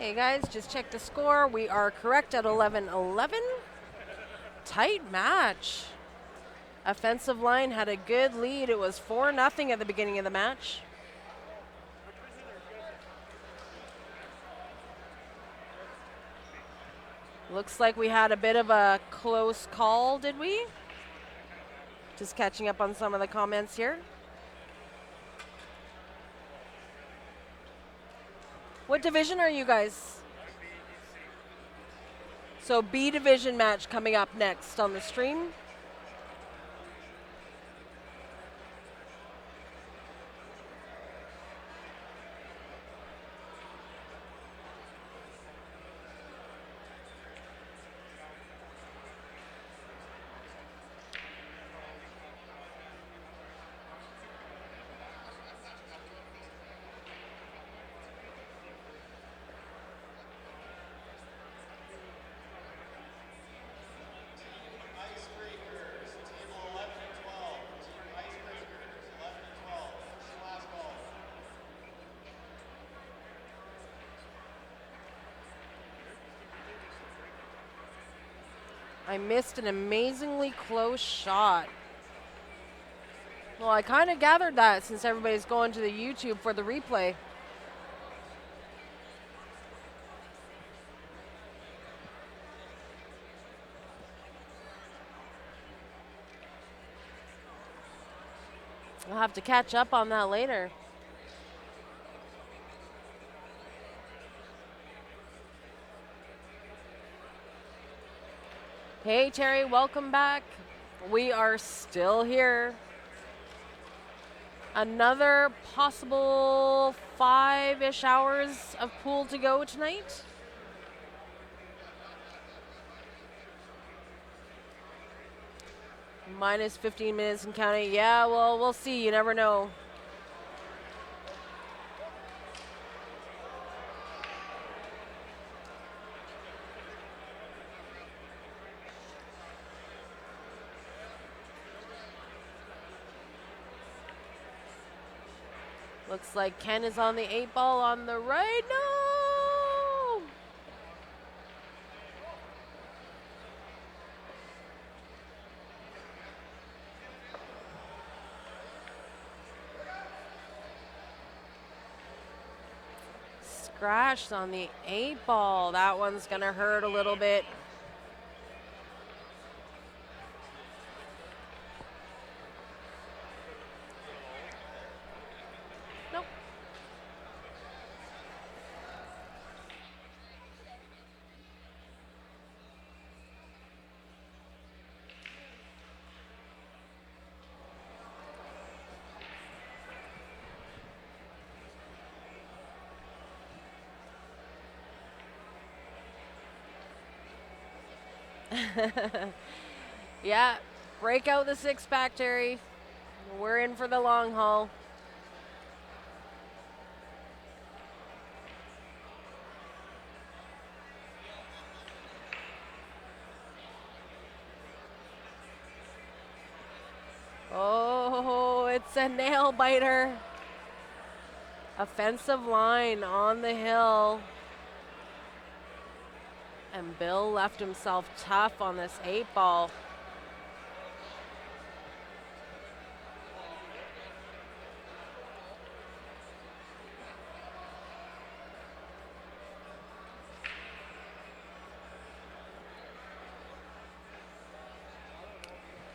Hey guys, just check the score. We are correct at 11-11. Tight match. Offensive line had a good lead. It was 4-0 at the beginning of the match. Looks like we had a bit of a close call, did we? Just catching up on some of the comments here. What division are you guys? So B division match coming up next on the stream. I missed an amazingly close shot. Well, I kind of gathered that since everybody's going to the YouTube for the replay. I'll have to catch up on that later. Hey Terry, welcome back. We are still here. Another possible 5-ish hours of pool to go tonight. Minus 15 minutes and counting. Yeah, well, we'll see. You never know. Looks like Ken is on the 8 ball on the right. No! Scratched on the 8 ball. That one's going to hurt a little bit. Nope. Yeah, break out the 6-pack, Terry. We're in for the long haul. Oh, it's a nail biter. Offensive line on the hill. And Bill left himself tough on this 8 ball.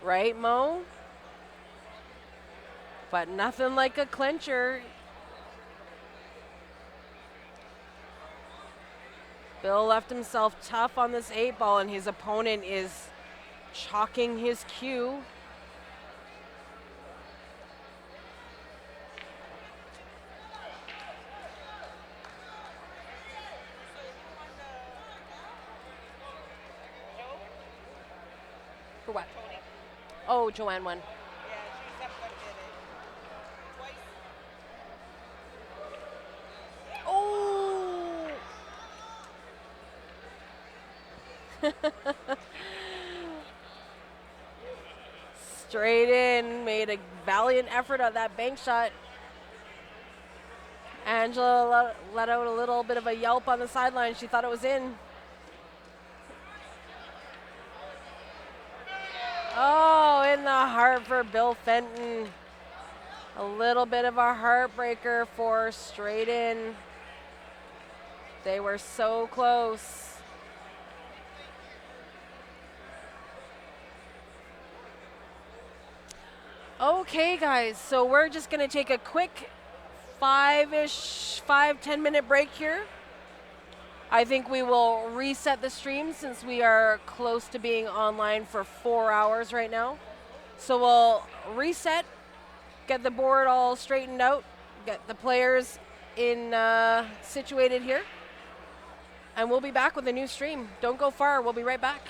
Right, Mo? But nothing like a clincher. Bill left himself tough on this 8 ball, and his opponent is chalking his cue. For what? Oh, Joanne won. Oh! Straight in, made a valiant effort at that bank shot. Angela let out a little bit of a yelp on the sideline. She thought it was in. Oh, in the heart for Bill Fenton. A little bit of a heartbreaker for straight in. They were so close. Okay, guys, so we're just going to take a quick 5-10 minute break here. I think we will reset the stream since we are close to being online for 4 hours right now. So we'll reset, get the board all straightened out, get the players in situated here, and we'll be back with a new stream. Don't go far, we'll be right back.